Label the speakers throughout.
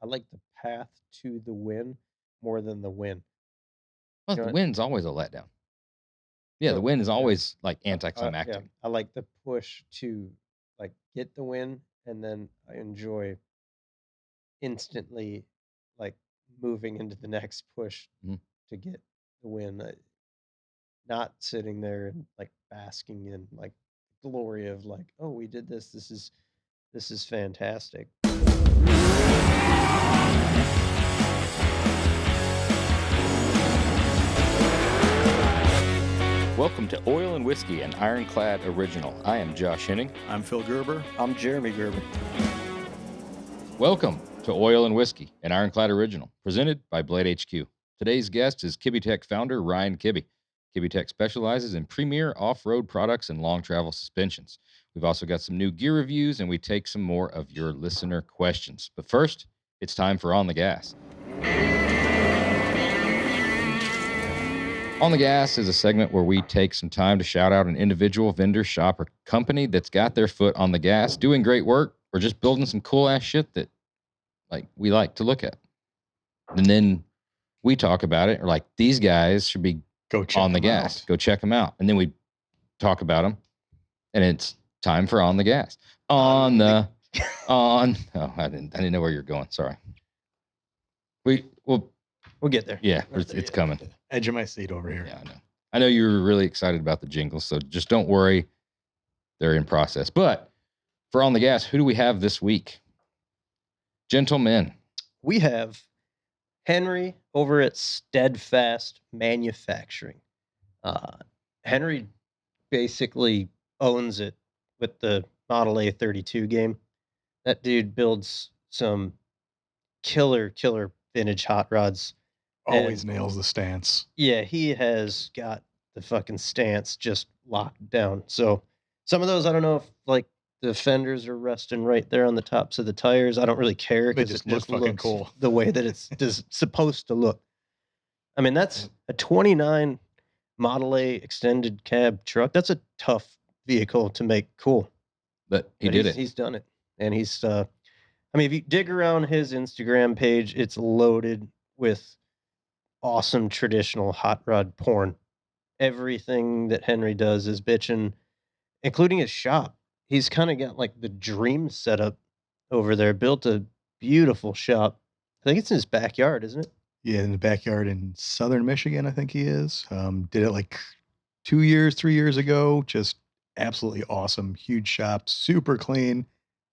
Speaker 1: I like the path to the win more than the win.
Speaker 2: Well,
Speaker 1: You
Speaker 2: the
Speaker 1: know,
Speaker 2: win's always a letdown. Yeah, the
Speaker 1: so
Speaker 2: win is
Speaker 1: yeah,
Speaker 2: always like
Speaker 1: yeah,
Speaker 2: anticlimactic.
Speaker 1: I like the push to like get the win, and then I enjoy instantly like moving into the next push
Speaker 2: Mhm.
Speaker 1: to get the win. Not sitting there and like basking in like glory of like, oh, we did this. This is fantastic.
Speaker 2: Welcome to Oil and Whiskey, an Ironclad original. I am Josh Henning.
Speaker 3: I'm Phil Gerber.
Speaker 1: I'm Jeremy Gerber.
Speaker 2: Welcome to Oil and Whiskey, an Ironclad original, presented by Billet HQ. Today's guest is Kibbetech founder Ryan Kibbe. Kibbetech specializes in premier off-road products and long travel suspensions. We've also got some new gear reviews, and we take some more of your listener questions. But first, it's time for On the Gas. On the Gas is a segment where we take some time to shout out an individual, vendor, shop, or company that's got their foot on the gas, doing great work, or just building some cool ass shit that we like to look at. And then we talk about it, or like these guys should be
Speaker 3: Go check
Speaker 2: on the
Speaker 3: them
Speaker 2: gas.
Speaker 3: out.
Speaker 2: Go check them out. And then we talk about them, and it's time for On the Gas. On the on. Oh, I didn't know where you're going. Sorry.
Speaker 1: We'll get there.
Speaker 2: Yeah,
Speaker 1: Not
Speaker 2: it's
Speaker 1: there yet.
Speaker 2: coming.
Speaker 3: Edge of my seat over here.
Speaker 2: Yeah, I know. I know you were really excited about the jingles, so just don't worry. They're in process. But for On the Gas, who do we have this week? Gentlemen.
Speaker 1: We have Henry over at Steadfast Manufacturing. Henry basically owns it with the Model A 32 game. That dude builds some killer vintage hot rods.
Speaker 3: Always
Speaker 1: And
Speaker 3: nails the stance.
Speaker 1: yeah, he has got the fucking stance just locked down. So some of those, I don't know if like the fenders are resting right there on the tops of the tires. I don't really care
Speaker 3: They
Speaker 1: because
Speaker 3: just
Speaker 1: it
Speaker 3: look
Speaker 1: just
Speaker 3: fucking
Speaker 1: looks
Speaker 3: cool.
Speaker 1: the way that it's just supposed to look. I mean, that's a 29 Model A extended cab truck. That's a tough vehicle to make cool.
Speaker 2: But he
Speaker 1: But
Speaker 2: did it.
Speaker 1: he's done it. And he's I mean, if you dig around his Instagram page, it's loaded with awesome traditional hot rod porn. Everything that Henry does is bitching, including his shop. He's kind of got like the dream setup over there, built a beautiful shop. I think it's in his backyard, isn't it?
Speaker 3: Yeah, in the backyard in southern Michigan, I think he is. Did it like 2 years, 3 years ago. Just absolutely awesome. Huge shop, super clean,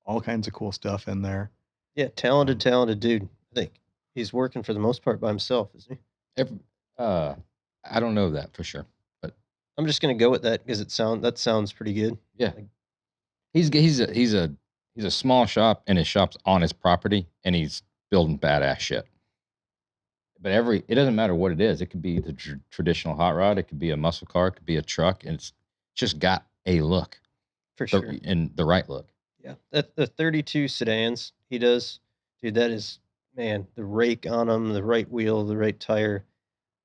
Speaker 3: all kinds of cool stuff in there.
Speaker 1: Yeah,
Speaker 3: Um,
Speaker 1: talented dude. I think he's working for the most part by himself, isn't he?
Speaker 2: Every, uh, I don't know that for sure, but
Speaker 1: I'm just gonna go with that because that sounds pretty good.
Speaker 2: yeah,
Speaker 1: Like,
Speaker 2: he's a small shop, and his shop's on his property, and he's building badass shit. But it doesn't matter what it is. It could be the traditional hot rod. It could be a muscle car. It could be a truck, and it's just got a look,
Speaker 1: for sure.
Speaker 2: and the right look.
Speaker 1: Yeah, the 32 sedans he does, dude. That is, man, the rake on them, the right wheel, the right tire.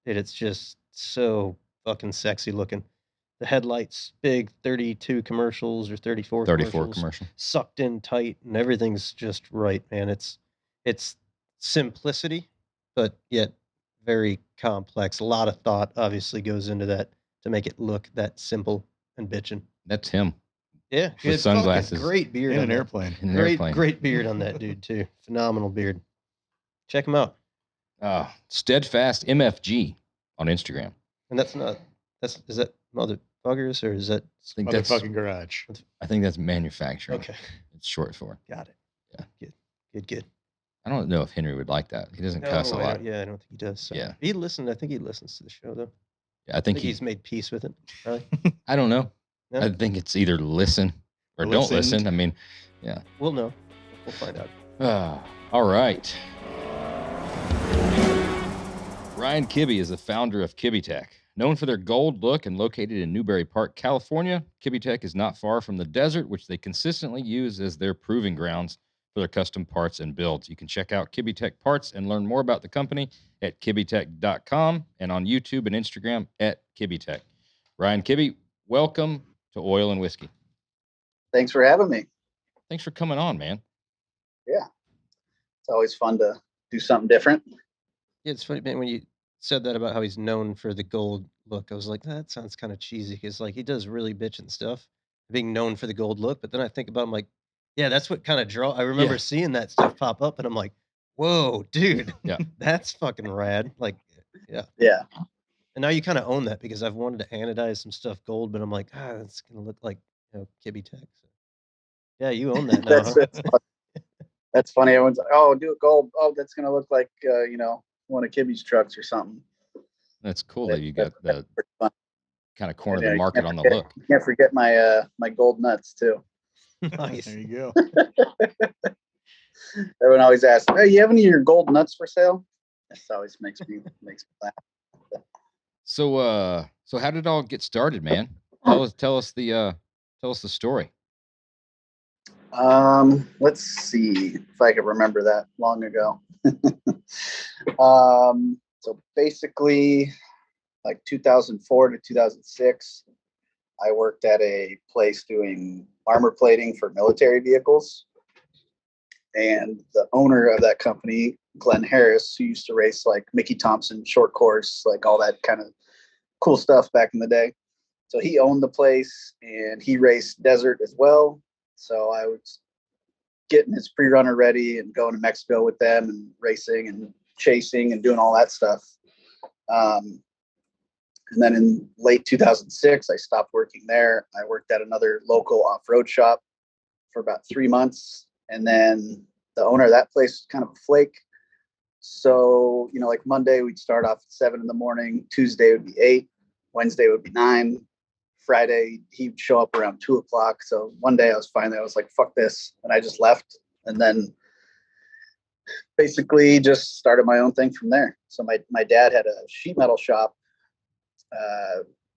Speaker 1: Dude, it's just so fucking sexy looking. The headlights, big 32 commercials or 34
Speaker 2: 34
Speaker 1: commercials,
Speaker 2: commercial.
Speaker 1: sucked in tight, and everything's just right, man. It's simplicity, but yet very complex. A lot of thought obviously goes into that to make it look that simple and bitchin'.
Speaker 2: That's him
Speaker 1: Yeah,
Speaker 2: with
Speaker 1: good fucking
Speaker 2: sunglasses
Speaker 1: great beard
Speaker 3: in
Speaker 1: on
Speaker 3: an
Speaker 1: that.
Speaker 3: airplane.
Speaker 2: in an
Speaker 1: Great,
Speaker 2: airplane.
Speaker 1: great beard on that dude too. Phenomenal beard. Check him out.
Speaker 2: Steadfast MFG on Instagram.
Speaker 1: And that's not is that motherfuckers or is that
Speaker 2: I think
Speaker 3: Motherfucking garage.
Speaker 2: I think that's manufacturing.
Speaker 1: okay?
Speaker 2: It's short for.
Speaker 1: Got it.
Speaker 2: Yeah.
Speaker 1: Good.
Speaker 2: I don't know if Henry would like that. He doesn't cuss a
Speaker 1: No,
Speaker 2: lot.
Speaker 1: yeah, I don't think he does. So.
Speaker 2: Yeah.
Speaker 1: I think he listens to the show though.
Speaker 2: Yeah, I
Speaker 1: I
Speaker 2: think
Speaker 1: think he's made peace with it. Probably.
Speaker 2: I don't know.
Speaker 1: No?
Speaker 2: I think it's either listen or don't
Speaker 3: Listened.
Speaker 2: listen. I mean, yeah.
Speaker 1: We'll know. We'll find out.
Speaker 2: All right. Ryan Kibbe is the founder of Kibbetech. Known for their gold look and located in Newbury Park, California, Kibbetech is not far from the desert, which they consistently use as their proving grounds for their custom parts and builds. You can check out Kibbetech parts and learn more about the company at kibbetech.com and on YouTube and Instagram at Kibbetech. Ryan Kibbe, welcome to Oil and Whiskey.
Speaker 4: Thanks for having me.
Speaker 2: Thanks for coming on, man.
Speaker 4: Yeah. It's always fun to do something different.
Speaker 1: Yeah, it's funny, man, when you said that about how he's known for the gold look, I was like, that sounds kind of cheesy because like he does really bitchin' stuff, being known for the gold look. But then I think about him like, yeah, that's what kind of draw. I remember
Speaker 2: Yeah.
Speaker 1: seeing that stuff pop up, and I'm like, whoa, dude,
Speaker 2: Yeah.
Speaker 1: that's fucking rad. Like, yeah.
Speaker 4: Yeah.
Speaker 1: And now you kind of own that because I've wanted to anodize some stuff gold, but I'm like, it's gonna look like Kibbetech. So. Yeah, you own that now.
Speaker 4: That's that's funny. Everyone's like, "Oh, do it gold. Oh, that's gonna look like one of Kibby's trucks or something."
Speaker 2: That's cool that you got the kind of corner of the market on the look.
Speaker 4: You can't forget my my gold nuts too.
Speaker 1: Nice.
Speaker 3: There you go.
Speaker 4: Everyone always asks, "Hey, you have any of your gold nuts for sale?" This always makes me laugh.
Speaker 2: So how did it all get started, man? Tell us the story.
Speaker 4: Let's see if I can remember that long ago. So basically, like 2004 to 2006, I worked at a place doing armor plating for military vehicles. And the owner of that company, Glenn Harris, who used to race like Mickey Thompson, short course, like all that kind of cool stuff back in the day. So he owned the place and he raced desert as well. So I was getting his pre-runner ready and going to Mexico with them and racing and chasing and doing all that stuff. And then in late 2006, I stopped working there. I worked at another local off-road shop for about 3 months. And then the owner of that place was kind of a flake. So, like Monday, we'd start off at 7 in the morning. Tuesday would be 8. Wednesday would be 9. Friday, he'd show up around 2 o'clock. So one day I was like, fuck this. And I just left. And then basically just started my own thing from there. So my dad had a sheet metal shop,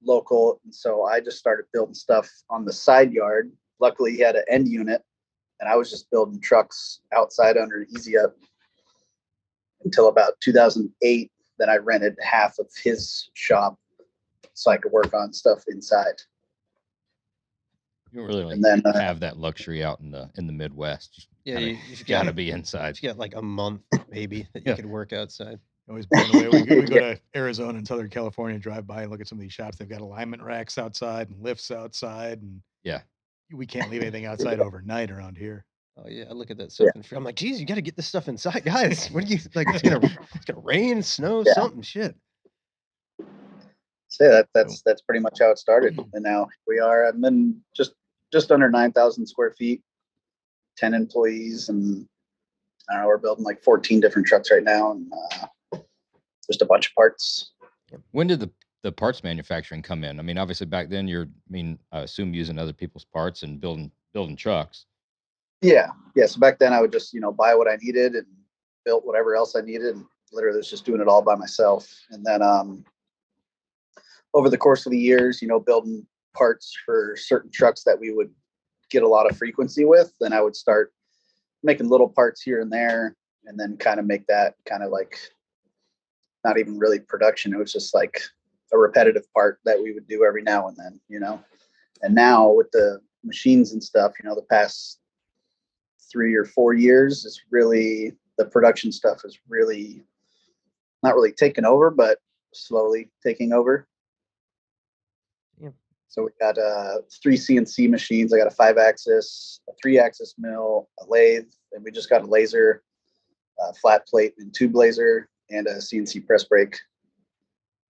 Speaker 4: local. And so I just started building stuff on the side yard. Luckily, he had an end unit, and I was just building trucks outside under Easy Up until about 2008. Then I rented half of his shop so I could work on stuff inside.
Speaker 2: You don't really
Speaker 4: And then,
Speaker 2: have that luxury out in the Midwest.
Speaker 1: Yeah,
Speaker 2: you've got to be inside.
Speaker 1: You got like a month maybe that you could work outside.
Speaker 3: Always blown away. We go to Arizona and Southern California, drive by and look at some of these shops. They've got alignment racks outside and lifts outside, and
Speaker 2: Yeah.
Speaker 3: we can't leave anything outside overnight around here.
Speaker 1: Oh yeah, I look at that stuff and I'm like, geez, you got to get this stuff inside, guys. What do you like? It's gonna rain, snow, something, shit.
Speaker 4: So yeah, that's pretty much how it started. And now we are, and then just under 9,000 square feet, 10 employees, and I don't know, we're building like 14 different trucks right now, and just a bunch of parts.
Speaker 2: When did the parts manufacturing come in? I mean, obviously back then I assume using other people's parts and building trucks.
Speaker 4: Yeah. So back then I would just, buy what I needed and built whatever else I needed, and literally was just doing it all by myself. And then over the course of the years, building parts for certain trucks that we would get a lot of frequency with, then I would start making little parts here and there, and then kind of make that kind of like not even really production. It was just like a repetitive part that we would do every now and then, And now with the machines and stuff, the past 3 or 4 years is really, the production stuff is really not really taken over, but slowly taking over.
Speaker 1: Yeah.
Speaker 4: So we got 3 CNC machines. I got a 5-axis, a 3-axis mill, a lathe, and we just got a laser, flat plate and tube laser, and a CNC press brake.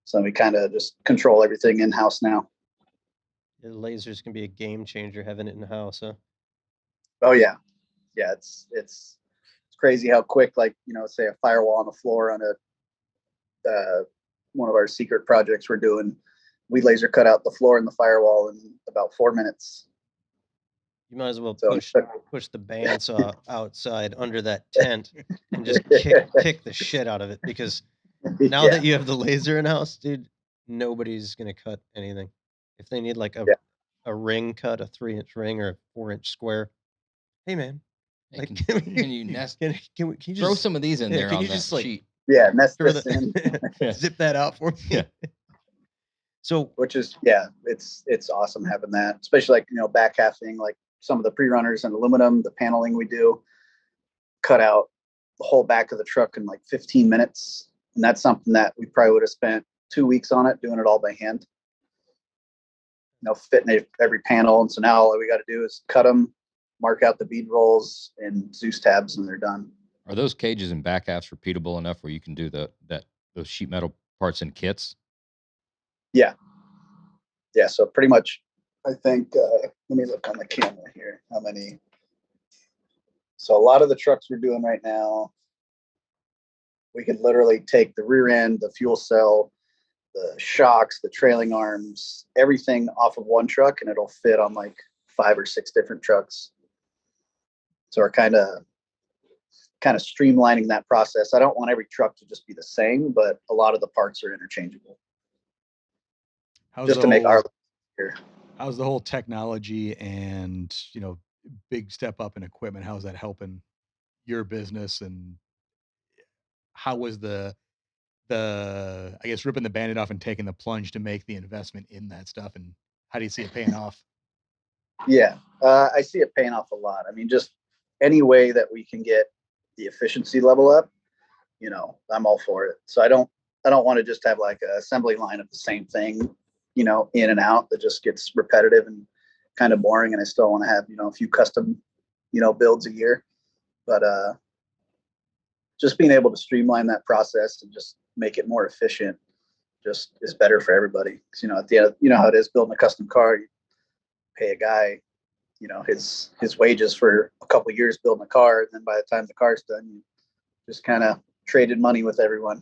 Speaker 4: So we kind of just control everything in-house now.
Speaker 1: The lasers can be a game changer having it in the house, huh?
Speaker 4: Oh yeah. Yeah, it's crazy how quick, like, say a firewall on the floor on one of our secret projects we're doing, we laser cut out the floor and the firewall in about 4 minutes.
Speaker 1: You might as well push the bandsaw outside under that tent and just kick the shit out of it, because now that you have the laser in house, dude, nobody's gonna cut anything. If they need like a ring cut, a 3-inch ring or a 4-inch square, hey man,
Speaker 2: Hey,
Speaker 1: like,
Speaker 2: can you nest?
Speaker 1: can you just
Speaker 2: Throw some of these in there
Speaker 1: can
Speaker 2: on
Speaker 1: you
Speaker 2: that
Speaker 1: just, like,
Speaker 2: sheet.
Speaker 4: Yeah, nest this in.
Speaker 1: zip that out for me?
Speaker 2: Yeah.
Speaker 1: So,
Speaker 4: Which is, it's awesome having that, especially like, back half thing, like some of the pre-runners and aluminum, the paneling we do, cut out the whole back of the truck in like 15 minutes. And that's something that we probably would have spent 2 weeks on it, doing it all by hand. Fitting every panel. And so now all we got to do is cut them, mark out the bead rolls and Zeus tabs, and they're done.
Speaker 2: Are those cages and back halves repeatable enough where you can do those sheet metal parts in kits?
Speaker 4: Yeah. Yeah. So pretty much, I think, let me look on the camera here. How many? So a lot of the trucks we're doing right now, we could literally take the rear end, the fuel cell, the shocks, the trailing arms, everything off of one truck, and it'll fit on like 5 or 6 different trucks. So we're kind of streamlining that process. I don't want every truck to just be the same, but a lot of the parts are interchangeable. Just to make our here.
Speaker 3: How's the whole technology and big step up in equipment? How's that helping your business? And how was the I guess ripping the Band-Aid off and taking the plunge to make the investment in that stuff? And how do you see it paying off?
Speaker 4: Yeah, I see it paying off a lot. I mean, just any way that we can get the efficiency level up, I'm all for it. So I don't want to just have like an assembly line of the same thing, in and out, that just gets repetitive and kind of boring. And I still want to have, a few custom, builds a year. But just being able to streamline that process and just make it more efficient just is better for everybody. Because, at the end, how it is building a custom car. You pay a guy, his wages for a couple of years building a car. And then by the time the car's done, you just kind of traded money with everyone.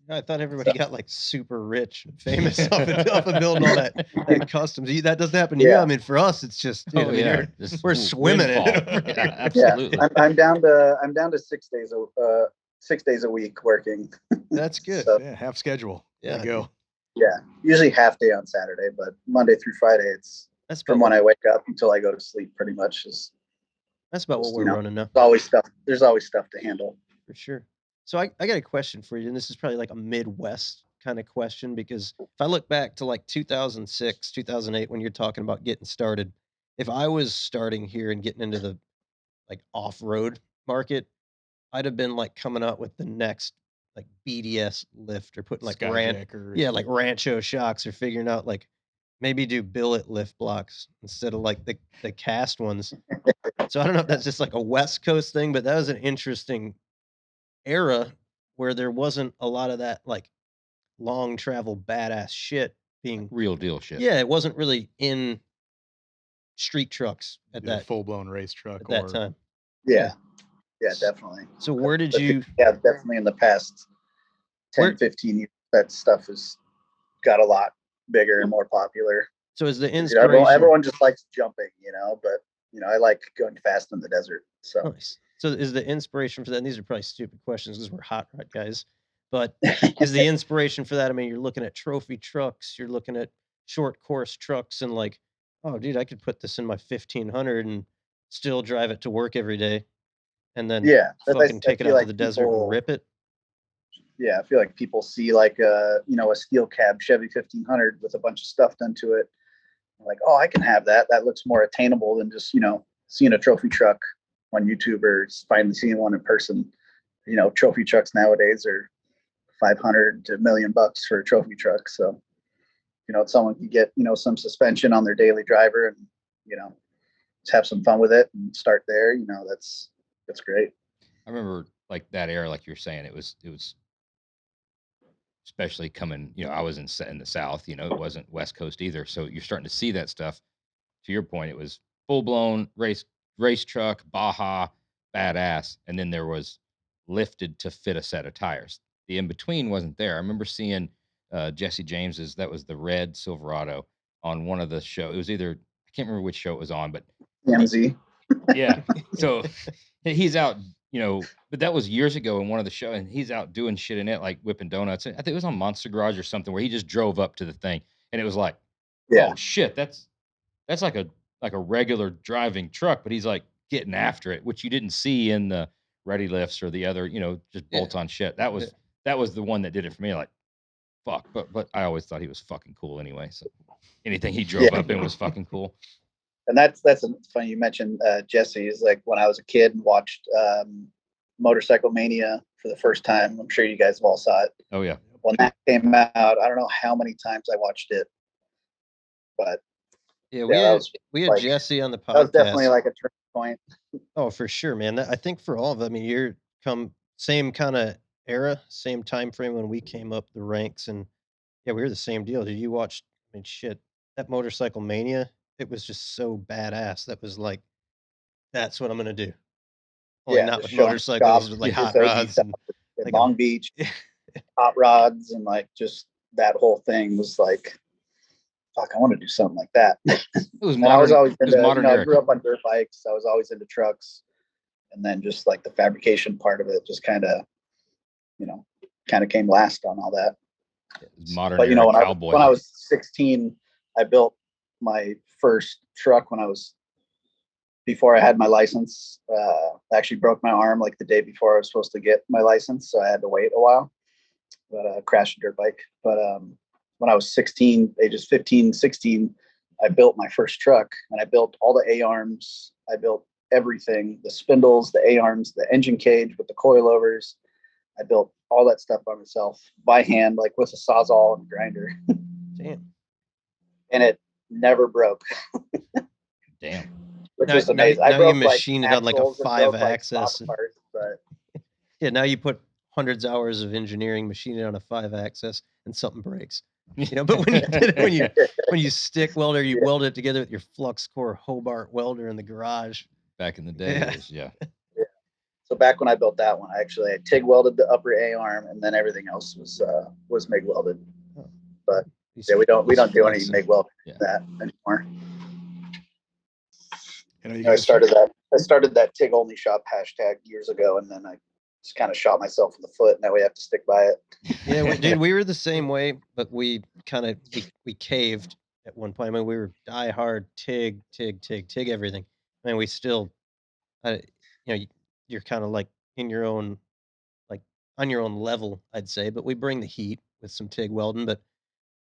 Speaker 1: I thought everybody got like super rich and famous off of building all that customs. That doesn't happen to you. I mean, for us, it's just we're swimming in it.
Speaker 2: Yeah, absolutely.
Speaker 4: Yeah, I'm down to 6 days 6 days a week working.
Speaker 1: That's good.
Speaker 3: So, half schedule.
Speaker 1: Yeah,
Speaker 3: go.
Speaker 4: Yeah, usually half day on Saturday, but Monday through Friday, that's from when I wake up until I go to sleep. Pretty much
Speaker 1: that's about what we're running now.
Speaker 4: There's always stuff to handle.
Speaker 1: For sure. So I got a question for you, and this is probably like a Midwest kind of question, because if I look back to like 2006, 2008, when you're talking about getting started, if I was starting here and getting into the like off-road market, I'd have been like coming out with the next like BDS lift, or putting like like Rancho shocks, or figuring out like maybe do billet lift blocks instead of like the cast ones. So I don't know if that's just like a West Coast thing, but that was an interesting era where there wasn't a lot of that like long travel badass shit being
Speaker 2: real deal shit.
Speaker 1: Yeah, it wasn't really in street trucks at that
Speaker 3: full-blown race truck
Speaker 1: at that time.
Speaker 4: Yeah, definitely.
Speaker 1: So where did you
Speaker 4: definitely in the past 10-15 years, that stuff has got a lot bigger and more popular.
Speaker 1: So is the inspiration,
Speaker 4: everyone just likes jumping, but I like going fast in the desert. So
Speaker 1: nice. So is the inspiration for that, and these are probably stupid questions because we're hot rod guys, but is the inspiration for that, I mean, you're looking at trophy trucks, you're looking at short course trucks, and like, oh dude, I could put this in my 1500 and still drive it to work every day, and then fucking take it out to the desert and rip it.
Speaker 4: Yeah, I feel like people see like a steel cab Chevy 1500 with a bunch of stuff done to it. Like, oh, I can have that. That looks more attainable than just, seeing a trophy truck on YouTube or finally seeing one in person. Trophy trucks nowadays are $500 to $1 million for a trophy truck. So, someone can get, some suspension on their daily driver and, just have some fun with it and start there. That's great.
Speaker 2: I remember like that era, like you're saying, it was especially coming, I was in the South, it wasn't West Coast either. So you're starting to see that stuff. To your point, it was full blown race truck, Baja, badass. And then there was lifted to fit a set of tires. The in between wasn't there. I remember seeing Jesse James's, that was the red Silverado, on one of the shows. It was either, I can't remember which show it was on, but
Speaker 4: MZ.
Speaker 2: Yeah. So he's out, but that was years ago in one of the shows, and he's out doing shit in it, like whipping donuts. I think it was on Monster Garage or something, where he just drove up to the thing, and it was like, oh shit, that's like a regular driving truck, but he's like getting after it, which you didn't see in the ready lifts or the other, just bolt on shit. That was the one that did it for me. Like, fuck, but I always thought he was fucking cool anyway. So anything he drove up in was fucking cool.
Speaker 4: And that's funny you mentioned Jesse. Is like when I was a kid and watched Motorcycle Mania for the first time. I'm sure you guys have all saw it.
Speaker 2: Oh yeah.
Speaker 4: When that came out, I don't know how many times I watched it, but
Speaker 1: Yeah,
Speaker 4: that was
Speaker 1: we had
Speaker 4: like,
Speaker 1: Jesse on the
Speaker 4: that was definitely
Speaker 1: podcast.
Speaker 4: like a turning point.
Speaker 1: Oh, for sure, man. I think for all of, I mean, you're come same kind of era, same time frame when we came up the ranks, and yeah, we were the same deal. Did you watch? I mean, shit, that Motorcycle Mania, it was just so badass. That was like, that's what I'm gonna do. Only
Speaker 4: Yeah,
Speaker 1: not
Speaker 4: just
Speaker 1: with
Speaker 4: showing
Speaker 1: motorcycles,
Speaker 4: shops,
Speaker 1: with like
Speaker 4: his
Speaker 1: hot
Speaker 4: OG
Speaker 1: rods
Speaker 4: stuff
Speaker 1: and
Speaker 4: in
Speaker 1: like
Speaker 4: Long Beach,
Speaker 1: a
Speaker 4: hot rods, and like just that whole thing was like, fuck, I want to do something like that.
Speaker 2: It was
Speaker 4: And I was
Speaker 2: modern.
Speaker 4: always
Speaker 2: It was
Speaker 4: into,
Speaker 2: modern
Speaker 4: I
Speaker 2: era.
Speaker 4: grew up on dirt bikes. I was always into trucks. And then just like the fabrication part of it just kind of, came last on all that.
Speaker 2: It was modern
Speaker 4: But
Speaker 2: era
Speaker 4: when
Speaker 2: cowboy.
Speaker 4: I was 16, I built my first truck before I had my license. I actually broke my arm like the day before I was supposed to get my license, so I had to wait a while. But crashed a dirt bike. But when I was 16, ages 15, 16, I built my first truck, and I built all the A-arms. I built everything, the spindles, the A-arms, the engine cage with the coilovers. I built all that stuff by myself, by hand, like with a Sawzall and a grinder.
Speaker 1: damn.
Speaker 4: And it never broke,
Speaker 2: Damn.
Speaker 4: which
Speaker 1: Now,
Speaker 4: was amazing. I
Speaker 1: now you
Speaker 4: broke like
Speaker 1: machine it on like a
Speaker 4: axles and
Speaker 1: five
Speaker 4: broke like
Speaker 1: axis.
Speaker 4: spot parts, but
Speaker 1: Yeah, now you put hundreds of hours of engineering machining on a 5-axis and something breaks. But when you did it, when you stick weld or you
Speaker 4: Yeah.
Speaker 1: weld it together with your flux core Hobart welder in the garage.
Speaker 2: Back in the day,
Speaker 1: Yeah.
Speaker 2: it was
Speaker 4: Yeah. So back when I built that one, I TIG welded the upper A arm, and then everything else was MIG welded.
Speaker 1: Oh.
Speaker 4: But yeah, we don't do any MIG welding that anymore.
Speaker 3: You
Speaker 4: I
Speaker 3: guys
Speaker 4: started that TIG only shop hashtag years ago, and then I just kind of shot myself in the foot. Now we have to stick by it.
Speaker 1: Yeah, dude, we were the same way, but we kind of we caved at one point. I mean, we were die hard TIG everything. I mean, we still, you're kind of like in your own, like on your own level, I'd say. But we bring the heat with some TIG welding. But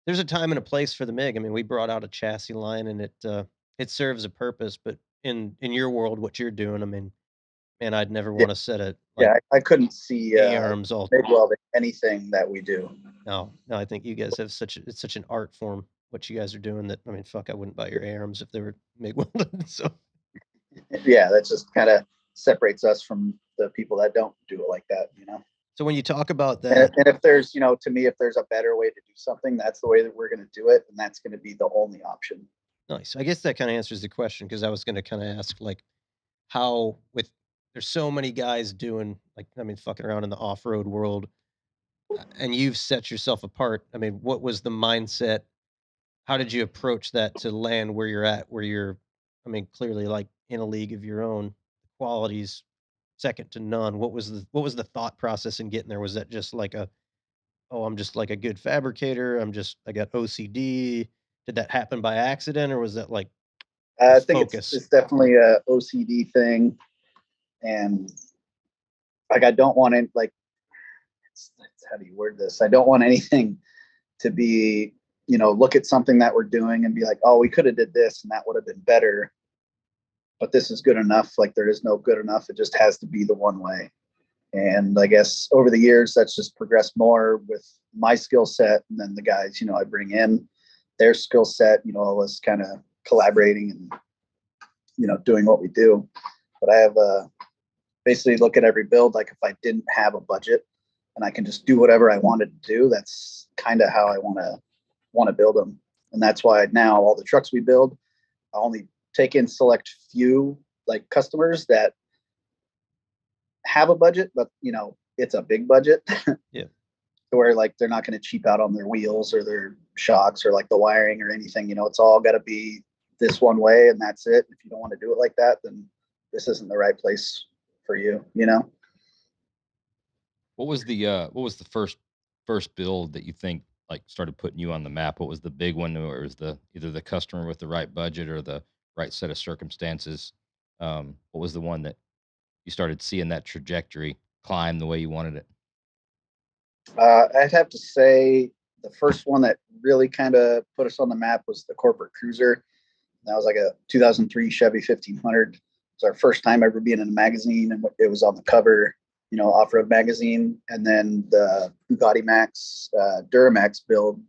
Speaker 1: there's a time and a place for the MIG. I mean, we brought out a chassis line, and it serves a purpose. But in your world, what you're doing, I mean, man, I'd never
Speaker 4: Yeah.
Speaker 1: want to set it like
Speaker 4: Yeah, I couldn't see
Speaker 1: A-arms all.
Speaker 4: MIG welding anything that we do.
Speaker 1: No, I think you guys have it's such an art form what you guys are doing that I mean, fuck, I wouldn't buy your A-arms if they were MIG welded. So
Speaker 4: Yeah, that just kind of separates us from the people that don't do it like that.
Speaker 1: so when you talk about
Speaker 4: And,
Speaker 1: that,
Speaker 4: and if there's, to me, if there's a better way to do something, that's the way that we're going to do it, and that's going to be the only option.
Speaker 1: nice. I guess that kind of answers the question because I was going to kind of ask like how with there's so many guys doing like I mean fucking around in the off-road world and you've set yourself apart. I mean, what was the mindset? How did you approach that to land where you're at where you're I mean, clearly like in a league of your own, qualities second to none. What was the thought process in getting there? Was that just like a, "Oh, I'm just like a good fabricator. I got OCD." Did that happen by accident or was that like
Speaker 4: I
Speaker 1: a
Speaker 4: think
Speaker 1: focus?
Speaker 4: it's definitely a OCD thing, and like I don't want it like how do you word this? I don't want anything to be look at something that we're doing and be like, oh, we could have did this and that would have been better, but this is good enough. Like there is no good enough. It just has to be the one way. And I guess over the years, that's just progressed more with my skill set. And then the guys, I bring in their skill set, us kind of collaborating and, doing what we do. But I have basically look at every build. Like if I didn't have a budget and I can just do whatever I wanted to do, that's kind of how I want to build them. And that's why now all the trucks we build, I only take in select few like customers that have a budget, but it's a big budget.
Speaker 1: Yeah.
Speaker 4: Where like they're not going to cheap out on their wheels or their shocks or like the wiring or anything. It's all got to be this one way and that's it. If you don't want to do it like that, then this isn't the right place for you.
Speaker 2: What was the first build that you think like started putting you on the map? What was the big one, or was the either the customer with the right budget or the right set of circumstances? What was the one that you started seeing that trajectory climb the way you wanted it?
Speaker 4: I'd have to say the first one that really kind of put us on the map was the corporate cruiser. That was like a 2003 Chevy 1500. It was our first time ever being in a magazine, and it was on the cover. Offroad magazine, and then the Bugatti Max Duramax build,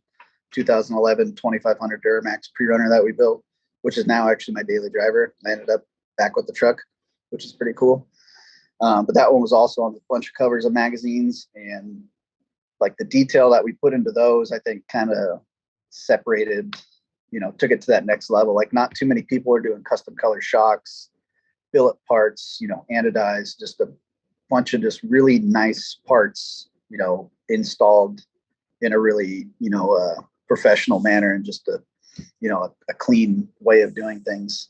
Speaker 4: 2011 2500 Duramax pre-runner that we built, which is now actually my daily driver. I ended up back with the truck, which is pretty cool. But that one was also on a bunch of covers of magazines, and like the detail that we put into those, I think kind of separated, took it to that next level. Like not too many people are doing custom color shocks, billet parts, anodized, just a bunch of just really nice parts, installed in a really, professional manner, and just a clean way of doing things.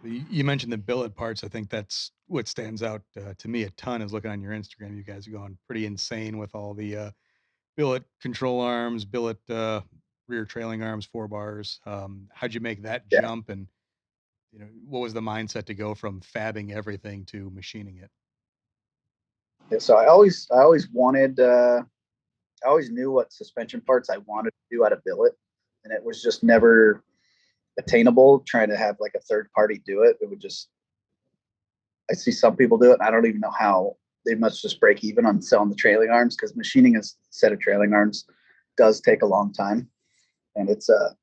Speaker 3: You mentioned the billet parts. I think that's what stands out to me a ton is looking on your Instagram. You guys are going pretty insane with all the billet control arms, billet rear trailing arms, 4 bars. How'd you make that jump? And what was the mindset to go from fabbing everything to machining it?
Speaker 4: Yeah, so I always wanted, I always knew what suspension parts I wanted to do out of billet, and it was just never attainable trying to have like a third party do it. It would just, I see some people do it, and I don't even know how. They must just break even on selling the trailing arms, because machining a set of trailing arms does take a long time, and it's a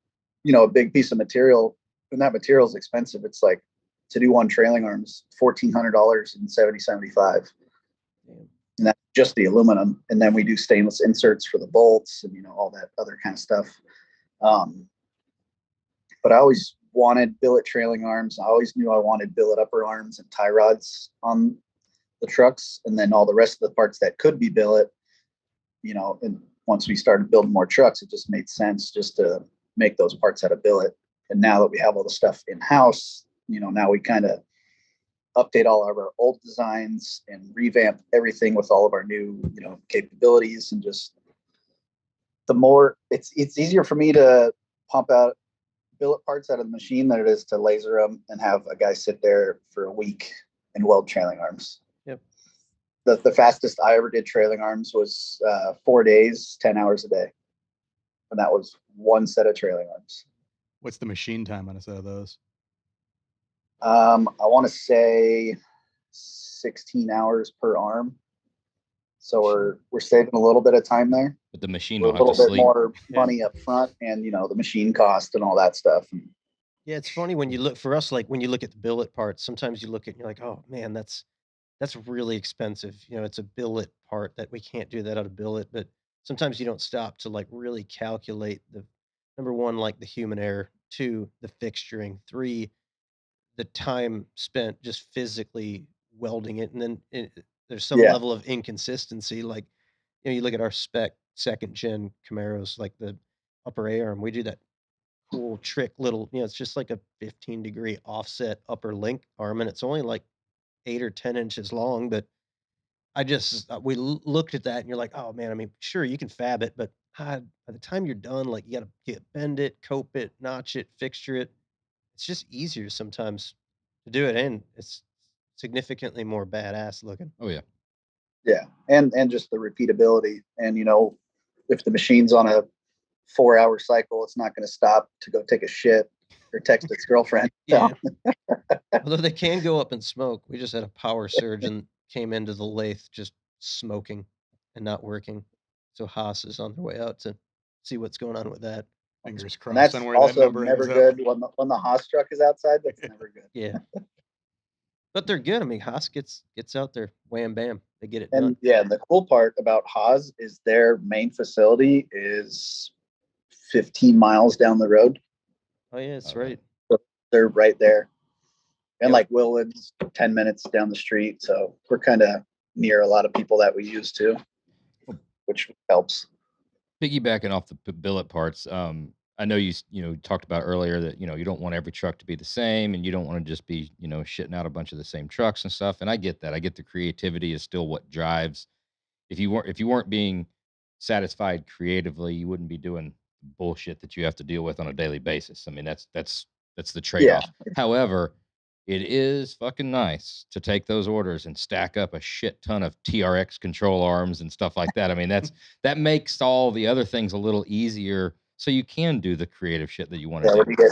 Speaker 4: big piece of material, and that material is expensive. It's like, to do one trailing arms, $1,400 and 75, and that's just the aluminum. And then we do stainless inserts for the bolts and all that other kind of stuff. But I always wanted billet trailing arms. I always knew I wanted billet upper arms and tie rods on the trucks, and then all the rest of the parts that could be billet. And once we started building more trucks, it just made sense just to make those parts out of billet. And now that we have all the stuff in house, now we kind of update all of our old designs and revamp everything with all of our new capabilities. And just the more it's easier for me to pump out billet parts out of the machine than it is to laser them and have a guy sit there for a week and weld trailing arms.
Speaker 1: Yep.
Speaker 4: The fastest I ever did trailing arms was 4 days, 10 hours a day, and that was one set of trailing arms.
Speaker 3: What's the machine time on a set of those?
Speaker 4: I want to say 16 hours per arm. So we're saving a little bit of time there.
Speaker 2: But the machine
Speaker 4: a
Speaker 2: don't have to
Speaker 4: little bit
Speaker 2: sleep.
Speaker 4: more money up front, and the machine cost and all that stuff.
Speaker 1: Yeah, it's funny when you look for us, like when you look at the billet parts, sometimes you look at and you're like, oh man, that's really expensive. It's a billet part that we can't do that out of billet. But sometimes you don't stop to like really calculate the number one, like the human error, two, the fixturing, three, the time spent just physically welding it, and then there's some
Speaker 4: Yeah.
Speaker 1: level of inconsistency. Like you look at our spec second gen Camaros, like the upper A arm, we do that cool trick little, it's just like a 15-degree offset upper link arm, and it's only like 8 or 10 inches long. But I just we looked at that, and you're like, oh man, I mean, sure you can fab it, but by the time you're done, like you got to bend it, cope it, notch it, fixture it. It's just easier sometimes to do it, and it's significantly more badass looking.
Speaker 2: Oh yeah.
Speaker 4: Yeah, and just the repeatability, and if the machine's on a 4-hour cycle, it's not going to stop to go take a shit or text its girlfriend.
Speaker 1: Yeah. Although they can go up in smoke. We just had a power surge and came into the lathe just smoking and not working. So Haas is on their way out to see what's going on with that.
Speaker 3: Fingers
Speaker 4: And
Speaker 3: crossed
Speaker 4: that's
Speaker 3: on where that
Speaker 4: also
Speaker 3: number
Speaker 4: never
Speaker 3: ends
Speaker 4: good
Speaker 3: up.
Speaker 4: when the Haas truck is outside. That's never good.
Speaker 1: Yeah. But they're good. I mean, Haas gets out there, wham bam, they get it
Speaker 4: And
Speaker 1: done.
Speaker 4: yeah, the cool part about Haas is their main facility is 15 miles down the road.
Speaker 1: Oh yeah, that's
Speaker 2: Oh,
Speaker 1: right.
Speaker 4: So they're right there. And
Speaker 1: Yep.
Speaker 4: like Willwood's 10 minutes down the street. So we're kind of near a lot of people that we use too, which helps.
Speaker 2: Piggybacking off the billet parts, I know you talked about earlier that you don't want every truck to be the same, and you don't want to just be shitting out a bunch of the same trucks and stuff. And I get that. I get the creativity is still what drives. If you weren't being satisfied creatively, you wouldn't be doing bullshit that you have to deal with on a daily basis. I mean, that's the trade-off. However, it is fucking nice to take those orders and stack up a shit ton of TRX control arms and stuff like that. I mean, that makes all the other things a little easier, so you can do the creative shit that you want to do.
Speaker 4: When you get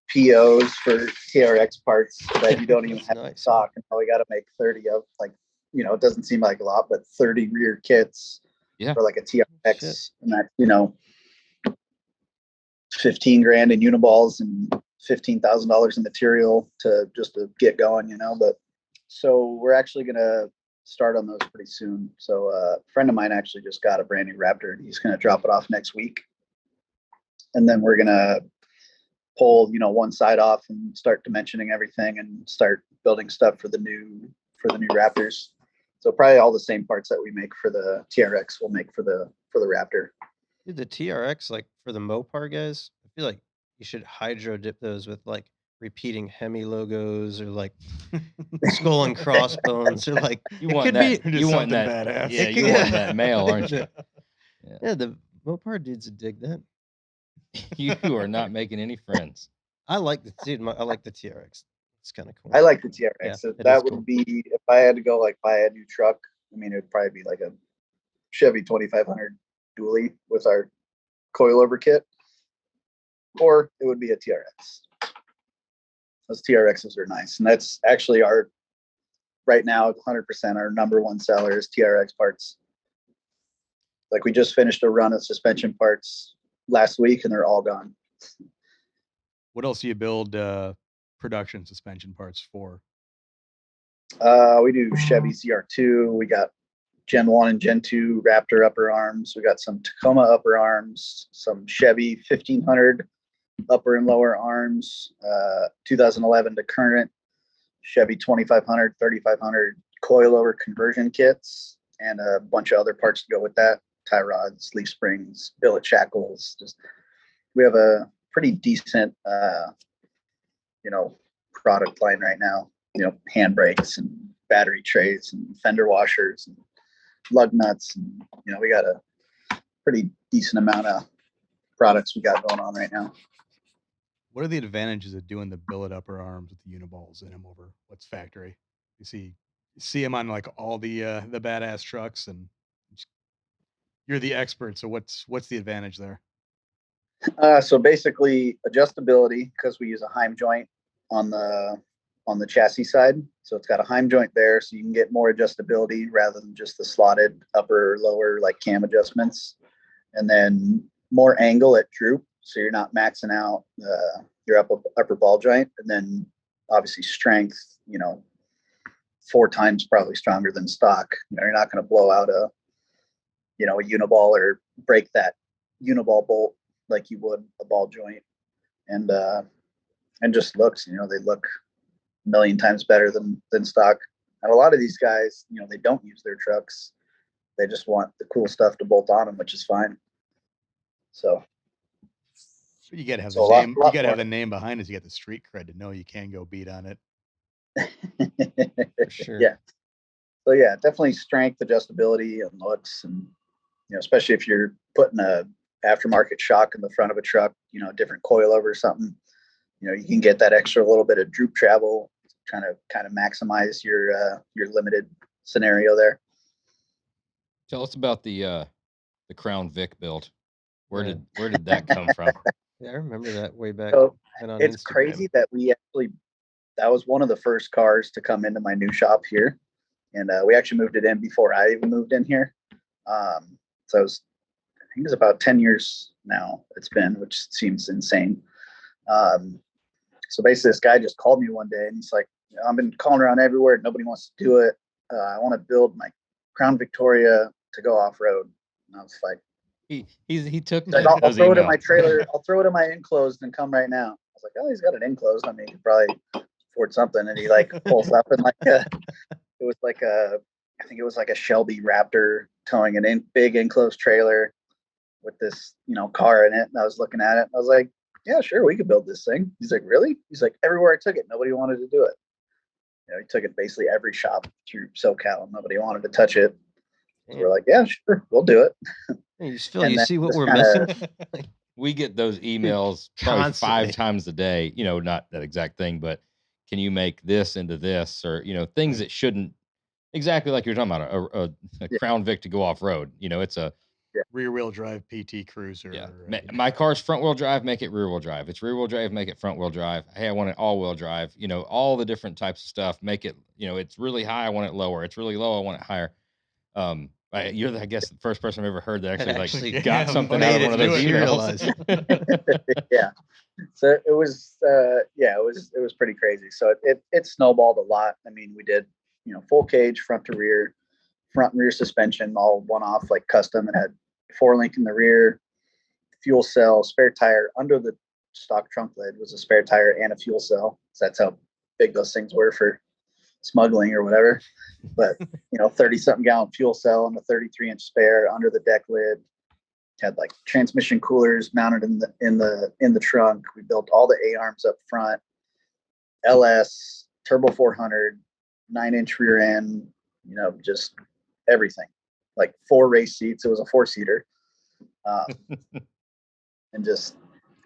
Speaker 4: POs for TRX parts that you don't even have
Speaker 1: nice,
Speaker 4: stock, and we got to make 30 of, like it doesn't seem like a lot, but 30 rear kits for like a TRX, and that's, 15 grand in uniballs and $15,000 in material to get going, but so we're actually going to start on those pretty soon. So a friend of mine actually just got a brand new Raptor, and he's going to drop it off next week. And then we're going to pull, one side off and start dimensioning everything and start building stuff for the new Raptors. So probably all the same parts that we make for the TRX we'll make for the Raptor.
Speaker 1: Dude, the TRX, like for the Mopar guys, I feel like you should hydro dip those with like repeating Hemi logos or like skull and crossbones or like
Speaker 2: you want that. You want that
Speaker 3: badass.
Speaker 2: Yeah, you want that mail, aren't you?
Speaker 1: Yeah, the Mopar dudes would dig that.
Speaker 2: You are not making any friends.
Speaker 1: I like the TRX. It's kind of cool.
Speaker 4: I like the TRX.
Speaker 1: Yeah,
Speaker 4: So that would
Speaker 1: cool.
Speaker 4: be, if I had to go like buy a new truck, I mean, it'd probably be like a Chevy 2500 dually with our coilover kit, or it would be a TRX. Those TRXs are nice, and that's actually right now 100% our number one seller is TRX parts. Like we just finished a run of suspension parts last week, and they're all gone.
Speaker 3: What else do you build production suspension parts for?
Speaker 4: We do Chevy CR2. We got Gen 1 and Gen 2 Raptor upper arms. We got some Tacoma upper arms, some Chevy 1500 upper and lower arms, 2011 to current Chevy 2500, 3500 coilover conversion kits, and a bunch of other parts to go with that. Tie rods, leaf springs, billet shackles. We have a pretty decent, product line right now. Handbrakes and battery trays and fender washers and lug nuts, and we got a pretty decent amount of products we got going on right now.
Speaker 3: What are the advantages of doing the billet upper arms with the uniballs in them over what's factory? You see them on like all the badass trucks, and you're the expert. So what's the advantage there?
Speaker 4: So basically adjustability, because we use a Heim joint on the chassis side. So it's got a Heim joint there, so you can get more adjustability rather than just the slotted upper, lower, like cam adjustments. And then more angle at droop, so you're not maxing out your upper ball joint. And then obviously strength, 4 times probably stronger than stock. You're not going to blow out a uniball or break that uniball bolt like you would a ball joint. And just looks, they look a million times better than stock. And a lot of these guys, they don't use their trucks. They just want the cool stuff to bolt on them, which is fine. So
Speaker 3: you gotta have the name. You gotta have the name behind it. You got the street cred to know you can go beat on
Speaker 1: it. For sure.
Speaker 4: Yeah. So yeah, definitely strength, adjustability, and looks, and especially if you're putting a aftermarket shock in the front of a truck, different coilover or something, you can get that extra little bit of droop travel, trying to kind of maximize your limited scenario there.
Speaker 2: Tell us about the Crown Vic build. Where did that come from?
Speaker 1: Yeah, I remember that way back.
Speaker 4: So it's Instagram. Crazy that that was one of the first cars to come into my new shop here, and we actually moved it in before I even moved in here. So I think it's about 10 years now it's been, which seems insane. So basically this guy just called me one day, and he's like, I've been calling around everywhere. Nobody wants to do it. I want to build my Crown Victoria to go off-road. And I was like,
Speaker 2: he took
Speaker 4: I'll throw it in my trailer. I'll throw it in my enclosed and come right now. I was like, oh, he's got an enclosed. I mean, he probably afford something. And he like pulls up and I think it was like a Shelby Raptor towing an big enclosed trailer with this, car in it. And I was looking at it. And I was like, yeah, sure, we could build this thing. He's like, really? He's like, everywhere I took it, nobody wanted to do it. He took it basically every shop through SoCal. Nobody wanted to touch it. So we're like, yeah, sure, we'll do it.
Speaker 1: Hey, Phil, you see what we're missing?
Speaker 2: We get those emails probably 5 times a day. Not that exact thing, but can you make this into this, or things that shouldn't exactly like you're talking about a Crown Vic to go off road. It's a
Speaker 3: rear wheel drive PT Cruiser.
Speaker 2: Yeah.
Speaker 3: and-
Speaker 2: My car's front wheel drive, make it rear wheel drive. It's rear wheel drive, make it front wheel drive. Hey, I want it all wheel drive. You know, all the different types of stuff. Make it, you know, it's really high, I want it lower. It's really low, I want it higher. You're, I guess, the first person I've ever heard that actually
Speaker 1: actually
Speaker 2: got something
Speaker 1: made
Speaker 2: out of
Speaker 1: it
Speaker 2: one of those
Speaker 3: materialize.
Speaker 2: emails.
Speaker 4: Yeah. So it was, it was pretty crazy. So it snowballed a lot. I mean, we did, you know, full cage, front to rear, front and rear suspension, all one off, like custom. It had 4-link in the rear, fuel cell, spare tire under the stock trunk lid was a spare tire and a fuel cell. So that's how big those things were for smuggling or whatever. But, you know, 30 something gallon fuel cell and a 33-inch spare under the deck lid. Had like transmission coolers mounted in the trunk. We built all the A-arms up front, LS, turbo 400, 9-inch rear end, you know, just everything. Like 4 race seats. It was a 4-seater. And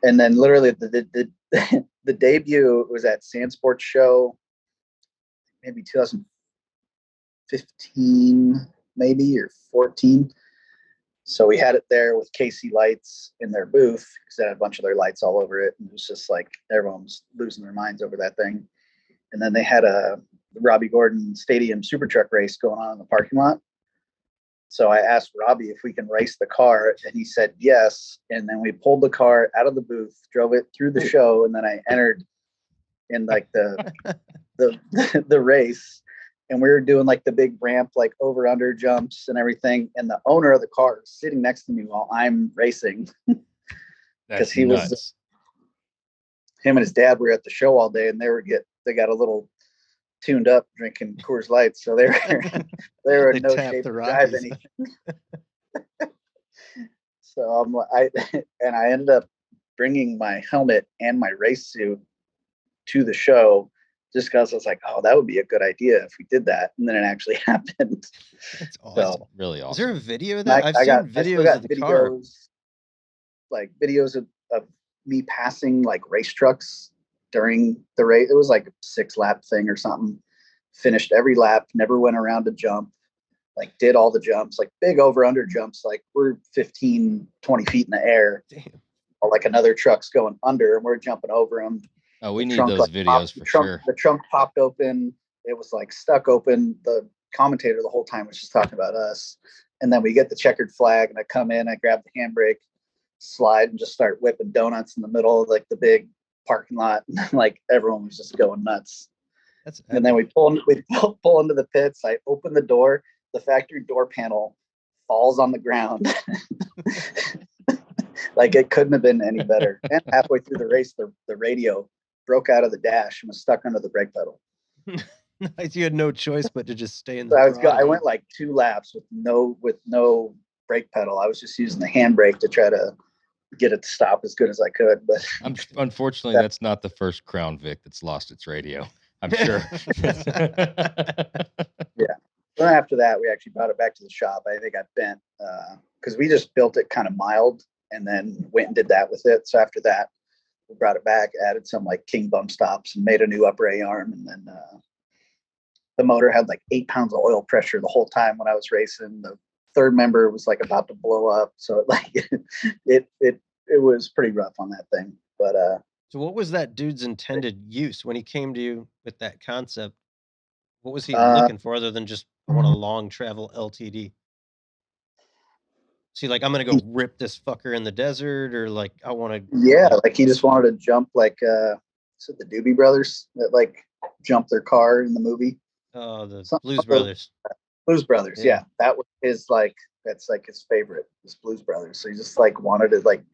Speaker 4: then literally the debut was at Sand Sports Show, maybe 2015, maybe, or 14. So we had it there with KC lights in their booth because they had a bunch of their lights all over it. And it was just like everyone was losing their minds over that thing. And then they had a Robbie Gordon Stadium Super Truck race going on in the parking lot. So I asked Robbie if we can race the car, and he said yes. And then we pulled the car out of the booth, drove it through the show, and then I entered in like the race. And we were doing like the big ramp, like over under jumps and everything. And the owner of the car is sitting next to me while I'm racing.
Speaker 2: That's
Speaker 4: he
Speaker 2: nuts.
Speaker 4: was, him and his dad were at the show all day, and they got a little tuned up drinking Coors Lights. So they were in no shape to drive anything. So I ended up bringing my helmet and my race suit to the show, just because I was like, oh, that would be a good idea if we did that. And then it actually happened.
Speaker 1: That's awesome.
Speaker 4: So,
Speaker 2: Really awesome.
Speaker 1: Is there a video of that? I've seen
Speaker 4: I still
Speaker 1: videos
Speaker 4: got
Speaker 1: of the car.
Speaker 4: like videos of me passing like race trucks during the race. It was like a 6-lap thing or something. Finished every lap, never went around a jump, like did all the jumps, like big over under jumps. Like we're 15, 20 feet in the air.
Speaker 1: Damn.
Speaker 4: Or like another truck's going under and we're jumping over them.
Speaker 2: Oh, we need those videos for sure.
Speaker 4: The trunk popped open. It was like stuck open. The commentator the whole time was just talking about us. And then we get the checkered flag, and I come in, I grab the handbrake, slide, and just start whipping donuts in the middle of like the big parking lot. Like everyone was just going nuts. And then we pull into the pits. I open the door. The factory door panel falls on the ground. Like it couldn't have been any better. And halfway through the race, the radio broke out of the dash and was stuck under the brake pedal.
Speaker 1: Nice. You had no choice but to just stay in the
Speaker 4: So I went like 2 laps with no brake pedal. I was just using the handbrake to try to get it to stop as good as I could. But
Speaker 2: unfortunately, that's not the first Crown Vic that's lost its radio, I'm sure.
Speaker 4: Yeah. Then after that, we actually brought it back to the shop. I think it got bent because we just built it kind of mild and then went and did that with it. So after that, we brought it back, added some like King bump stops, and made a new upper A-arm. And then the motor had like 8 pounds of oil pressure the whole time when I was racing. The third member was like about to blow up. So it was pretty rough on that thing. But
Speaker 1: so what was that dude's intended use when he came to you with that concept? What was he looking for other than just I want a long travel LTD? See, like I'm gonna go rip this fucker in the desert, or like I want to.
Speaker 4: Yeah, like he just wanted to jump like is it the Doobie Brothers that like jumped their car in the movie?
Speaker 1: Oh, the Blues Brothers.
Speaker 4: Blues Brothers, yeah. That was his like that's like his favorite, was Blues Brothers. So he just like wanted to like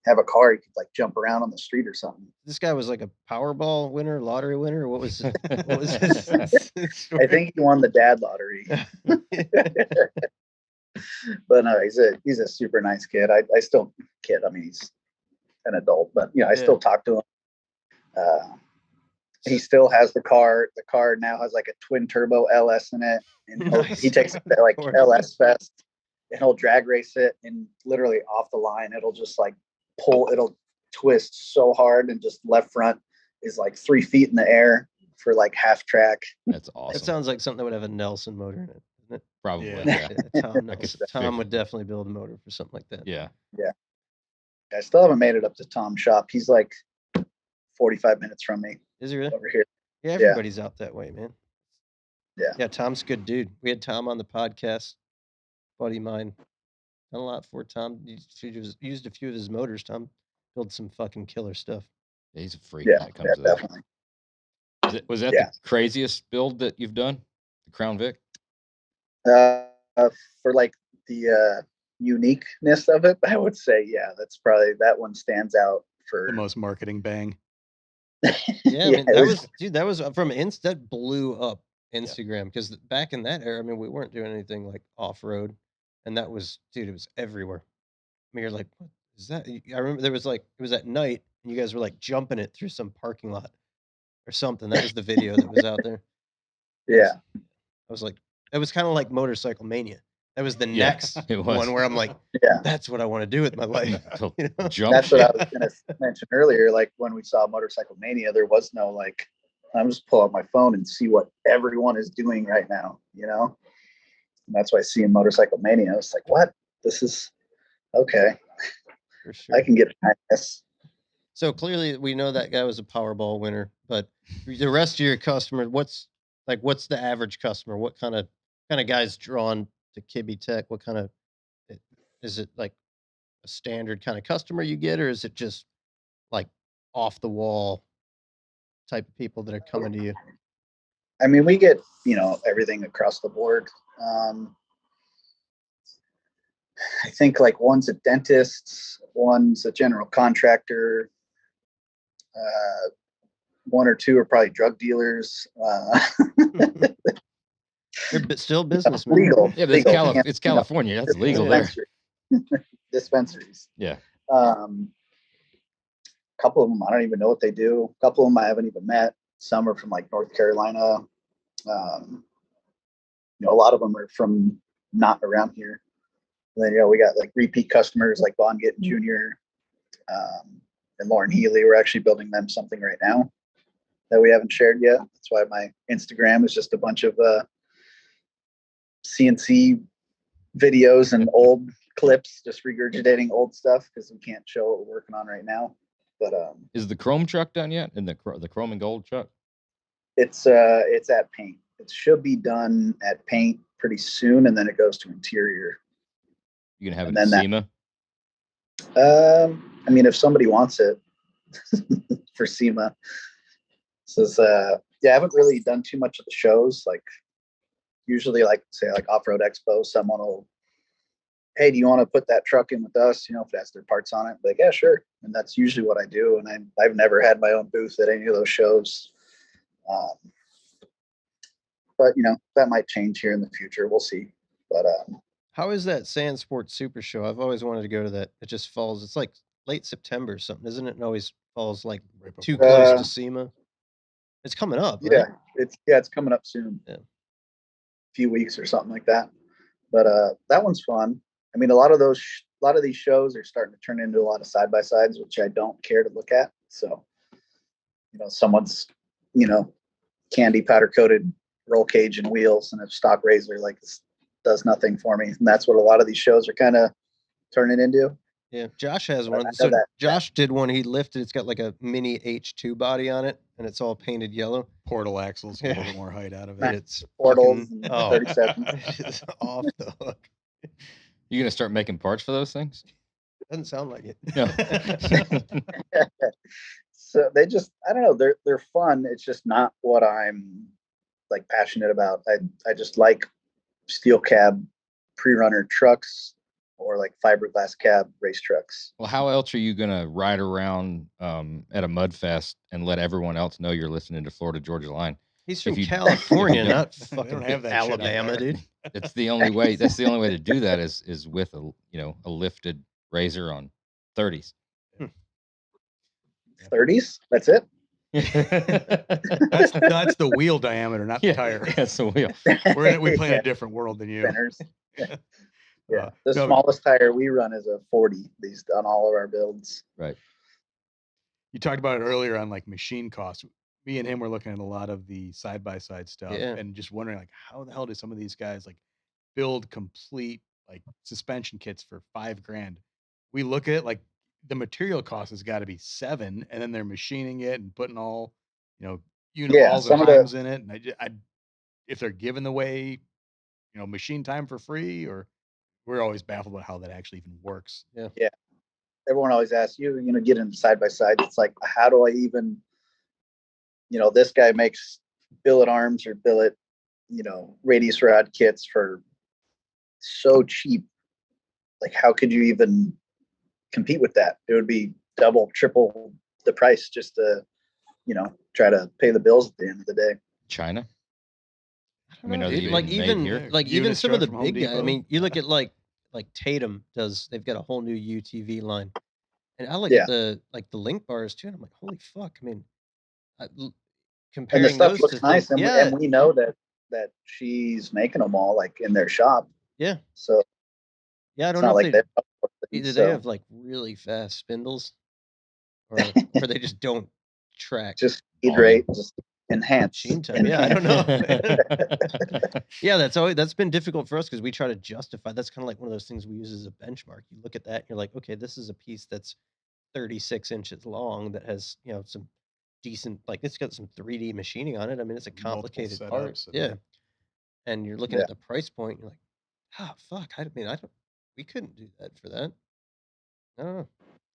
Speaker 4: have a car he could like jump around on the street or something.
Speaker 1: This guy was like a Powerball winner, lottery winner. What was his
Speaker 4: I think he won the dad lottery. But no, he's a super nice kid. I still kid. I mean, he's an adult, but you know, I still talk to him. He still has the car. The car now has like a twin turbo LS in it, and he takes it to like LS Fest, and he'll drag race it, and literally off the line, it'll just like it'll twist so hard, and just left front is like 3 feet in the air for like half track.
Speaker 2: That's awesome.
Speaker 1: It sounds like something that would have a Nelson motor in it.
Speaker 2: Probably.
Speaker 3: Yeah.
Speaker 2: Yeah.
Speaker 1: Tom
Speaker 2: I could
Speaker 1: knows. Tom
Speaker 2: figure.
Speaker 1: would definitely build a motor for something like that.
Speaker 2: Yeah.
Speaker 4: I still haven't made it up to Tom's shop. He's like 45 minutes from me
Speaker 1: Is he really?
Speaker 4: over here.
Speaker 1: Yeah, everybody's out that way, man.
Speaker 4: Yeah.
Speaker 1: Yeah, Tom's a good dude. We had Tom on the podcast. Buddy of mine. Done a lot for Tom. Used a few of his motors. Tom builds some fucking killer stuff.
Speaker 2: Yeah, he's a freak
Speaker 4: Yeah,
Speaker 2: when it comes to that.
Speaker 4: definitely.
Speaker 2: Was that
Speaker 4: Yeah.
Speaker 2: the craziest build that you've done? The Crown Vic?
Speaker 4: For like the uniqueness of it, I would say, yeah, that's probably, that one stands out for
Speaker 3: The most marketing bang.
Speaker 1: Yeah, I mean
Speaker 4: it
Speaker 1: that
Speaker 4: was-
Speaker 1: that was from that blew up Instagram because back in that era, I mean, we weren't doing anything like off road, and that was, dude, it was everywhere. I mean, you're like, what is that? I remember there was like, it was at night, and you guys were like jumping it through some parking lot or something. That was the video that was out there.
Speaker 4: yeah.
Speaker 1: I was like, it was kind of like Motorcycle Mania. That was the
Speaker 2: Yeah,
Speaker 1: next
Speaker 2: it was.
Speaker 1: one where I'm like,
Speaker 4: Yeah.
Speaker 1: that's what I want to do with my life. You know?
Speaker 2: Jump
Speaker 4: That's what
Speaker 2: shit.
Speaker 4: I was going to mention earlier. Like when we saw Motorcycle Mania, there was no like, I'm just pull out my phone and see what everyone is doing right now, you know? And that's why seeing Motorcycle Mania, I was like, what? This is okay.
Speaker 1: For sure.
Speaker 4: I can get behind this.
Speaker 1: So clearly, we know that guy was a Powerball winner, but the rest of your customers, what's the average customer? What kind of guys drawn to Kibbetech? What kind of is it like a standard kind of customer you get, or is it just like off the wall type of people that are coming to you?
Speaker 4: I mean, we get, everything across the board. I think like one's a dentist, one's a general contractor, one or two are probably drug dealers.
Speaker 1: They're still businessmen.
Speaker 4: Legal.
Speaker 2: Yeah, but
Speaker 4: legal.
Speaker 2: it's California. That's legal there.
Speaker 4: Dispensaries.
Speaker 2: Yeah.
Speaker 4: A couple of them, I don't even know what they do. A couple of them I haven't even met. Some are from like North Carolina. A lot of them are from not around here. And then, we got like repeat customers like Von Gittin Jr. And Lauren Healy. We're actually building them something right now that we haven't shared yet. That's why my Instagram is just a bunch of CNC videos and old clips, just regurgitating old stuff because we can't show what we're working on right now. But
Speaker 2: is the chrome truck done yet? In the chrome and gold truck?
Speaker 4: It's at paint. It should be done at paint pretty soon, and then it goes to interior.
Speaker 2: You gonna have it in SEMA?
Speaker 4: I mean, if somebody wants it for SEMA. So I haven't really done too much of the shows. Like usually, like say like Offroad Expo, someone will, hey, do you want to put that truck in with us? If it has their parts on it, like, yeah, sure. And that's usually what I do. And I've never had my own booth at any of those shows. But that might change here in the future. We'll see. But
Speaker 1: how is that Sand Sports Super Show? I've always wanted to go to that. It just falls. It's like late September or something, isn't it? It always falls like too close to SEMA. It's coming up, right?
Speaker 4: It's coming up soon.
Speaker 1: Yeah.
Speaker 4: Few weeks or something like that. But that one's fun. I mean, a lot of these shows are starting to turn into a lot of side by sides, which I don't care to look at. So, someone's, candy powder coated roll cage and wheels and a stock razor, like, does nothing for me. And that's what a lot of these shows are kind of turning into.
Speaker 1: Yeah, Josh has one.
Speaker 4: I
Speaker 1: So
Speaker 4: know that.
Speaker 1: Josh did one. He lifted. It's got like a mini H2 body on it, and it's all painted yellow.
Speaker 3: Portal axles, get a little bit more height out of it.
Speaker 1: It's
Speaker 4: Portals
Speaker 1: fucking,
Speaker 4: and 37.
Speaker 1: it is off the hook.
Speaker 2: You gonna start making parts for those things?
Speaker 1: Doesn't sound like it.
Speaker 2: No.
Speaker 4: So they just, I don't know, they're fun. It's just not what I'm like passionate about. I just like steel cab pre-runner trucks or like fiberglass cab race trucks.
Speaker 2: Well, how else are you gonna ride around at a mud fest and let everyone else know you're listening to Florida Georgia Line?
Speaker 1: He's from
Speaker 2: If you-
Speaker 1: California,
Speaker 2: if you
Speaker 1: not
Speaker 3: They
Speaker 1: fucking
Speaker 3: don't have that shit out
Speaker 1: Alabama,
Speaker 3: there.
Speaker 1: dude.
Speaker 2: It's the only way. That's the only way to do that is with a lifted razor on 30s.
Speaker 4: 30s, that's it.
Speaker 3: That's the wheel diameter, not the tire.
Speaker 2: That's the wheel.
Speaker 3: We play in a different world than you.
Speaker 4: Spinners. Yeah. The
Speaker 3: no,
Speaker 4: smallest tire we run is a 40 these on all of our builds.
Speaker 2: Right.
Speaker 3: You talked about it earlier on like machine costs. Me and him were looking at a lot of the side by side stuff
Speaker 1: Yeah.
Speaker 3: and just wondering like how the hell do some of these guys like build complete like suspension kits for $5,000. We look at it like the material cost has got to be 7, and then they're machining it and putting all, you know,
Speaker 4: Yeah,
Speaker 3: uniballs and
Speaker 4: some of the
Speaker 3: heims in it. And if they're giving away, machine time for free, or we're always baffled about how that actually even works.
Speaker 1: Yeah.
Speaker 4: yeah, everyone always asks you, get into side by side. It's like, how do I even, this guy makes billet arms or billet, radius rod kits for so cheap. Like, how could you even compete with that? It would be double, triple the price just to, try to pay the bills at the end of the day.
Speaker 2: China.
Speaker 1: I mean,
Speaker 2: are they
Speaker 1: like
Speaker 2: even made
Speaker 1: even
Speaker 2: here?
Speaker 1: like even
Speaker 3: Units
Speaker 1: some of
Speaker 3: truck
Speaker 1: the
Speaker 3: from Home
Speaker 1: big guys. I
Speaker 3: Depot.
Speaker 1: mean, you look at like Tatum does. They've got a whole new UTV line, and I look
Speaker 4: Yeah.
Speaker 1: at the link bars too, and I'm like, holy fuck! I mean,
Speaker 4: And the
Speaker 1: comparing
Speaker 4: stuff
Speaker 1: those
Speaker 4: looks
Speaker 1: to
Speaker 4: nice,
Speaker 1: things,
Speaker 4: and we know that she's making them all like in their shop.
Speaker 1: yeah,
Speaker 4: So
Speaker 1: yeah. I
Speaker 4: it's
Speaker 1: don't know
Speaker 4: not
Speaker 1: if
Speaker 4: like
Speaker 1: they
Speaker 4: they
Speaker 1: either they have like really fast spindles, or they just don't track
Speaker 4: just speed
Speaker 2: Volume.
Speaker 4: rate, just enhance.
Speaker 1: machine time. Yeah, I don't know. Yeah, that's been difficult for us because we try to justify. That's kind of like one of those things we use as a benchmark. You look at that, and you're like, okay, this is a piece that's 36 inches long that has some decent, like it's got some 3D machining on it. I mean, it's a
Speaker 3: Multiple
Speaker 1: complicated part.
Speaker 3: setups and-
Speaker 1: Yeah, and you're looking
Speaker 4: Yeah.
Speaker 1: at the price point. You're like, ah, fuck. I mean, we couldn't do that for that. I don't know.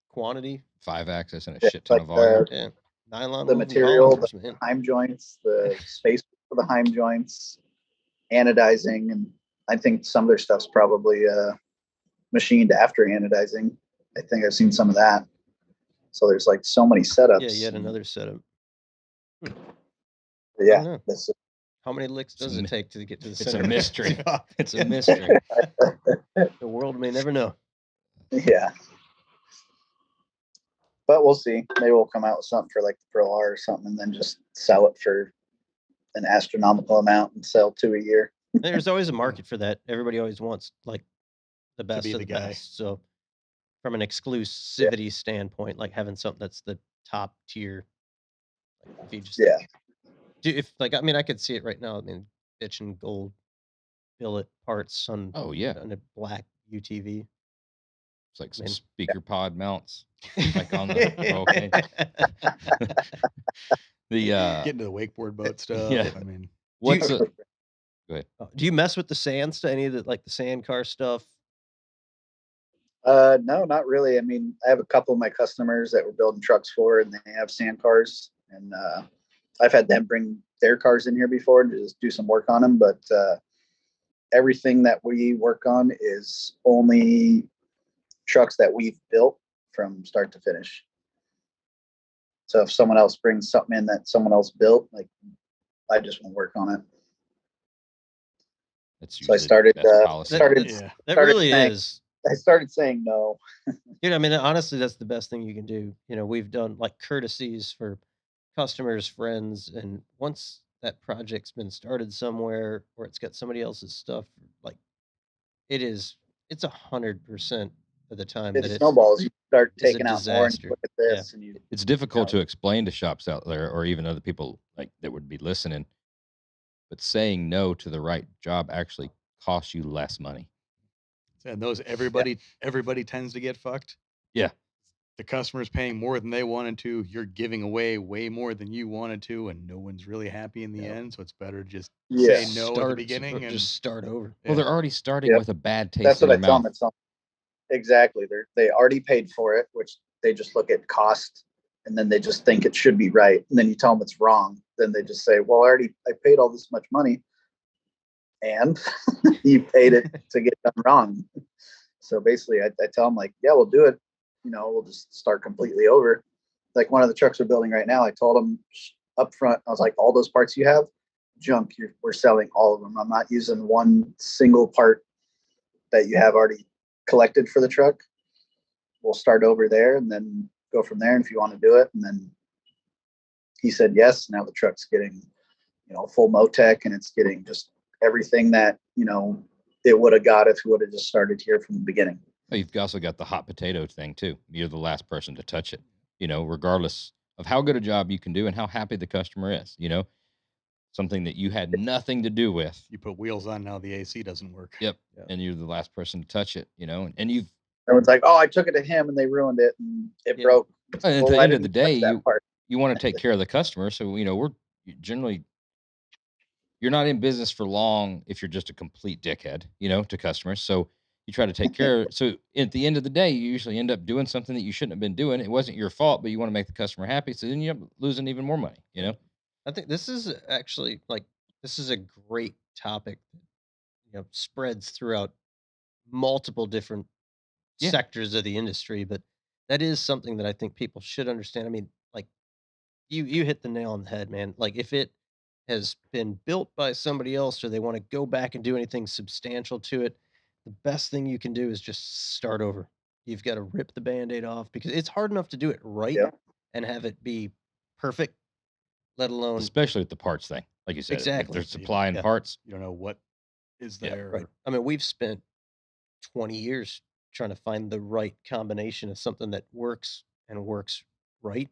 Speaker 1: Quantity,
Speaker 2: 5-axis and a
Speaker 4: Yeah,
Speaker 2: shit ton
Speaker 4: like
Speaker 2: of volume.
Speaker 1: yeah. Nylon
Speaker 4: the
Speaker 1: woven
Speaker 4: material, the
Speaker 1: polymers, man.
Speaker 4: heim joints, the space for the heim joints, anodizing, and I think some of their stuff's probably machined after anodizing. I think I've seen some of that. So there's like so many setups.
Speaker 1: Yeah, yet another setup.
Speaker 4: Yeah, that's
Speaker 1: How many licks
Speaker 2: It's a
Speaker 1: does it
Speaker 2: mi-
Speaker 1: take to get to the
Speaker 2: It's
Speaker 1: center?
Speaker 2: a mystery.
Speaker 3: Yeah.
Speaker 2: It's a mystery.
Speaker 1: The world may never know.
Speaker 4: yeah. But we'll see. Maybe we'll come out with something for like the Pro R or something, and then just sell it for an astronomical amount and sell 2 a year.
Speaker 1: There's always a market for that. Everybody always wants like the best
Speaker 3: be
Speaker 1: of
Speaker 3: the
Speaker 1: the
Speaker 3: guy.
Speaker 1: best. So from an exclusivity standpoint, like having something that's the top tier, like if you just
Speaker 4: Yeah.
Speaker 1: if like I mean I could see it right now. I mean, bitching gold billet parts on
Speaker 2: Oh yeah,
Speaker 1: on a black UTV.
Speaker 2: it's like some
Speaker 1: Man.
Speaker 2: speaker pod mounts, like on the roll cage. The
Speaker 3: Get into the wakeboard boat stuff.
Speaker 2: yeah.
Speaker 3: I mean,
Speaker 2: What's a go ahead?
Speaker 1: Do you mess with the sands to any of the like the sand car stuff?
Speaker 4: No, not really. I mean, I have a couple of my customers that we're building trucks for, and they have sand cars, and I've had them bring their cars in here before to just do some work on them. But everything that we work on is only trucks that we've built from start to finish. So if someone else brings something in that someone else built, like I just won't work on it.
Speaker 2: That's
Speaker 4: So I
Speaker 2: usually the
Speaker 4: started
Speaker 2: best policy.
Speaker 3: yeah.
Speaker 1: That
Speaker 4: started
Speaker 1: really
Speaker 4: saying-
Speaker 1: is.
Speaker 4: I started saying no.
Speaker 1: Dude, I mean, honestly, that's the best thing you can do. We've done like courtesies for customers, friends, and once that project's been started somewhere or it's got somebody else's stuff, like it's 100% of the time
Speaker 4: It
Speaker 1: that
Speaker 4: snowballs. You start
Speaker 1: it's a
Speaker 4: taking out more, and
Speaker 1: disaster.
Speaker 4: you look at this, and you
Speaker 2: It's difficult
Speaker 4: No.
Speaker 2: to explain to shops out there or even other people like that would be listening. But saying no to the right job actually costs you less money.
Speaker 3: And those everybody tends to get fucked.
Speaker 2: Yeah.
Speaker 3: The customer's paying more than they wanted to. You're giving away way more than you wanted to, and no one's really happy in the
Speaker 1: Yeah.
Speaker 3: end. So it's better to just
Speaker 4: Yeah.
Speaker 3: say no at the beginning and
Speaker 1: just start over.
Speaker 2: Well, they're already starting
Speaker 4: Yep.
Speaker 2: with a bad taste
Speaker 4: That's
Speaker 2: in
Speaker 4: what I
Speaker 2: their
Speaker 4: tell
Speaker 2: mouth.
Speaker 4: them. Exactly. They already paid for it, which they just look at cost, and then they just think it should be right. And then you tell them it's wrong. Then they just say, "Well, I paid all this much money, and you paid it to get done wrong." So basically, I tell them like, "Yeah, we'll do it. We'll just start completely over." Like one of the trucks we're building right now, I told them up front, I was like, "All those parts you have, junk. We're selling all of them. I'm not using one single part that you have already collected for the truck. We'll start over there and then go from there. And if you want to do it," and then he said yes. Now the truck's getting, full Motec, and it's getting just everything that it would have got if we would have just started here from the beginning.
Speaker 2: Oh, you've also got the hot potato thing too. You're the last person to touch it, regardless of how good a job you can do and how happy the customer is. something that you had nothing to do with.
Speaker 3: You put wheels on now, the AC doesn't work.
Speaker 2: Yep.
Speaker 1: Yeah.
Speaker 2: And you're the last person to touch it, you know, and you've,
Speaker 4: Everyone's like, "Oh, I took it to him and they ruined it and it
Speaker 1: Yeah.
Speaker 4: broke."
Speaker 2: and at
Speaker 4: Well,
Speaker 2: the
Speaker 4: I
Speaker 2: end of the
Speaker 4: didn't touch
Speaker 2: day,
Speaker 4: that part.
Speaker 2: you want to take care of the customer. So, you know, we're generally, you're not in business for long if you're just a complete dickhead, you know, to customers. So you try to take care. So at the end of the day, you usually end up doing something that you shouldn't have been doing. It wasn't your fault, but you want to make the customer happy. So then you end up losing even more money, you know?
Speaker 1: I think this is actually like this is a great topic that spreads throughout multiple different
Speaker 2: Yeah.
Speaker 1: sectors of the industry, but that is something that I think people should understand. I mean, like you hit the nail on the head, man. Like if it has been built by somebody else or they want to go back and do anything substantial to it, the best thing you can do is just start over. You've got to rip the band-aid off because it's hard enough to do it right
Speaker 4: Yeah.
Speaker 1: and have it be perfect, let alone
Speaker 2: Especially with the parts thing. Like you said, if
Speaker 1: exactly.
Speaker 2: they're supplying
Speaker 1: Yeah.
Speaker 2: parts.
Speaker 3: You don't know what is
Speaker 2: Yeah,
Speaker 3: there.
Speaker 1: Right. I mean, we've spent 20 years trying to find the right combination of something that works and works right.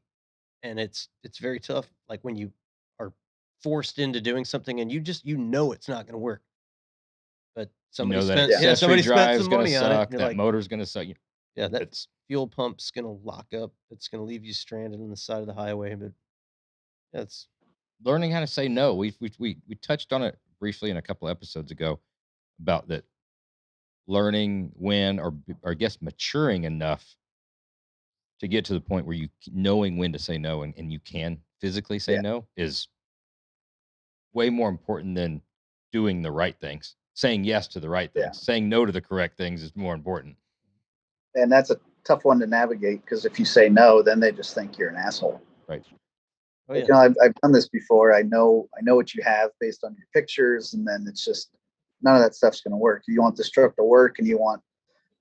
Speaker 1: And it's very tough. Like when you are forced into doing something and it's not going to work. But
Speaker 2: You know that
Speaker 4: Yeah.
Speaker 1: somebody
Speaker 2: accessory
Speaker 1: spent
Speaker 2: drive is
Speaker 1: some
Speaker 2: going to
Speaker 1: money on it.
Speaker 2: suck.
Speaker 1: You're
Speaker 2: That
Speaker 1: like,
Speaker 2: motor's going to suck.
Speaker 1: yeah, that
Speaker 2: It's
Speaker 1: fuel pump's going to lock up. It's going to leave you stranded on the side of the highway. But that's
Speaker 2: learning how to say no. We touched on it briefly in a couple episodes ago about that, learning when, or I guess maturing enough to get to the point where you knowing when to say no, and you can physically say
Speaker 4: Yeah.
Speaker 2: no is way more important than doing the right things. Saying yes to the right
Speaker 4: Yeah.
Speaker 2: things. Saying no to the correct things is more important.
Speaker 4: And that's a tough one to navigate because if you say no, then they just think you're an asshole.
Speaker 2: Right.
Speaker 1: oh
Speaker 4: Like,
Speaker 1: yeah.
Speaker 4: you know, I've done this before. I know what you have based on your pictures, and then it's just none of that stuff's going to work. You want this truck to work, and you want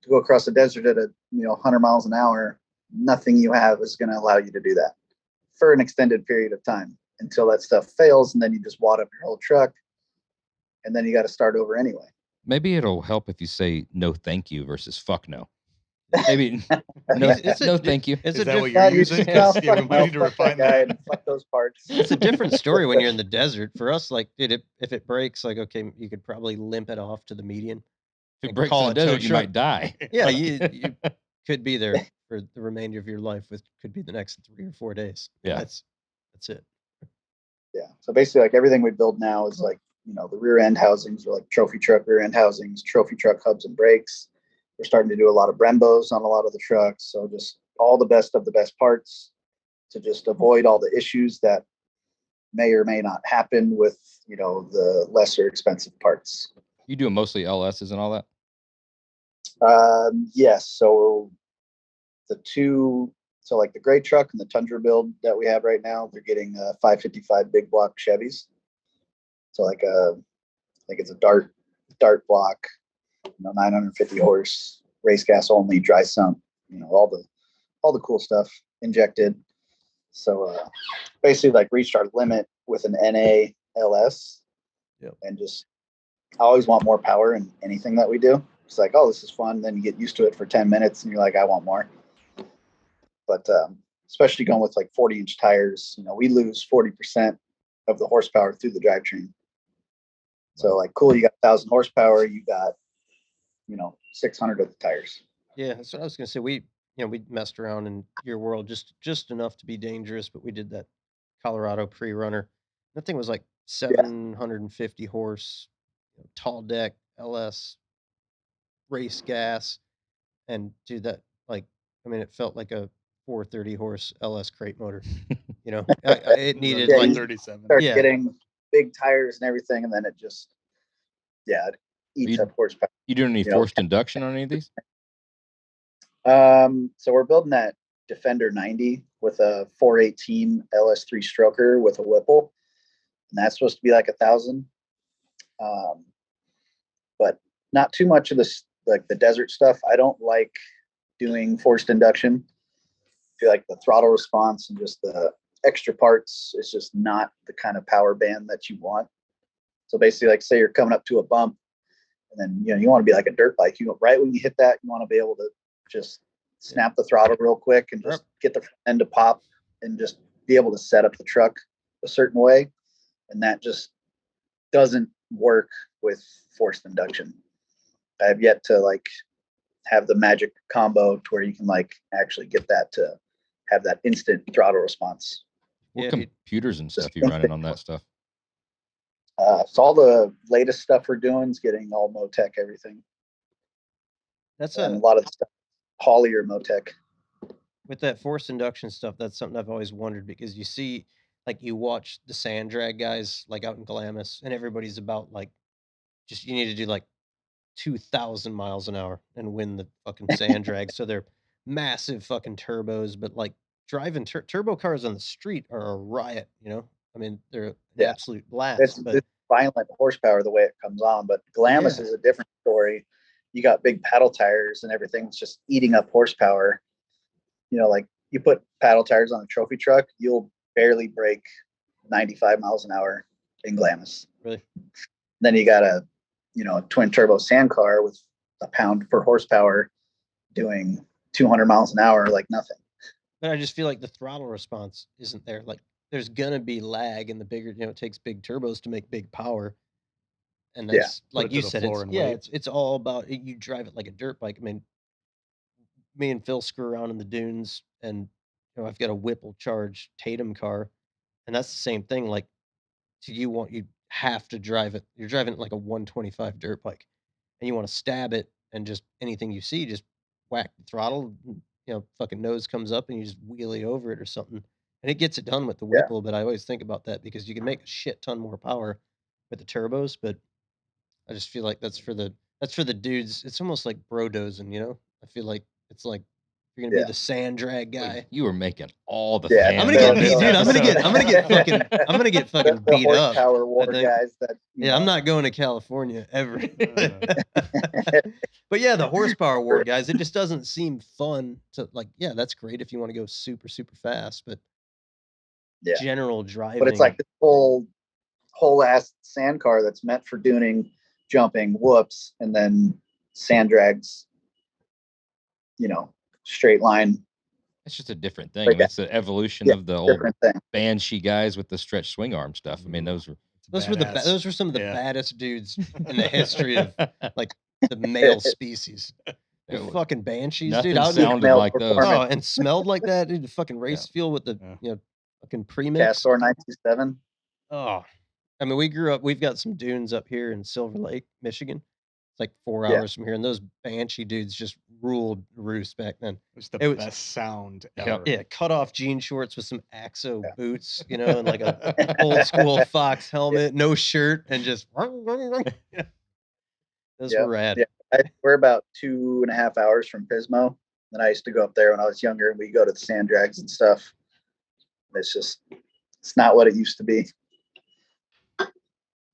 Speaker 4: to go across the desert at 100 miles an hour. Nothing you have is going to allow you to do that for an extended period of time until that stuff fails, and then you just wad up your whole truck, and then you got to start over anyway.
Speaker 2: Maybe it'll help if you say no thank you versus fuck no. Maybe no,
Speaker 1: Is it
Speaker 2: no
Speaker 1: di-
Speaker 2: thank you.
Speaker 1: Is
Speaker 3: Is
Speaker 1: it
Speaker 3: that what
Speaker 1: diff-
Speaker 3: you're
Speaker 4: No, you
Speaker 3: using?
Speaker 4: just no,
Speaker 3: Because you have
Speaker 4: fuck,
Speaker 3: money
Speaker 4: no,
Speaker 3: to
Speaker 4: fuck that
Speaker 3: refine
Speaker 4: guy
Speaker 3: that.
Speaker 4: and fuck those parts.
Speaker 1: it's a different story when you're in the desert. For us, like, dude, if it breaks, like, okay, you could probably limp it off to the median.
Speaker 2: If it
Speaker 1: and
Speaker 2: breaks
Speaker 1: call
Speaker 2: in the
Speaker 1: it tow
Speaker 2: desert, you
Speaker 1: truck.
Speaker 2: might die.
Speaker 1: Yeah, you could be there for the remainder of your life. With could be the next 3 or 4 days.
Speaker 2: Yeah.
Speaker 1: That's it.
Speaker 4: Yeah. So basically, like everything we build now is like, the rear end housings are like trophy truck rear end housings, trophy truck hubs and brakes. We're starting to do a lot of Brembos on a lot of the trucks. So just all the best of the best parts to just avoid all the issues that may or may not happen with, the lesser expensive parts.
Speaker 2: You do mostly LSs and all that?
Speaker 4: Yes. So like the gray truck and the Tundra build that we have right now, they're getting 555 big block Chevys. So like I think it's a dart block, 950 horse, race gas only, dry sump, all the cool stuff injected. So basically like reached our limit with an NA LS.
Speaker 1: Yep.
Speaker 4: And just I always want more power in anything that we do. It's like, oh, this is fun. Then you get used to it for 10 minutes and you're like, I want more. But especially going with like 40-inch tires, we lose 40% of the horsepower through the drivetrain. So like, cool, you got 1,000 horsepower, you got 600 of the tires.
Speaker 1: Yeah, that's what I was gonna say. We messed around in your world just enough to be dangerous, but we did that Colorado pre-runner. That thing was like 750 horse, tall deck LS race gas, and dude, that I mean, it felt like a 430 horse LS crate motor. It needed
Speaker 4: Yeah,
Speaker 1: like
Speaker 3: 137.
Speaker 4: Start
Speaker 1: Yeah.
Speaker 4: getting big tires and everything, and then it just it eats up horsepower.
Speaker 2: You doing any forced induction on any of these?
Speaker 4: So we're building that Defender 90 with a 418 LS3 stroker with a Whipple, and that's supposed to be like 1,000. But not too much of this, like the desert stuff. I don't like doing forced induction. I feel like the throttle response and just the extra parts is just not the kind of power band that you want. So basically, like say you're coming up to a bump, and then you want to be like a dirt bike. Right when you hit that, you want to be able to just snap the throttle real quick and just get the front end to pop and just be able to set up the truck a certain way. and that just doesn't work with forced induction. I have yet to like have the magic combo to where you can like actually get that to have that instant throttle response.
Speaker 2: What computers and stuff you running on that stuff?
Speaker 4: So all the latest stuff we're doing is getting all Motec everything.
Speaker 1: That's
Speaker 4: and a lot of the stuff Holly or Motec.
Speaker 1: With that forced induction stuff, that's something I've always wondered, because you see, like, you watch the sand drag guys like out in Glamis, and everybody's about like, just you need to do like 2,000 miles an hour and win the fucking sand drag. So they're massive fucking turbos, but like driving turbo cars on the street are a riot, you know? I mean, they're an absolute blast.
Speaker 4: It's violent horsepower the way it comes on, but Glamis is a different story. You got big paddle tires and everything's just eating up horsepower. You know, like you put paddle tires on a trophy truck, you'll barely break 95 miles an hour in Glamis.
Speaker 1: Really?
Speaker 4: Then you got a twin turbo sand car with a pound per horsepower doing 200 miles an hour like nothing.
Speaker 1: But I just feel like the throttle response isn't there. Like, there's gonna be lag in the bigger, it takes big turbos to make big power. And that's like you said, it's all about you drive it like a dirt bike. I mean, me and Phil screw around in the dunes, and I've got a Whipple charged Tatum car, and that's the same thing. Like, you have to drive it. You're driving it like a 125 dirt bike, and you want to stab it, and just anything you see, just whack the throttle. Fucking nose comes up, and you just wheelie over it or something, and it gets it done with the Whipple. But I always think about that because you can make a shit ton more power with the turbos, but I just feel like that's for the dudes. It's almost like bro dozing, I feel like it's like you're gonna be the sand drag guy.
Speaker 2: You were making all the
Speaker 1: I'm gonna get beat, dude. I'm gonna get fucking beat up.
Speaker 4: Power war guys that
Speaker 1: I'm not going to California ever. But yeah, the horsepower war guys, it just doesn't seem fun to like. Yeah, that's great if you want to go super super fast, but general driving.
Speaker 4: But it's like this whole ass sand car that's meant for duning, jumping, whoops, and then sand drags. Straight line.
Speaker 2: It's just a different thing. It's the evolution of the old Banshee guys with the stretch swing arm stuff. I mean, those were
Speaker 1: some of the baddest dudes in the history of like the male species. The fucking Banshees,
Speaker 2: dude.
Speaker 1: Out
Speaker 2: sounded like those.
Speaker 1: Oh, and smelled like that, dude. The fucking race field with the fucking premix.
Speaker 4: Castor 927.
Speaker 1: Oh, I mean, we've got some dunes up here in Silver Lake, Michigan. It's like 4 hours from here, and those Banshee dudes just ruled roost back then.
Speaker 3: It was the best sound ever.
Speaker 1: Yeah, cut off jean shorts with some Axo boots, and like a old school Fox helmet, no shirt, and just those were rad.
Speaker 4: Yeah, we're about 2.5 hours from Pismo, and I used to go up there when I was younger, and we go to the sand drags and stuff. It's not what it used to be.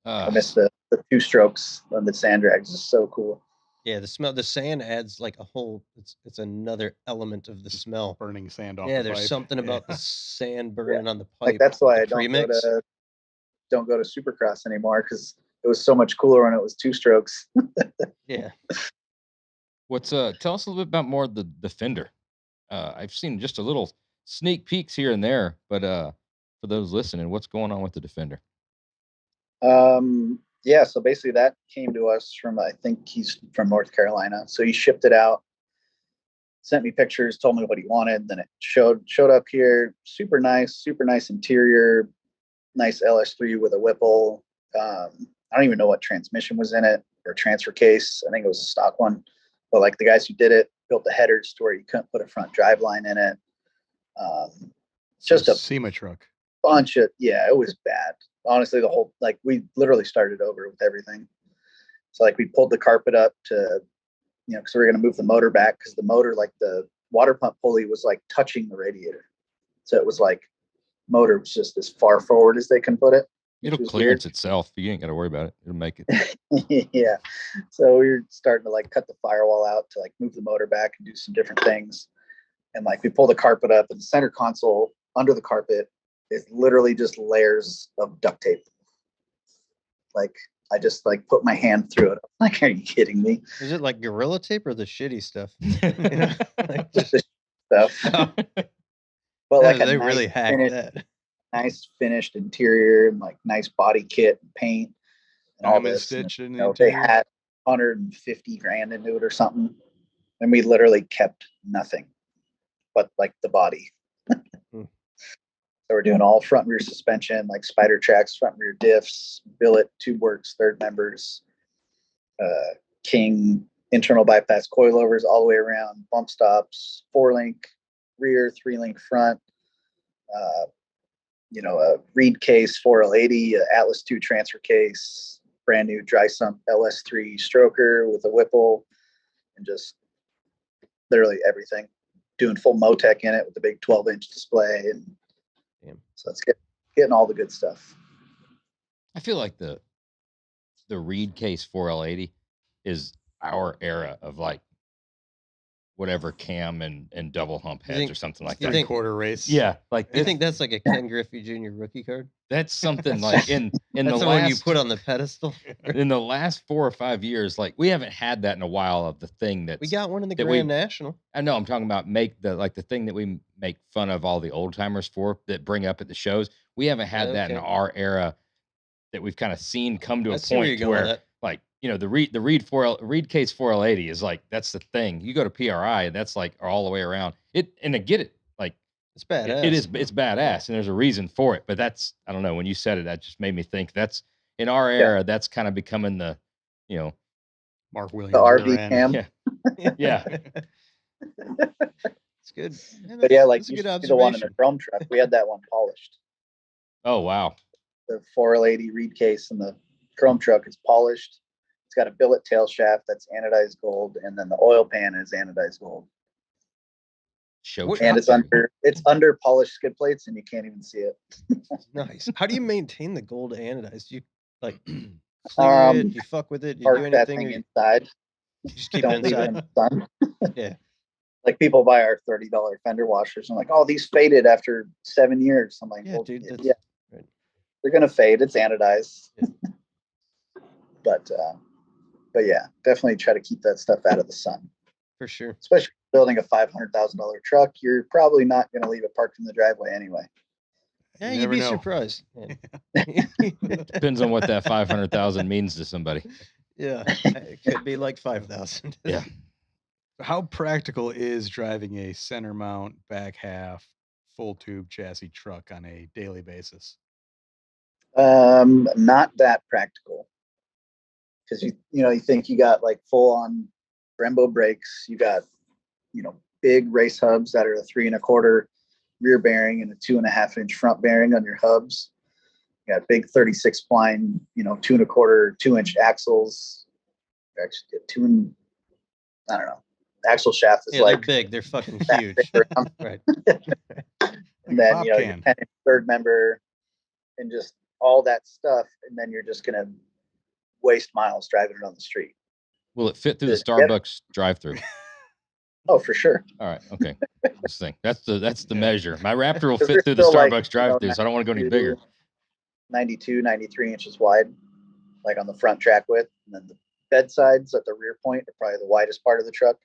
Speaker 4: I miss the 2 strokes on the sand drags. Is so cool.
Speaker 1: Yeah, the smell, the sand adds like a whole. It's another element of the smell.
Speaker 3: Burning sand off.
Speaker 1: Yeah,
Speaker 3: the
Speaker 1: there's
Speaker 3: pipe.
Speaker 1: Something about the sand burning on the pipe.
Speaker 4: Like that's why I don't go to Supercross anymore, because it was so much cooler when it was 2 strokes.
Speaker 1: Yeah.
Speaker 2: Tell us a little bit about more of the Defender. I've seen just a little sneak peeks here and there, but for those listening, what's going on with the Defender?
Speaker 4: So basically that came to us from, I think he's from North Carolina. So he shipped it out, sent me pictures, told me what he wanted. Then it showed up here. Super nice interior, nice LS3 with a Whipple. I don't even know what transmission was in it or transfer case. I think it was a stock one, but like the guys who did it built the headers to where you couldn't put a front drive line in it. Just a
Speaker 3: SEMA truck.
Speaker 4: Bunch of, it was bad. Honestly, the whole, like, we literally started over with everything. So like we pulled the carpet up to, because we were going to move the motor back, because the motor, like the water pump pulley was like touching the radiator. So it was like motor was just as far forward as they can put it.
Speaker 2: It'll clearance itself. You ain't got to worry about it. It'll make
Speaker 4: it. Yeah. So we were starting to like cut the firewall out to like move the motor back and do some different things. And like we pull the carpet up, and the center console under the carpet is literally just layers of duct tape. Like I just like put my hand through it. I'm like, are you kidding me?
Speaker 1: Is it like Gorilla Tape or the shitty stuff?
Speaker 4: Like just the stuff. But like
Speaker 1: they really hacked that.
Speaker 4: nice finished interior and like nice body kit and paint and all
Speaker 3: Diamond
Speaker 4: this.
Speaker 3: stitch in the
Speaker 4: They
Speaker 3: interior.
Speaker 4: had 150 grand into it or something, and we literally kept nothing but like the body. So we're doing all front rear suspension, like spider tracks, front rear diffs, billet, tube works, third members, King internal bypass coilovers all the way around, bump stops, 4-link rear, 3-link front, a reed case 4L80, Atlas 2 transfer case, brand new dry sump LS3 stroker with a Whipple, and just literally everything. Doing full Motec in it with the big 12-inch display, and so it's getting all the good stuff.
Speaker 2: I feel like the reed case 4L80 is our era of like whatever cam and double hump heads or something like that.
Speaker 3: 3/4 race.
Speaker 2: Yeah, like
Speaker 1: You think that's like a Ken Griffey Jr. rookie card?
Speaker 2: that's something like in
Speaker 1: That's
Speaker 2: the
Speaker 1: the one you
Speaker 2: last
Speaker 1: put on the pedestal.
Speaker 2: in the last 4 or 5 years, like we haven't had that in a while of the thing that
Speaker 1: We got one in the
Speaker 2: that
Speaker 1: Grand National.
Speaker 2: I know I'm talking about the thing that we make fun of all the old timers for that bring up at the shows. We haven't had that in
Speaker 1: Okay.
Speaker 2: our era that we've kind of seen come to
Speaker 1: I
Speaker 2: a
Speaker 1: see where
Speaker 2: point
Speaker 1: you're
Speaker 2: to
Speaker 1: going with
Speaker 2: where
Speaker 1: that.
Speaker 2: like, the reed case 4L80 is like that's the thing. You go to PRI and that's like all the way around. And I get it. Like
Speaker 1: It's badass.
Speaker 2: it's badass and there's a reason for it. But that's I don't know, when you said it, that just made me think that's in our era, that's kind of becoming the
Speaker 3: Mark Williams.
Speaker 4: The RV
Speaker 3: Duran.
Speaker 4: cam.
Speaker 2: Yeah.
Speaker 1: It's good.
Speaker 4: But yeah, like
Speaker 1: that's a
Speaker 4: you
Speaker 1: good
Speaker 4: see the one in the
Speaker 1: observation.
Speaker 4: chrome truck. We had that one polished.
Speaker 2: Oh wow.
Speaker 4: The 4L80 reed case in the chrome truck is polished. It's got a billet tail shaft that's anodized gold, and then the oil pan is anodized gold. And it's under polished skid plates, and you can't even see it.
Speaker 1: Nice. How do you maintain the gold anodized? Do you like clear it? Do you fuck with it? Do you
Speaker 4: Park
Speaker 1: do
Speaker 4: that
Speaker 1: anything?
Speaker 4: thing inside.
Speaker 1: You just keep it
Speaker 4: Don't leave it in
Speaker 1: inside.
Speaker 4: the sun.
Speaker 1: Yeah.
Speaker 4: Like people buy our $30 fender washers and like, oh, these faded after 7 years. I'm like,
Speaker 1: Yeah,
Speaker 4: well,
Speaker 1: dude.
Speaker 4: yeah,
Speaker 1: Right.
Speaker 4: they're gonna fade. It's anodized.
Speaker 1: Yeah.
Speaker 4: But yeah, definitely try to keep that stuff out of the sun.
Speaker 1: For sure.
Speaker 4: Especially building a $500,000 truck, you're probably not gonna leave it parked in the driveway anyway.
Speaker 1: Yeah,
Speaker 3: You
Speaker 1: you'd
Speaker 3: never
Speaker 1: be
Speaker 3: know.
Speaker 1: surprised. Yeah.
Speaker 2: Depends on what that 500,000 means to somebody.
Speaker 1: Yeah, it could be like 5,000.
Speaker 2: Yeah.
Speaker 3: How practical is driving a center mount, back half, full tube chassis truck on a daily basis?
Speaker 4: Not that practical. Because you think you got like full on Brembo brakes, you got big race hubs that are a 3 1/4 rear bearing and a 2.5 inch front bearing on your hubs. You got big 36 spline, 2 1/4 2-inch axles. You actually get I don't know. The axle shaft is
Speaker 1: Yeah,
Speaker 4: like
Speaker 1: they're big. They're fucking
Speaker 4: that
Speaker 1: huge.
Speaker 4: big around.
Speaker 1: Right.
Speaker 4: And then your 10-inch third member and just all that stuff, and then you're just gonna waste miles driving it on the street.
Speaker 2: Will it fit through the Starbucks drive-through?
Speaker 4: Oh, for sure.
Speaker 2: All right. Okay. This thing. That's the measure. My Raptor will
Speaker 4: 'Cause
Speaker 2: fit
Speaker 4: they're
Speaker 2: through the
Speaker 4: still, like,
Speaker 2: Starbucks drive-through, so I don't want to go any bigger.
Speaker 4: 92, 93 inches wide, like on the front track width. And then the bed sides at the rear point are probably the widest part of the truck,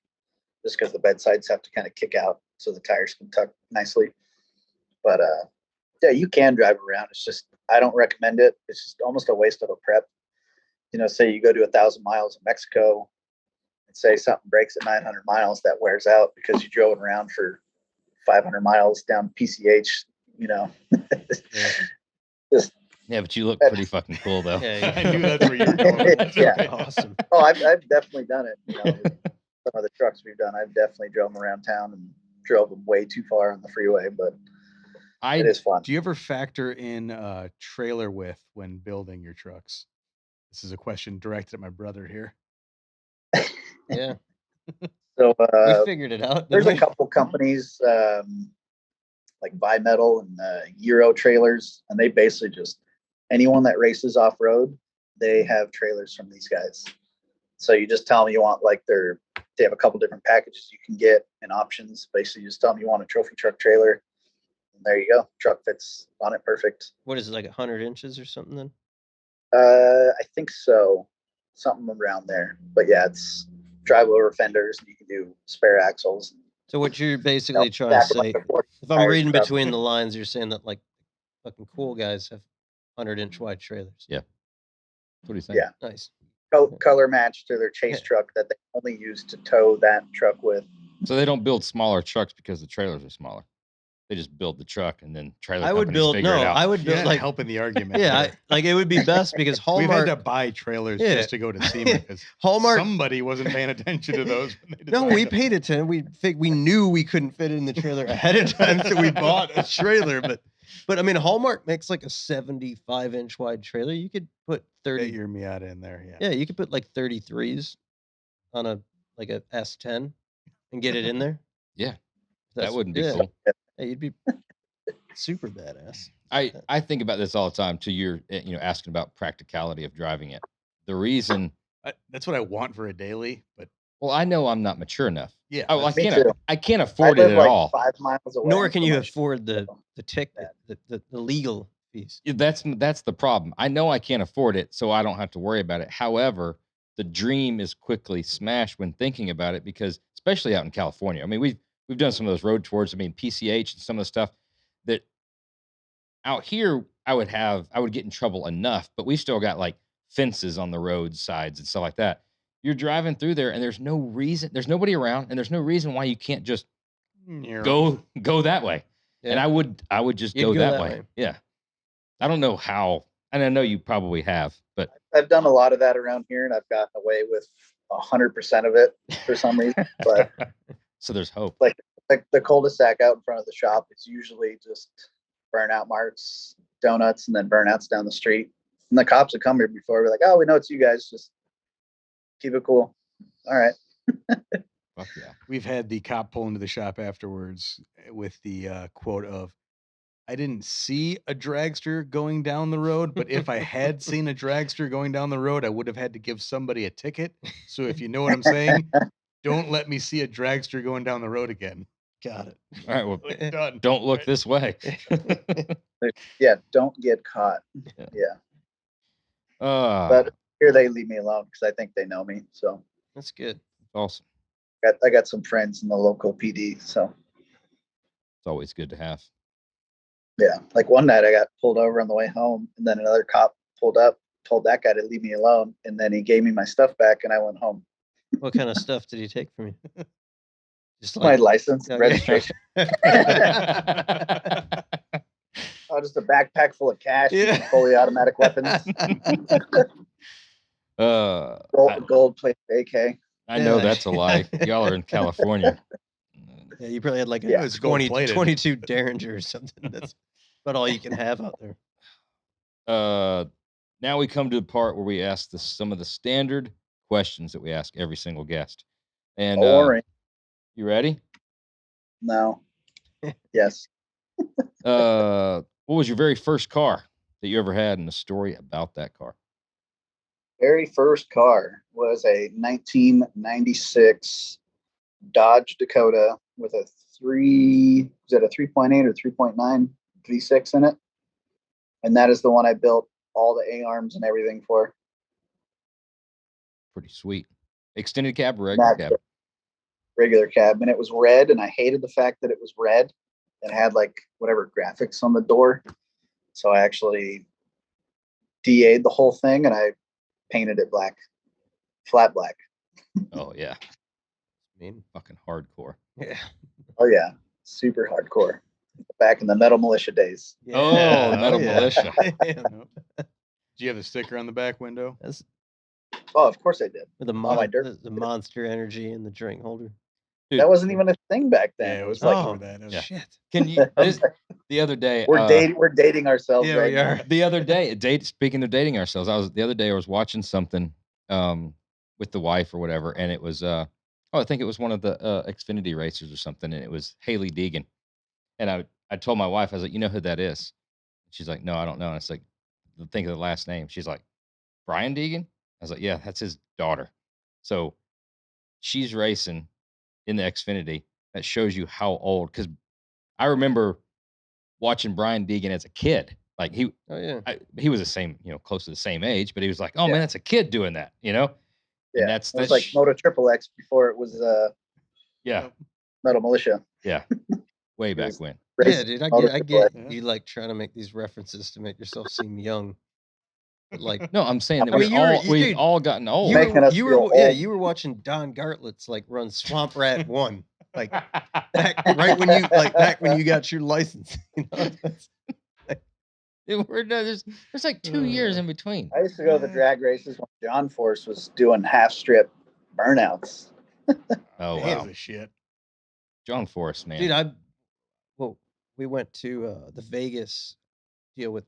Speaker 4: just because the bed sides have to kind of kick out so the tires can tuck nicely. But yeah, you can drive around. It's just, I don't recommend it. It's just almost a waste of a prep. Say you go to 1,000 miles in Mexico and say something breaks at 900 miles, that wears out because you drove it around for 500 miles down PCH,
Speaker 1: Yeah.
Speaker 4: Just,
Speaker 2: Yeah, but you look pretty fucking cool though.
Speaker 1: Yeah,
Speaker 3: I knew that's where you were going with that.
Speaker 4: Yeah.
Speaker 1: Awesome.
Speaker 4: oh, I've definitely done it. Some of the trucks we've done, I've definitely drove them around town and drove them way too far on the freeway, but it is fun.
Speaker 3: Do you ever factor in trailer width when building your trucks? This is a question directed at my brother here.
Speaker 1: Yeah.
Speaker 4: So
Speaker 1: We figured it out.
Speaker 4: there's a couple companies like Bimetal and Euro trailers, and they basically just anyone that races off road, they have trailers from these guys. So you just tell them you want they have a couple different packages you can get and options. Basically, just tell them you want a trophy truck trailer. And there you go. Truck fits on it perfect.
Speaker 1: What is it, like 100 inches or something then?
Speaker 4: I think so. Something around there. But yeah, it's drive over fenders and you can do spare axles.
Speaker 1: So what you're basically trying to say, if I'm reading between the lines, you're saying that like fucking cool guys have 100-inch wide trailers.
Speaker 2: Yeah. That's what he's saying.
Speaker 4: Yeah.
Speaker 1: Nice.
Speaker 4: Color matched to their chase truck that they only use to tow that truck with.
Speaker 2: So they don't build smaller trucks because the trailers are smaller. They just build the truck and then trailer
Speaker 1: I would
Speaker 2: companies
Speaker 1: build
Speaker 2: figure it out.
Speaker 1: I would
Speaker 3: You're
Speaker 1: build
Speaker 3: not
Speaker 1: like
Speaker 3: helping the argument.
Speaker 1: yeah,
Speaker 3: there.
Speaker 1: like it would be best because
Speaker 3: We've
Speaker 1: Hallmark
Speaker 3: had to buy trailers
Speaker 1: Yeah.
Speaker 3: just to go to SEMA because
Speaker 1: Hallmark
Speaker 3: somebody wasn't paying attention to those. When they
Speaker 1: No,
Speaker 3: designed
Speaker 1: we
Speaker 3: them.
Speaker 1: paid attention. We knew we couldn't fit it in the trailer ahead of time, so we bought a trailer. But I mean, Hallmark makes like a 75-inch wide trailer. You could put
Speaker 3: Get
Speaker 1: 30.
Speaker 3: your Miata in there. Yeah.
Speaker 1: Yeah, you could put like 33s on a S10 and get it in there.
Speaker 2: Yeah.
Speaker 1: That's-
Speaker 2: That wouldn't be
Speaker 1: yeah.
Speaker 2: cool.
Speaker 1: Yeah, you'd be super badass.
Speaker 2: I think about this all the time to your, asking about practicality of driving it. The reason,
Speaker 3: That's what I want for a daily, but
Speaker 2: well, I know I'm not mature enough.
Speaker 3: yeah.
Speaker 2: I
Speaker 4: Me too.
Speaker 2: can't
Speaker 4: I
Speaker 2: afford it
Speaker 4: live
Speaker 2: at
Speaker 4: like
Speaker 2: all.
Speaker 4: 5 miles away.
Speaker 1: Nor can
Speaker 4: from
Speaker 1: you
Speaker 4: my
Speaker 1: afford the
Speaker 4: shop.
Speaker 1: ticket, the legal fees.
Speaker 2: Yeah, that's the problem. I know I can't afford it, so I don't have to worry about it. However, the dream is quickly smashed when thinking about it because, especially out in California. I mean, we've done some of those road tours. I mean, PCH and some of the stuff that out here I would get in trouble enough, but we still got like fences on the road sides and stuff like that. You're driving through there and there's nobody around, and there's no reason why you can't just go that way.
Speaker 1: Yeah.
Speaker 2: And I would just
Speaker 1: You'd
Speaker 2: go
Speaker 1: go
Speaker 2: that
Speaker 1: that
Speaker 2: way.
Speaker 1: way.
Speaker 2: Yeah. I don't know how, and I know you probably have, but
Speaker 4: I've done a lot of that around here, and I've gotten away with 100% of it for some reason. But
Speaker 2: so there's hope.
Speaker 4: like the cul-de-sac out in front of the shop, it's usually just burnout marts, donuts, and then burnouts down the street. And the cops would come here before. We're like, oh, we know it's you guys. Just keep it cool. All right.
Speaker 2: Fuck yeah.
Speaker 3: We've had the cop pull into the shop afterwards with the quote of, I didn't see a dragster going down the road, but if I had seen a dragster going down the road, I would have had to give somebody a ticket. So if you know what I'm saying, don't let me see a dragster going down the road again.
Speaker 1: Got it.
Speaker 2: All right, well,
Speaker 3: Like, done.
Speaker 2: don't look
Speaker 3: Right.
Speaker 2: this way.
Speaker 4: Yeah, don't get caught. Yeah. But here they leave me alone because I think they know me. So
Speaker 1: That's good.
Speaker 2: awesome.
Speaker 4: I got some friends in the local PD. So
Speaker 2: It's always good to have.
Speaker 4: yeah, like one night I got pulled over on the way home, and then another cop pulled up, told that guy to leave me alone, and then he gave me my stuff back, and I went home.
Speaker 1: What kind of stuff did he take from you? Just
Speaker 4: My license, and
Speaker 1: Okay.
Speaker 4: registration. Oh, just a backpack full of cash,
Speaker 1: Yeah.
Speaker 4: and fully automatic weapons, gold plated AK.
Speaker 2: I know
Speaker 1: Yeah.
Speaker 2: that's a lie. Y'all are in California.
Speaker 1: Yeah, you probably had like a
Speaker 4: Yeah,
Speaker 3: it's
Speaker 1: 20,
Speaker 3: gold-plated.
Speaker 1: 22 Derringer or something. That's about all you can have out there.
Speaker 2: Now we come to the part where we ask some of the standard questions that we ask every single guest. And
Speaker 4: Boring.
Speaker 2: you ready?
Speaker 4: No. Yes.
Speaker 2: What was your very first car that you ever had, and a story about that car?
Speaker 4: Very first car was a 1996 Dodge Dakota with a 3.8 or 3.9 V6 in it. And that is the one I built all the A-arms and everything for.
Speaker 2: Pretty sweet. Extended cab or regular
Speaker 4: That's
Speaker 2: cab?
Speaker 4: regular cab. And it was red, and I hated the fact that it was red and had like whatever graphics on the door. So I actually DA'd the whole thing and I painted it black, flat black.
Speaker 2: Oh yeah,
Speaker 1: I mean,
Speaker 2: fucking hardcore.
Speaker 1: yeah.
Speaker 4: Oh yeah, super hardcore. Back in the Metal Militia days.
Speaker 2: Oh,
Speaker 1: Yeah,
Speaker 2: Metal Militia.
Speaker 1: Damn.
Speaker 3: Do you have the sticker on the back window?
Speaker 1: That's
Speaker 4: Oh, of course I did.
Speaker 1: with the,
Speaker 4: my dirt.
Speaker 1: the Monster Energy and the drink holder.
Speaker 2: Dude,
Speaker 4: That wasn't even a thing back then.
Speaker 3: Yeah, it was
Speaker 1: like-
Speaker 3: like
Speaker 1: Oh,
Speaker 3: that. It was-
Speaker 2: yeah.
Speaker 1: Shit.
Speaker 2: Can you? The other day,
Speaker 4: We're dating ourselves
Speaker 1: Yeah,
Speaker 4: right
Speaker 1: we
Speaker 4: now.
Speaker 1: are.
Speaker 2: the other day, speaking of dating ourselves, the other day I was watching something with the wife or whatever, and it was I think it was one of the Xfinity racers or something, and it was Haley Deegan. And I told my wife, I was like, you know who that is? She's like, no, I don't know. And it's like, think of the last name. She's like, Brian Deegan? I was like, yeah, that's his daughter. So she's racing in the Xfinity. That shows you how old, because I remember watching Brian Deegan as a kid. Like he was the same, close to the same age, but he was like, oh man, that's a kid doing that,
Speaker 4: Yeah,
Speaker 2: And that's
Speaker 4: it was like Moto Triple X before it was
Speaker 2: yeah,
Speaker 4: Metal Militia.
Speaker 2: yeah, way
Speaker 4: It
Speaker 2: back
Speaker 4: was
Speaker 2: when.
Speaker 1: Yeah, dude, I
Speaker 4: motorcycle.
Speaker 1: get
Speaker 3: Yeah.
Speaker 1: you like trying to make these references to make yourself seem young. But like
Speaker 2: No, I'm saying that
Speaker 1: I mean,
Speaker 2: we've
Speaker 1: dude,
Speaker 2: all gotten old.
Speaker 4: Making us feel old.
Speaker 1: you were watching Don Gartlett's like run Swamp Rat 1. Like back when you got your license. You know?
Speaker 2: There's like 2 years in between.
Speaker 4: I used to go to the drag races when John Force was doing half strip burnouts.
Speaker 2: Oh
Speaker 3: Hands
Speaker 2: wow,
Speaker 3: of shit.
Speaker 2: John Forrest, man.
Speaker 1: Dude, we went to the Vegas deal with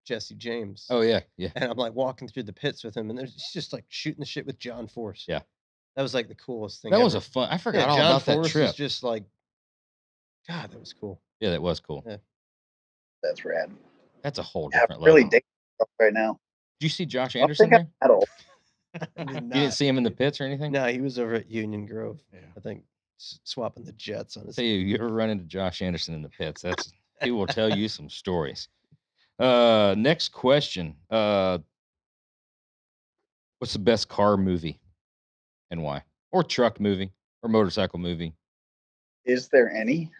Speaker 1: Jesse James.
Speaker 2: Oh yeah, yeah.
Speaker 1: And I'm like walking through the pits with him, and he's just like shooting the shit with John Force.
Speaker 2: Yeah.
Speaker 1: That was like the coolest thing.
Speaker 2: That was
Speaker 1: ever.
Speaker 2: a fun. I forgot all
Speaker 1: John
Speaker 2: about that
Speaker 1: Force
Speaker 2: trip.
Speaker 1: is just like, God, that was cool.
Speaker 2: Yeah, that was cool.
Speaker 1: Yeah.
Speaker 4: That's rad.
Speaker 2: That's a whole
Speaker 4: Yeah,
Speaker 2: different
Speaker 4: really
Speaker 2: level.
Speaker 4: dating myself right now.
Speaker 2: Did you see Josh
Speaker 4: I don't
Speaker 2: Anderson
Speaker 4: think I'm
Speaker 2: there?
Speaker 4: that old.
Speaker 2: You didn't see him in the pits or anything?
Speaker 1: No, he was over at Union Grove.
Speaker 3: Yeah.
Speaker 1: I think swapping the jets on his.
Speaker 2: Tell you ever run into Josh Anderson in the pits? He will tell you some stories. Next question. What's the best car movie and why? Or truck movie or motorcycle movie?
Speaker 4: Is there any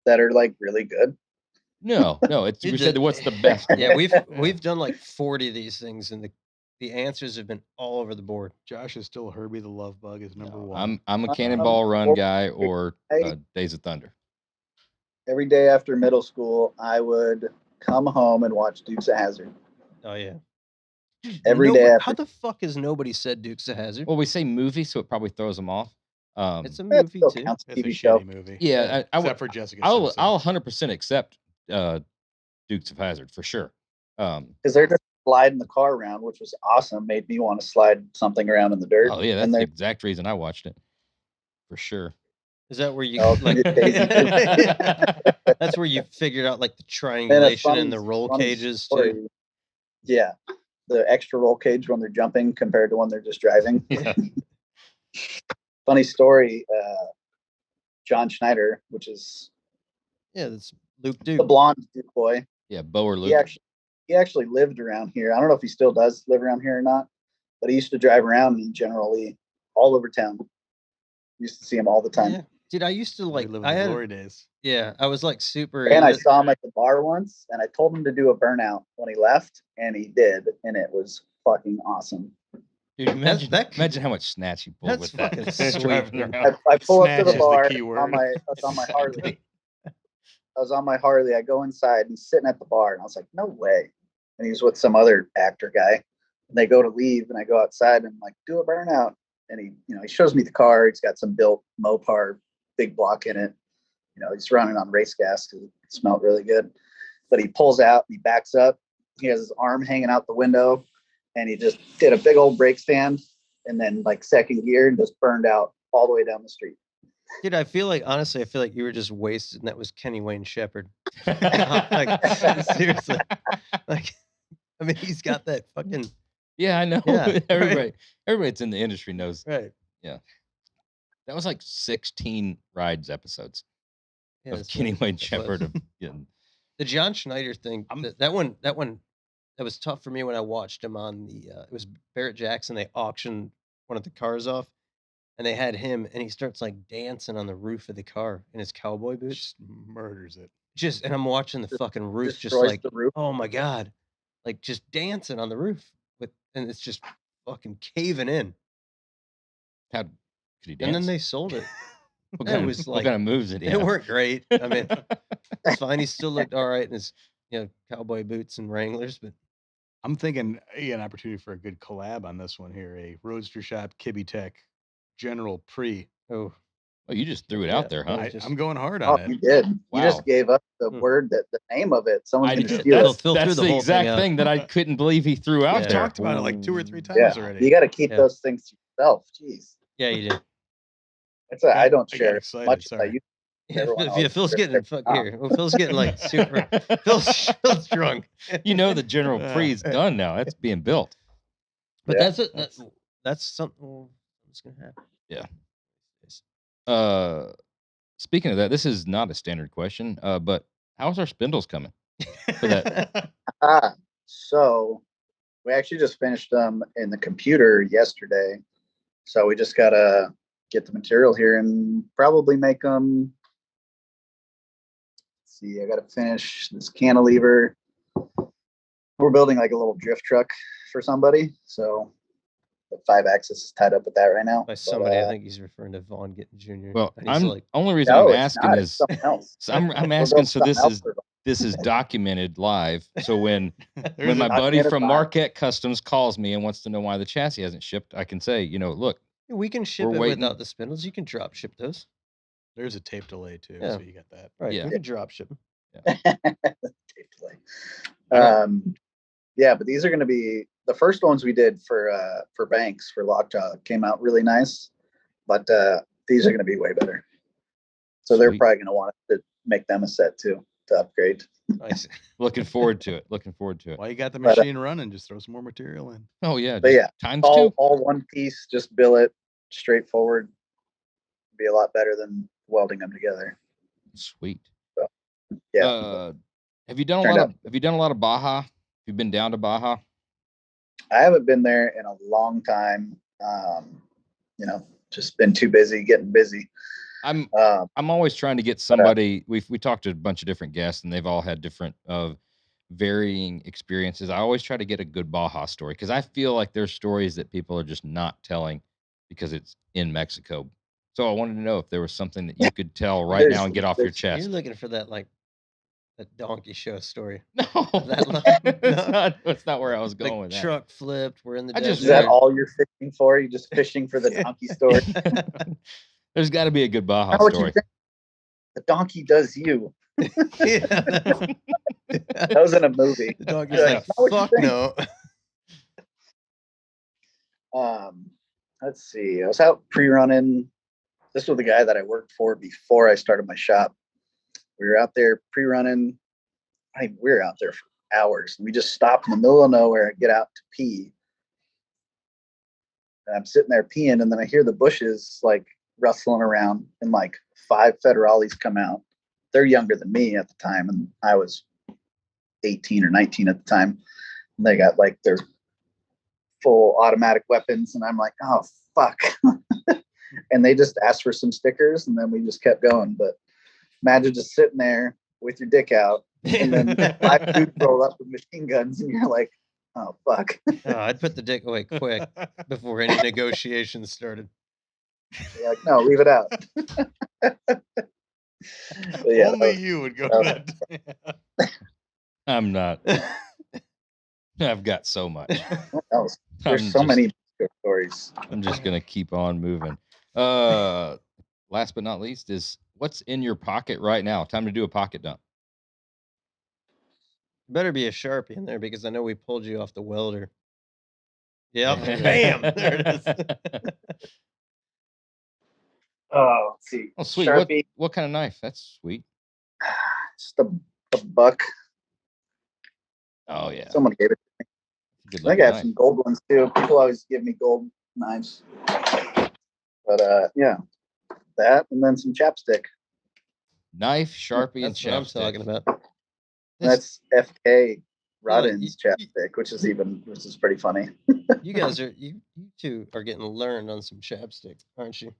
Speaker 4: that are like really good?
Speaker 2: No. We said what's the best one?
Speaker 1: Yeah, we've done like 40 of these things, and the answers have been all over the board.
Speaker 3: Josh is still Herbie the Love Bug is number one.
Speaker 2: I'm a Cannonball Run guy or Days of Thunder.
Speaker 4: Every day after middle school, I would come home and watch Dukes of Hazzard.
Speaker 1: Oh yeah.
Speaker 4: Every day after.
Speaker 1: How the fuck has nobody said Dukes of Hazzard?
Speaker 2: Well, we say movie, so it probably throws them off.
Speaker 1: It's a
Speaker 4: It
Speaker 1: movie
Speaker 4: still
Speaker 1: too.
Speaker 4: counts
Speaker 3: It's a
Speaker 4: TV show.
Speaker 3: shitty movie.
Speaker 2: Yeah,
Speaker 3: Except for Jessica
Speaker 2: I'll
Speaker 3: Simpson.
Speaker 2: 100% accept Dukes of Hazzard for sure.
Speaker 4: Because they're just sliding the car around, which was awesome. Made me want to slide something around in the dirt.
Speaker 2: Oh yeah, that's
Speaker 4: and
Speaker 2: the
Speaker 4: they're
Speaker 2: exact reason I watched it, for sure.
Speaker 1: Is that where you
Speaker 4: Oh,
Speaker 1: like?
Speaker 4: Daisy.
Speaker 1: That's where you figured out like the triangulation and the roll
Speaker 4: funny
Speaker 1: cages
Speaker 4: story.
Speaker 1: too.
Speaker 4: Yeah, the extra roll cage when they're jumping compared to when they're just driving.
Speaker 2: Yeah.
Speaker 4: Funny story. John Schneider, which is
Speaker 1: That's Luke
Speaker 4: the
Speaker 1: Duke.
Speaker 4: blonde Duke boy.
Speaker 2: Yeah, Bo or Luke.
Speaker 4: He actually lived around here. I don't know if he still does live around here or not, but he used to drive around in generally all over town. Used to see him all the time.
Speaker 1: Yeah. Dude, I used to like.
Speaker 3: Live
Speaker 1: I
Speaker 3: in the
Speaker 1: had.
Speaker 3: glory days.
Speaker 1: Yeah, I was like super.
Speaker 4: And I
Speaker 1: into-
Speaker 4: saw him at the bar once, and I told him to do a burnout when he left, and he did, and it was fucking awesome.
Speaker 2: Dude, imagine,
Speaker 1: that-
Speaker 2: imagine how much snatch he pulled
Speaker 1: that's
Speaker 2: with that.
Speaker 1: fucking sweet,
Speaker 2: Driving
Speaker 1: dude.
Speaker 2: around.
Speaker 4: I pull up to
Speaker 3: Snatch
Speaker 4: the
Speaker 3: is the
Speaker 4: bar
Speaker 3: key word.
Speaker 4: on my Harley. I was on my Harley. I go inside, and he's sitting at the bar, and I was like, no way. And he was with some other actor guy. And they go to leave, and I go outside and I'm like, do a burnout. And he shows me the car. He's got some built Mopar big block in it. He's running on race gas because it smelled really good. But he pulls out, he backs up. He has his arm hanging out the window, and he just did a big old brake stand, and then like second gear and just burned out all the way down the street.
Speaker 1: Dude, honestly, I feel like you were just wasted, and that was Kenny Wayne Shepherd. Like, seriously. Like, I mean, he's got that fucking
Speaker 2: Yeah, I know.
Speaker 1: Yeah,
Speaker 2: everybody that's in the industry knows.
Speaker 1: right.
Speaker 2: That was like 16 rides episodes
Speaker 1: Yeah,
Speaker 2: of
Speaker 1: that's
Speaker 2: Kenny
Speaker 1: what
Speaker 2: Wayne
Speaker 1: it
Speaker 2: Shepherd.
Speaker 1: was. The John Schneider thing. That one that was tough for me when I watched him on the. It was Barrett Jackson. They auctioned one of the cars off, and they had him, and he starts like dancing on the roof of the car in his cowboy boots.
Speaker 3: Just murders it.
Speaker 1: And I'm watching the fucking roof, just
Speaker 4: Destroys
Speaker 1: like,
Speaker 4: the roof.
Speaker 1: oh my god, like just dancing on the roof and it's just fucking caving in.
Speaker 2: How could he dance?
Speaker 1: And then they sold it.
Speaker 2: what
Speaker 1: it
Speaker 2: kind
Speaker 1: was
Speaker 2: of,
Speaker 1: like-
Speaker 2: what kind of moves did he
Speaker 1: They
Speaker 2: have?
Speaker 1: weren't great. I mean, it's fine. He still looked all right in his cowboy boots and Wranglers, but
Speaker 3: I'm thinking an opportunity for a good collab on this one here. A RoadsterShop Kibbetech General Pre.
Speaker 1: oh,
Speaker 2: Oh, you just threw it
Speaker 1: Yeah.
Speaker 2: out there, huh?
Speaker 1: just-
Speaker 3: I'm going hard
Speaker 4: Oh,
Speaker 3: on
Speaker 4: you
Speaker 3: it.
Speaker 4: did.
Speaker 2: Wow.
Speaker 4: You just gave up the
Speaker 1: Hmm.
Speaker 4: word that the name of it. Someone's
Speaker 2: I
Speaker 4: going to
Speaker 2: did.
Speaker 4: steal
Speaker 1: Phil
Speaker 4: it.
Speaker 1: threw
Speaker 2: That's
Speaker 1: the
Speaker 2: the
Speaker 1: whole thing
Speaker 2: exact
Speaker 1: out.
Speaker 2: thing that I couldn't believe he threw out
Speaker 3: I've
Speaker 1: Yeah.
Speaker 2: there.
Speaker 3: talked about it like 2 or 3 times
Speaker 4: Yeah,
Speaker 3: already.
Speaker 4: you got to keep
Speaker 1: Yeah.
Speaker 4: those things to yourself. Jeez,
Speaker 1: yeah, you did.
Speaker 4: I don't
Speaker 3: I got
Speaker 4: share
Speaker 3: excited,
Speaker 4: much
Speaker 3: sorry.
Speaker 4: as I used.
Speaker 1: Yeah,
Speaker 4: Everyone
Speaker 1: yeah,
Speaker 4: else
Speaker 1: Phil's
Speaker 4: shares
Speaker 1: getting
Speaker 4: their top.
Speaker 1: here. Well, Phil's getting like super. Phil's drunk.
Speaker 2: You know the General Pre's done now. That's being built.
Speaker 1: But
Speaker 4: Yeah,
Speaker 1: that's something that's gonna happen.
Speaker 2: Speaking of that, this is not a standard question, but how's our spindles coming? For that.
Speaker 4: So we actually just finished them in the computer yesterday. So we just gotta get the material here and probably make them see, I got to finish this cantilever. We're building like a little drift truck for somebody. So the 5-axis is tied up with that right now.
Speaker 1: By somebody, I think he's referring to Vaughn Getting Jr.
Speaker 2: Well,
Speaker 1: And he's like,
Speaker 2: only reason
Speaker 4: No,
Speaker 2: I'm
Speaker 4: it's
Speaker 2: asking
Speaker 4: not.
Speaker 2: is
Speaker 4: It's something else.
Speaker 2: so I'm
Speaker 4: We're
Speaker 2: asking
Speaker 4: building
Speaker 2: so
Speaker 4: something
Speaker 2: this
Speaker 4: else
Speaker 2: is
Speaker 4: for them.
Speaker 2: this is documented live. So when
Speaker 3: There's
Speaker 2: my
Speaker 3: a-
Speaker 2: buddy
Speaker 4: documented
Speaker 2: from
Speaker 4: live.
Speaker 2: Marquette Customs calls me and wants to know why the chassis hasn't shipped, I can say, look,
Speaker 1: we can ship
Speaker 2: We're
Speaker 1: it
Speaker 2: waiting.
Speaker 1: without the spindles. You can drop ship those.
Speaker 3: there's a tape delay too,
Speaker 1: Yeah.
Speaker 3: so you got that.
Speaker 1: Right.
Speaker 2: Yeah.
Speaker 1: We can drop ship them.
Speaker 4: Tape delay. Yeah, but these are going to be the first ones we did for Banks for Lockjaw came out really nice, but these are going to be way better. So they're
Speaker 2: Sweet.
Speaker 4: probably going to want to make them a set too to upgrade.
Speaker 1: Nice.
Speaker 2: looking forward to it. Looking forward to it.
Speaker 3: While you got the
Speaker 4: But,
Speaker 3: machine running, just throw some more material in.
Speaker 2: Oh yeah,
Speaker 4: But
Speaker 2: just
Speaker 4: yeah,
Speaker 2: times
Speaker 4: all
Speaker 2: 2.
Speaker 4: one piece, just billet, straightforward. Be a lot better than welding them together.
Speaker 2: Sweet.
Speaker 4: Yeah,
Speaker 2: Have you done
Speaker 4: Turned
Speaker 2: a lot of Baja? Have you been down to Baja?
Speaker 4: I haven't been there in a long time. Just been too busy, getting busy.
Speaker 2: I'm always trying to get somebody. We talked to a bunch of different guests, and they've all had different varying experiences. I always try to get a good Baja story because I feel like there's stories that people are just not telling because it's in Mexico. So I wanted to know if there was something that you could tell right now and get off your
Speaker 1: You're
Speaker 2: chest.
Speaker 1: looking for that that donkey show story.
Speaker 2: No,
Speaker 1: That line?
Speaker 2: it's
Speaker 1: No.
Speaker 2: not. That's not where I was
Speaker 1: The
Speaker 2: going with that.
Speaker 1: truck flipped. We're in the
Speaker 2: I just
Speaker 4: Is that
Speaker 1: desert.
Speaker 4: all you're fishing for? You just fishing for the donkey story?
Speaker 2: There's got to be a good Baja
Speaker 4: How would you
Speaker 2: story.
Speaker 4: think the donkey does you?
Speaker 1: Yeah.
Speaker 4: That was in a movie.
Speaker 1: The donkey's
Speaker 4: Yeah.
Speaker 1: like,
Speaker 4: How would you
Speaker 1: fuck
Speaker 4: think?
Speaker 1: no.
Speaker 4: Let's see. I was out pre-running. This was the guy that I worked for before I started my shop. We were out there pre-running. We were out there for hours. We just stopped in the middle of nowhere and get out to pee. And I'm sitting there peeing, and then I hear the bushes like rustling around, and like 5 federales come out. They're younger than me at the time, and I was 18 or 19 at the time. And they got like their full automatic weapons, and I'm like, oh fuck. And they just asked for some stickers, and then we just kept going. But imagine just sitting there with your dick out, and then 5 dudes roll up with machine guns, and you're like, oh fuck.
Speaker 1: Oh, I'd put the dick away quick before any negotiations started.
Speaker 4: You're like, no, leave it out. But yeah,
Speaker 3: Only you would go
Speaker 4: that
Speaker 3: that.
Speaker 2: I'm not. I've got so much.
Speaker 4: what else? There's
Speaker 2: I'm
Speaker 4: so
Speaker 2: just-
Speaker 4: many stories.
Speaker 2: I'm just gonna keep on moving. Last but not least is what's in your pocket right now. Time to do a pocket dump.
Speaker 1: Better be a Sharpie in there because I know we pulled you off the welder. Yep.
Speaker 2: Yeah.
Speaker 1: Bam. There it is.
Speaker 4: Oh, let's see.
Speaker 2: Oh, sweet.
Speaker 4: Sharpie,
Speaker 2: What kind of knife? That's sweet.
Speaker 4: just a buck.
Speaker 2: Oh yeah.
Speaker 4: Someone gave it.
Speaker 2: Good
Speaker 4: I think
Speaker 2: looking
Speaker 4: I have
Speaker 2: knife.
Speaker 4: some gold ones too. People always give me gold knives. But yeah, that and then some chapstick.
Speaker 2: Knife, Sharpie, and
Speaker 1: That's what I'm
Speaker 2: chapstick.
Speaker 1: talking about.
Speaker 2: This-
Speaker 4: That's FK
Speaker 1: Well,
Speaker 4: Rodden's chapstick, which is pretty funny.
Speaker 1: You guys are you two are getting learned on some chapstick, aren't you?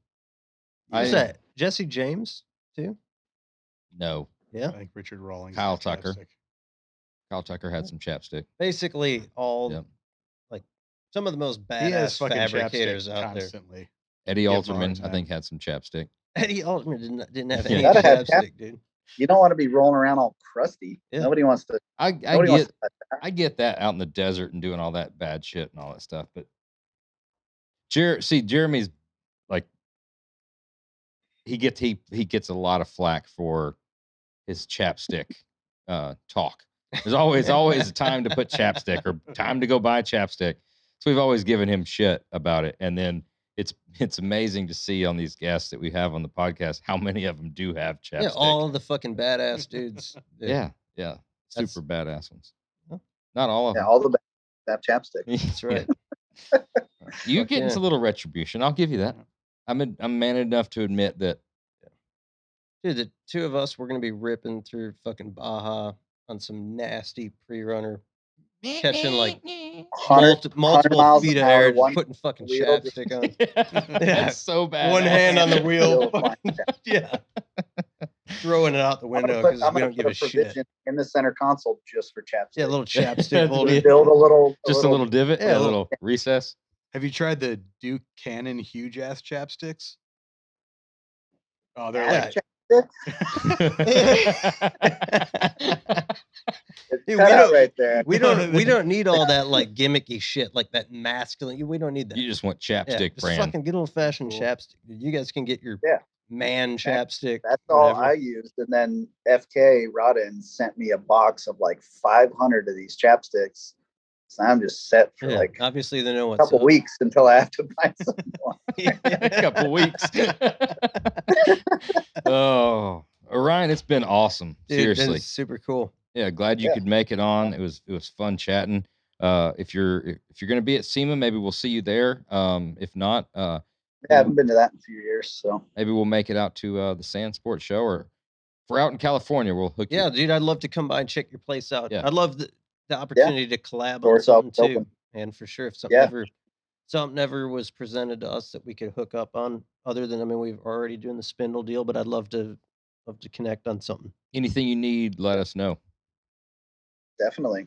Speaker 2: I-
Speaker 1: Who's that? Jesse James too?
Speaker 2: No,
Speaker 1: Yeah.
Speaker 3: I think Richard Rawlings.
Speaker 2: Kyle
Speaker 3: has
Speaker 2: Tucker.
Speaker 3: chapstick.
Speaker 2: Kyle Tucker had some chapstick.
Speaker 1: Basically all
Speaker 2: Yep.
Speaker 1: like some of the most
Speaker 3: He has
Speaker 1: badass
Speaker 3: fucking
Speaker 1: fabricators
Speaker 3: chapstick
Speaker 1: out there.
Speaker 3: constantly.
Speaker 2: Eddie
Speaker 3: Give him a hard
Speaker 2: Alterman, I
Speaker 3: time.
Speaker 2: think, had some chapstick.
Speaker 1: Eddie Altman didn't have
Speaker 2: Yeah.
Speaker 1: any
Speaker 4: Gotta have
Speaker 1: chapstick, dude.
Speaker 4: You don't want to be rolling around all crusty.
Speaker 1: Yeah.
Speaker 4: Nobody wants to.
Speaker 2: I
Speaker 4: Nobody wants
Speaker 2: get
Speaker 4: to.
Speaker 2: I get that out in the desert and doing all that bad shit and all that stuff, but Jeremy's like he gets a lot of flack for his chapstick talk. There's always a time to put chapstick or time to go buy chapstick. So we've always given him shit about it. And then it's amazing to see on these guests that we have on the podcast how many of them do have chapstick.
Speaker 1: Yeah, all the fucking badass dudes. do.
Speaker 2: yeah,
Speaker 1: That's-
Speaker 2: super badass ones.
Speaker 1: Huh?
Speaker 2: Not all of
Speaker 4: Yeah,
Speaker 2: them.
Speaker 4: all the best have chapstick.
Speaker 1: That's right.
Speaker 2: You
Speaker 1: Fuck
Speaker 2: getting
Speaker 1: yeah.
Speaker 2: a little retribution. I'll give you that. I'm man enough to admit that.
Speaker 1: Dude, the two of us, we're gonna be ripping through fucking Baja on some nasty pre-runner, catching like
Speaker 4: 100
Speaker 1: multiple
Speaker 4: miles
Speaker 1: feet
Speaker 4: an
Speaker 1: of
Speaker 4: hour,
Speaker 1: air, just
Speaker 4: one
Speaker 1: putting fucking
Speaker 4: wheel, just-
Speaker 1: chapstick on.
Speaker 2: That's so bad.
Speaker 1: One hand on the wheel.
Speaker 4: Wheel flying
Speaker 1: Yeah. throwing it out the window because we don't give a shit.
Speaker 4: provision in the center console just for chapstick.
Speaker 1: Yeah, a little chapstick
Speaker 2: Just
Speaker 1: holder.
Speaker 4: Build a little,
Speaker 2: Just a little divot,
Speaker 1: Yeah,
Speaker 2: a little recess.
Speaker 3: Have you tried the Duke Cannon huge ass chapsticks? Oh, they're
Speaker 4: ass
Speaker 3: like
Speaker 4: chapstick. It's
Speaker 1: Dude,
Speaker 4: cut out right there.
Speaker 1: We don't need all that like gimmicky shit, like that masculine. We don't need that.
Speaker 2: You just want
Speaker 1: Yeah,
Speaker 2: chapstick
Speaker 1: just
Speaker 2: brand.
Speaker 1: fucking good old fashioned
Speaker 3: Cool.
Speaker 1: chapstick. You guys can get your
Speaker 4: Yeah.
Speaker 1: man chapstick.
Speaker 4: That's all
Speaker 1: whatever.
Speaker 4: I used. And then FK Rodden sent me a box of like 500 of these chapsticks. So I'm just set for
Speaker 1: Yeah,
Speaker 4: like
Speaker 1: obviously they know
Speaker 4: a
Speaker 1: what's
Speaker 4: couple
Speaker 1: up.
Speaker 4: weeks until I have to buy some more.
Speaker 2: A couple weeks. Oh, Orion, it's been awesome.
Speaker 1: Dude,
Speaker 2: Seriously.
Speaker 1: that's super cool.
Speaker 2: Yeah, glad you
Speaker 4: Yeah.
Speaker 2: could make it on. It was fun chatting. If you're going to be at SEMA, maybe we'll see you there. If not,
Speaker 4: I haven't been to that in a few years, so
Speaker 2: maybe we'll make it out to the Sand Sports Show, or if we're out in California, we'll hook you.
Speaker 1: Yeah, dude, I'd love to come by and check your place out.
Speaker 2: Yeah.
Speaker 1: I'd love the opportunity to collab on
Speaker 4: Door's
Speaker 1: something
Speaker 4: always
Speaker 1: too.
Speaker 4: open.
Speaker 1: And for sure, if something
Speaker 4: Yeah.
Speaker 1: never was presented to us that we could hook up on, other than we've already doing the spindle deal, but I'd love to connect on something.
Speaker 2: Anything you need, let us know.
Speaker 4: definitely.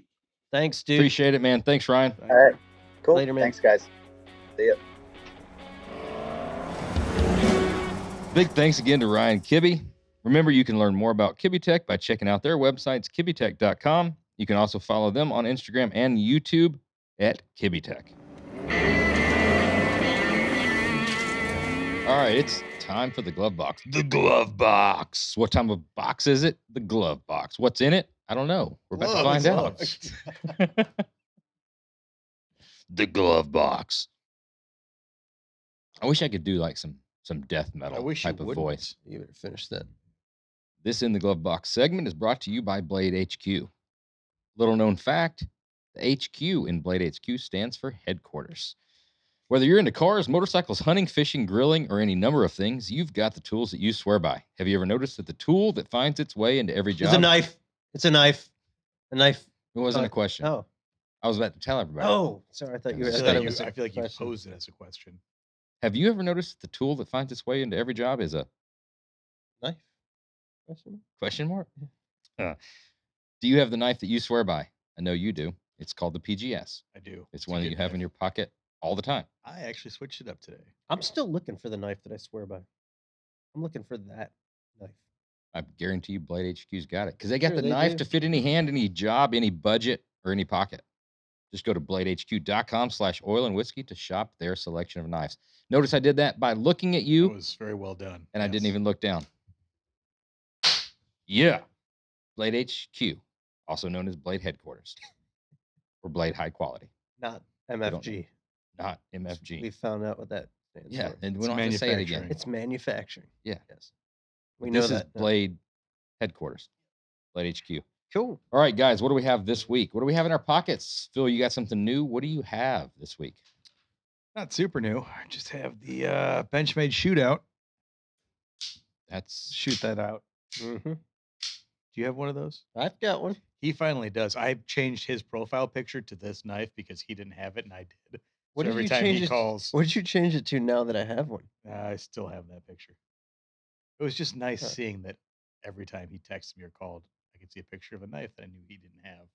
Speaker 1: Thanks, dude.
Speaker 2: Appreciate it, man. Thanks, Ryan.
Speaker 4: All right. Cool.
Speaker 1: Later, man.
Speaker 4: Thanks, guys. See ya.
Speaker 2: Big thanks again to Ryan Kibbe. Remember, you can learn more about Kibbetech by checking out their websites, kibbetech.com. You can also follow them on Instagram and YouTube at Kibbetech. All right, it's time for the glove box. The glove box. What type of box is it? The glove box. What's in it? I don't know. We're about to find out. The glove box. I wish I could do like some death metal type of voice.
Speaker 1: You better finish that.
Speaker 2: This In the Glove Box segment is brought to you by Blade HQ. Little known fact, the HQ in Blade HQ stands for headquarters. Whether you're into cars, motorcycles, hunting, fishing, grilling, or any number of things, you've got the tools that you swear by. Have you ever noticed that the tool that finds its way into every job?
Speaker 1: It's a knife. It's a knife. A knife.
Speaker 2: It wasn't a question.
Speaker 1: Oh.
Speaker 2: I was about to tell everybody.
Speaker 1: Oh, sorry. I thought you were.
Speaker 3: I feel like you posed it as a question.
Speaker 2: Have you ever noticed that the tool that finds its way into every job is a
Speaker 1: knife?
Speaker 2: Question mark? Do you have the knife that you swear by? I know you do. It's called the PGS.
Speaker 3: I do.
Speaker 2: It's one that you have in your pocket all the time.
Speaker 3: I actually switched it up today.
Speaker 1: I'm still looking for the knife that I swear by. I'm looking for that knife.
Speaker 2: I guarantee you Blade HQ's got it because they got
Speaker 1: Sure,
Speaker 2: the
Speaker 1: they
Speaker 2: knife
Speaker 1: do.
Speaker 2: to fit any hand, any job, any budget, or any pocket. Just go to bladehq.com/oil and whiskey to shop their selection of knives. Notice I did that by looking at you.
Speaker 3: It was very well done.
Speaker 2: And I didn't even look down. Yeah. Blade HQ, also known as Blade Headquarters or Blade High Quality.
Speaker 1: Not MFG.
Speaker 2: Not MFG.
Speaker 1: We found out what that stands
Speaker 2: Yeah,
Speaker 1: for.
Speaker 2: and we don't have to say it again.
Speaker 1: It's manufacturing.
Speaker 2: Yeah.
Speaker 1: Yes. We know
Speaker 2: This is
Speaker 1: that.
Speaker 2: Blade Headquarters, Blade HQ.
Speaker 1: Cool.
Speaker 2: All right, guys, what do we have this week? What do we have in our pockets? Phil, you got something new? What do you have this week?
Speaker 3: Not super new. I just have the Benchmade shootout.
Speaker 2: That's
Speaker 3: Shoot that out.
Speaker 1: Mm-hmm.
Speaker 3: Do you have one of those?
Speaker 1: I've got one.
Speaker 3: He finally does. I changed his profile picture to this knife because he didn't have it and I did.
Speaker 1: What
Speaker 3: So
Speaker 1: did
Speaker 3: every
Speaker 1: you
Speaker 3: time
Speaker 1: change
Speaker 3: he
Speaker 1: it?
Speaker 3: calls,
Speaker 1: What did you change it to now that I have one?
Speaker 3: I still have that picture. It was just nice
Speaker 1: Huh.
Speaker 3: seeing that every time he texted me or called, I could see a picture of a knife that I knew he didn't have.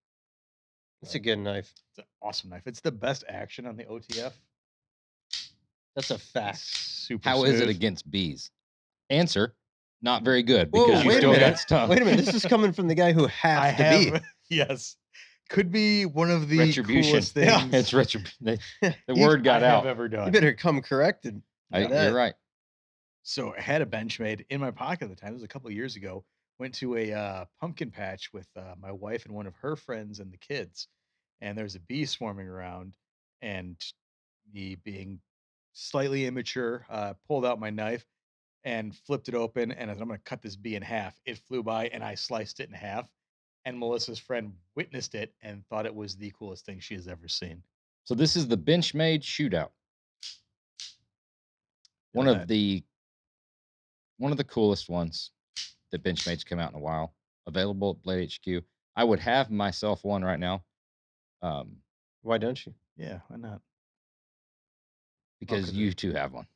Speaker 1: It's a good knife.
Speaker 3: It's an awesome knife. It's the best action on the OTF.
Speaker 1: That's a
Speaker 3: It's
Speaker 1: fact.
Speaker 3: super
Speaker 2: how is it
Speaker 3: smooth.
Speaker 2: against bees? Answer: not very good
Speaker 1: Whoa,
Speaker 2: because you
Speaker 1: wait a
Speaker 2: still
Speaker 1: minute.
Speaker 2: got stung.
Speaker 1: Wait a minute. This is coming from the guy who
Speaker 3: I
Speaker 1: has to
Speaker 3: have,
Speaker 1: be.
Speaker 3: yes. Could be one of the
Speaker 2: Retribution.
Speaker 3: coolest
Speaker 1: Yeah.
Speaker 3: things
Speaker 2: It's retribution. The
Speaker 1: You-
Speaker 2: word got
Speaker 3: I have
Speaker 2: out.
Speaker 3: ever done.
Speaker 1: You better come corrected.
Speaker 2: You're right.
Speaker 3: So I had a Benchmade in my pocket at the time. It was a couple of years ago. Went to a pumpkin patch with my wife and one of her friends and the kids. And there's a bee swarming around. And me being slightly immature, pulled out my knife and flipped it open. And as I'm going to cut this bee in half, it flew by and I sliced it in half. And Melissa's friend witnessed it and thought it was the coolest thing she has ever seen.
Speaker 2: So this is the Benchmade shootout. One
Speaker 3: Feel
Speaker 2: of the coolest ones that Benchmade's come out in a while. Available at Blade HQ. I would have myself one right now.
Speaker 1: Why don't you?
Speaker 3: Yeah, why not?
Speaker 2: Because
Speaker 3: good.
Speaker 2: you two have one.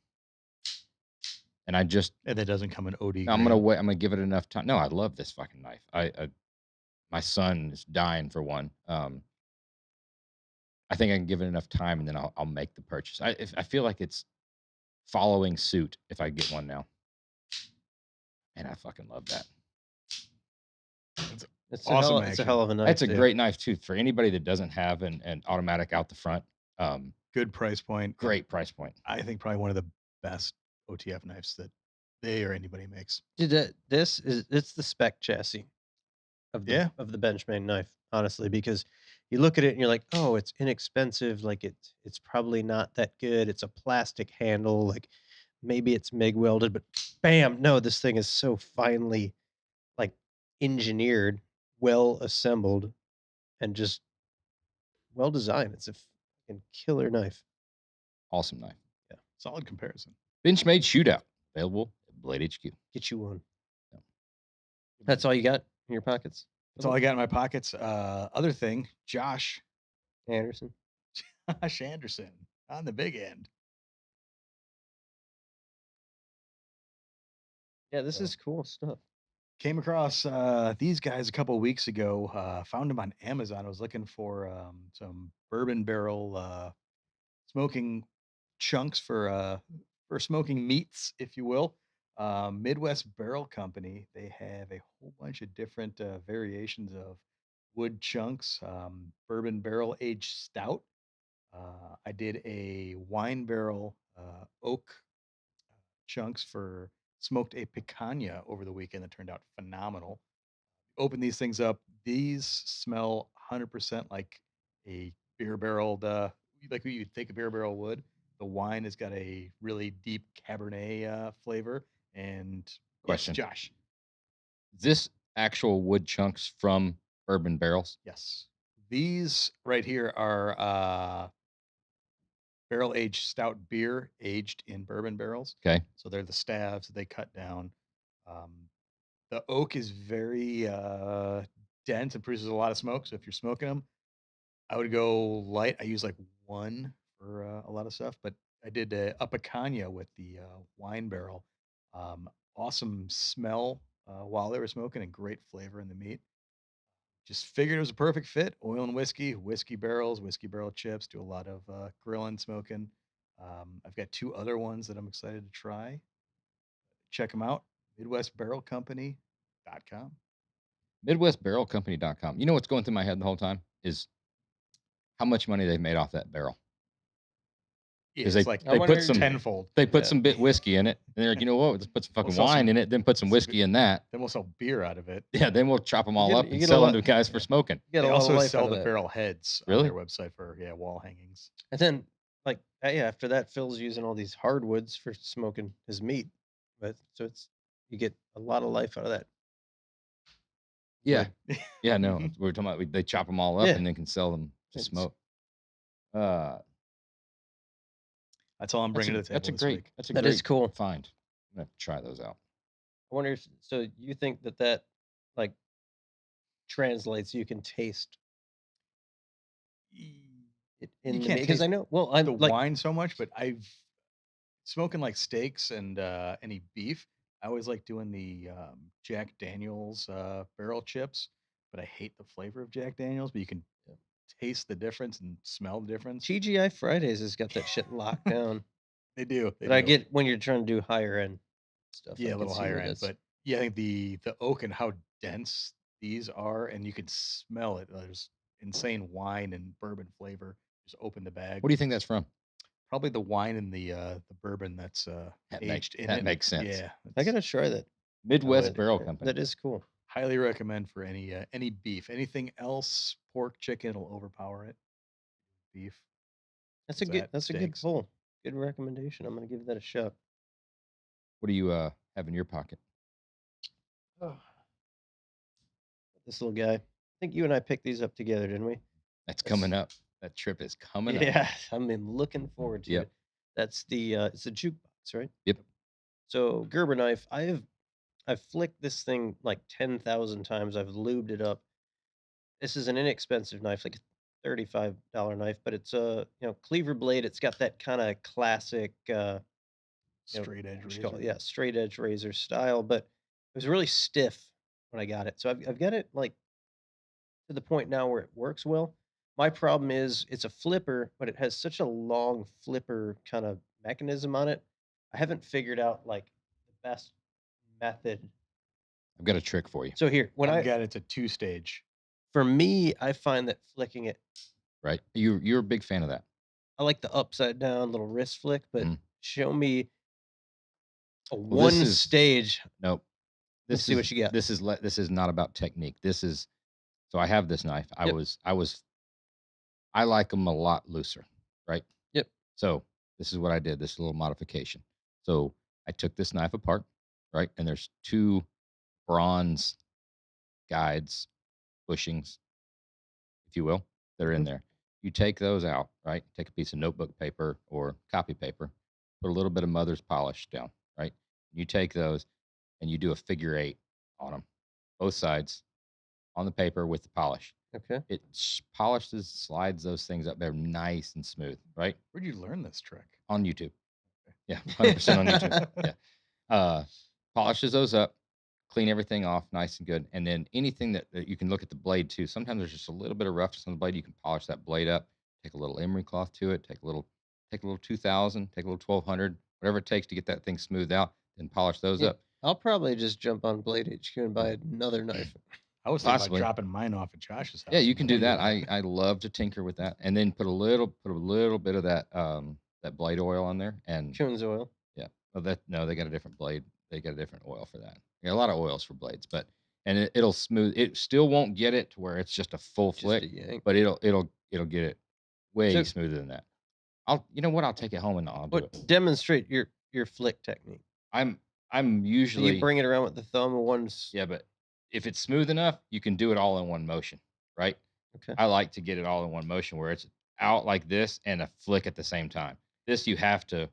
Speaker 2: And I just
Speaker 3: And that doesn't come in OD
Speaker 2: I'm gonna
Speaker 3: grade.
Speaker 2: wait. I'm gonna give it enough time. No, I love this fucking knife. My son is dying for one. I think I can give it enough time, and then I'll make the purchase. I feel like it's following suit if I get one now, and I fucking love that.
Speaker 1: It's
Speaker 3: Awesome
Speaker 1: it's a
Speaker 3: action.
Speaker 1: hell of a knife.
Speaker 2: That's a
Speaker 1: too.
Speaker 2: great knife too for anybody that doesn't have an automatic out the front.
Speaker 3: Good price point. and
Speaker 2: Great price point.
Speaker 3: I think probably one of the best OTF knives that they or anybody makes.
Speaker 1: Dude, it's the spec chassis of
Speaker 3: Yeah.
Speaker 1: the Benchmade knife, honestly, because you look at it and you're like, oh, it's inexpensive, like it's probably not that good. It's a plastic handle, like maybe it's MIG welded, but bam, no, this thing is so finely like engineered, well assembled, and just well designed. It's a fucking killer knife.
Speaker 2: Awesome knife.
Speaker 3: Yeah. Solid comparison.
Speaker 2: Benchmade shootout available at Blade HQ.
Speaker 1: Get you one.
Speaker 2: Yeah.
Speaker 1: That's all you got in your pockets?
Speaker 3: That's all I got in my pockets. Other thing, Josh
Speaker 1: Anderson.
Speaker 3: Anderson on the big end.
Speaker 1: Yeah, this is cool stuff.
Speaker 3: Came across these guys a couple of weeks ago. Found them on Amazon. I was looking for some bourbon barrel smoking chunks for smoking meats, if you will. Midwest Barrel Company. They have a whole bunch of different variations of wood chunks. Bourbon barrel aged stout. I did a wine barrel oak chunks for smoked a picanha over the weekend that turned out phenomenal. Open these things up. These smell 100% like a beer barreled, like what you'd think a beer barrel would. The wine has got a really deep Cabernet flavor. And
Speaker 2: Question.
Speaker 3: Yes, Josh.
Speaker 2: Is this actual wood chunks from bourbon barrels?
Speaker 3: Yes. These right here are barrel aged stout beer aged in bourbon barrels.
Speaker 2: Okay.
Speaker 3: So they're the staves that they cut down. The oak is very dense and produces a lot of smoke. So if you're smoking them, I would go light. I use like one for a lot of stuff, but I did a picanha with the wine barrel. Awesome smell while they were smoking and great flavor in the meat. Just figured it was a perfect fit. Oil and whiskey barrels, whiskey barrel chips. Do a lot of grilling, smoking. I've got two other ones that I'm excited to try. Check them out. MidwestBarrelCompany.com.
Speaker 2: MidwestBarrelCompany.com. You know what's going through my head the whole time is how much money they've made off that barrel.
Speaker 3: Yeah,
Speaker 2: Because
Speaker 3: it's
Speaker 2: they
Speaker 3: like
Speaker 2: put some
Speaker 3: tenfold.
Speaker 2: they put
Speaker 1: Yeah.
Speaker 2: some bit whiskey in it, and they're like, you know what? Let's put some fucking
Speaker 3: sell
Speaker 2: wine
Speaker 3: some-
Speaker 2: in it, then put some
Speaker 3: some
Speaker 2: whiskey in that.
Speaker 3: Then we'll sell beer out of it.
Speaker 2: Yeah, then we'll chop them all
Speaker 1: get-
Speaker 2: up
Speaker 1: you
Speaker 2: and
Speaker 1: get a
Speaker 2: sell them
Speaker 1: lot-
Speaker 2: to guys for smoking.
Speaker 1: You get
Speaker 3: They
Speaker 1: a lot of
Speaker 3: also
Speaker 1: life out
Speaker 3: sell
Speaker 1: of
Speaker 3: the
Speaker 1: that.
Speaker 3: barrel heads on
Speaker 2: Really?
Speaker 3: their website for wall hangings.
Speaker 1: And then, like, after that, Phil's using all these hardwoods for smoking his meat. But so you get a lot of life out of that.
Speaker 2: Yeah,
Speaker 1: wood.
Speaker 2: yeah, no, we were talking about they chop them all up
Speaker 1: Yeah.
Speaker 2: and then can sell them to
Speaker 1: It's-
Speaker 2: smoke.
Speaker 3: That's all I'm bringing to the table
Speaker 2: That's a
Speaker 3: this
Speaker 2: great.
Speaker 3: week.
Speaker 2: That's a
Speaker 1: That
Speaker 2: great
Speaker 1: is cool.
Speaker 2: find. I'm gonna have to try those out.
Speaker 1: I wonder if so. You think that like translates? You can taste it in
Speaker 3: You
Speaker 1: the
Speaker 3: can't
Speaker 1: meat because I
Speaker 3: taste
Speaker 1: know. Well, I'm
Speaker 3: the
Speaker 1: like
Speaker 3: wine so much, but I've smoking like steaks and any beef. I always like doing the Jack Daniels barrel chips, but I hate the flavor of Jack Daniels. But you can taste the difference and smell the difference.
Speaker 1: TGI Fridays has got that shit locked down.
Speaker 3: They do.
Speaker 1: But I get when you're trying to do higher end stuff.
Speaker 3: Yeah,
Speaker 1: I
Speaker 3: a
Speaker 1: can
Speaker 3: little
Speaker 1: see
Speaker 3: higher
Speaker 1: where
Speaker 3: end,
Speaker 1: that's-
Speaker 3: but yeah, I think the oak and how dense these are, and you can smell it. There's insane wine and bourbon flavor. Just open the bag.
Speaker 2: What do you think that's from?
Speaker 3: Probably the wine and the bourbon that's aged in
Speaker 2: that
Speaker 3: it.
Speaker 2: makes sense.
Speaker 3: Yeah,
Speaker 1: I gotta try that.
Speaker 2: Midwest
Speaker 1: But
Speaker 2: Barrel Company.
Speaker 1: That is cool.
Speaker 3: highly recommend for any beef. Anything else, pork, chicken, it'll overpower it. Beef.
Speaker 1: That's a
Speaker 3: What's
Speaker 1: good.
Speaker 3: that?
Speaker 1: That's a good
Speaker 3: Steaks.
Speaker 1: pull. Good recommendation. I'm gonna give that a shot.
Speaker 2: What do you have in your pocket?
Speaker 1: This little guy. I think you and I picked these up together, didn't we?
Speaker 2: That's coming up. That trip is coming up.
Speaker 1: Yeah, I'm looking forward to
Speaker 2: Yep.
Speaker 1: it. That's the it's a jukebox, right?
Speaker 2: Yep.
Speaker 1: So Gerber knife, I've flicked this thing like 10,000 times. I've lubed it up. This is an inexpensive knife, like a $35 knife, but it's a cleaver blade. It's got that kind of classic
Speaker 3: Straight edge
Speaker 1: what you call
Speaker 3: razor.
Speaker 1: it, yeah, straight edge razor style, but it was really stiff when I got it. So I've got it like to the point now where it works well. My problem is it's a flipper, but it has such a long flipper kind of mechanism on it. I haven't figured out like the best method.
Speaker 2: I've got a trick for you,
Speaker 1: So here, when
Speaker 3: I've
Speaker 1: I
Speaker 3: got it's a 2-stage.
Speaker 1: for me, I find that flicking it,
Speaker 2: right? You're a big fan of that.
Speaker 1: I like the upside down little wrist flick, but
Speaker 2: Mhm.
Speaker 1: show me a
Speaker 2: Well, this
Speaker 1: one
Speaker 2: is
Speaker 1: stage.
Speaker 2: nope.
Speaker 1: Let's see what you got.
Speaker 2: This is not about technique. This is so I have this knife.
Speaker 1: Yep.
Speaker 2: I like them a lot looser, right?
Speaker 1: Yep.
Speaker 2: So this is what I did. This little modification. So I took this knife apart, right? And there's 2 bronze guides, bushings, if you will, that are in
Speaker 1: Mhm.
Speaker 2: there. You take those out, right? Take a piece of notebook paper or copy paper, put a little bit of mother's polish down, right? You take those and you do a figure 8 on them, both sides on the paper with the polish.
Speaker 1: Okay.
Speaker 2: It polishes, slides those things up there nice and smooth, right?
Speaker 3: Where'd you learn this trick?
Speaker 2: On YouTube. Yeah, 100% on YouTube. Yeah. Polishes those up, clean everything off nice and good. And then anything that you can look at the blade too. Sometimes there's just a little bit of roughness on the blade. You can polish that blade up, take a little emery cloth to it, take a little 2000, take a little 1200, whatever it takes to get that thing smoothed out, then polish those
Speaker 1: Yeah,
Speaker 2: up.
Speaker 1: I'll probably just jump on Blade HQ and buy another knife.
Speaker 3: I was thinking about
Speaker 2: Possibly.
Speaker 3: dropping mine off at Josh's house.
Speaker 2: Yeah, you
Speaker 3: and
Speaker 2: can do
Speaker 3: letting
Speaker 2: that. I love to tinker with that, and then put a little bit of that blade oil on there, and
Speaker 1: Coons oil.
Speaker 2: yeah. Well, no, they got a different blade. They got a different oil for that. Yeah, a lot of oils for blades, but and it'll smooth. It still won't get it to where it's just a full
Speaker 1: Just
Speaker 2: flick,
Speaker 1: a yank.
Speaker 2: but it'll get it way
Speaker 1: So-
Speaker 2: smoother than that. You know what? I'll take it home and I'll do it.
Speaker 1: But demonstrate your flick technique.
Speaker 2: I'm
Speaker 1: So
Speaker 2: usually
Speaker 1: you bring it around with the thumb and one's
Speaker 2: yeah, but if it's smooth enough, you can do it all in one motion, right?
Speaker 1: okay.
Speaker 2: I like to get it all in one motion where it's out like this and a flick at the same time. This you have to.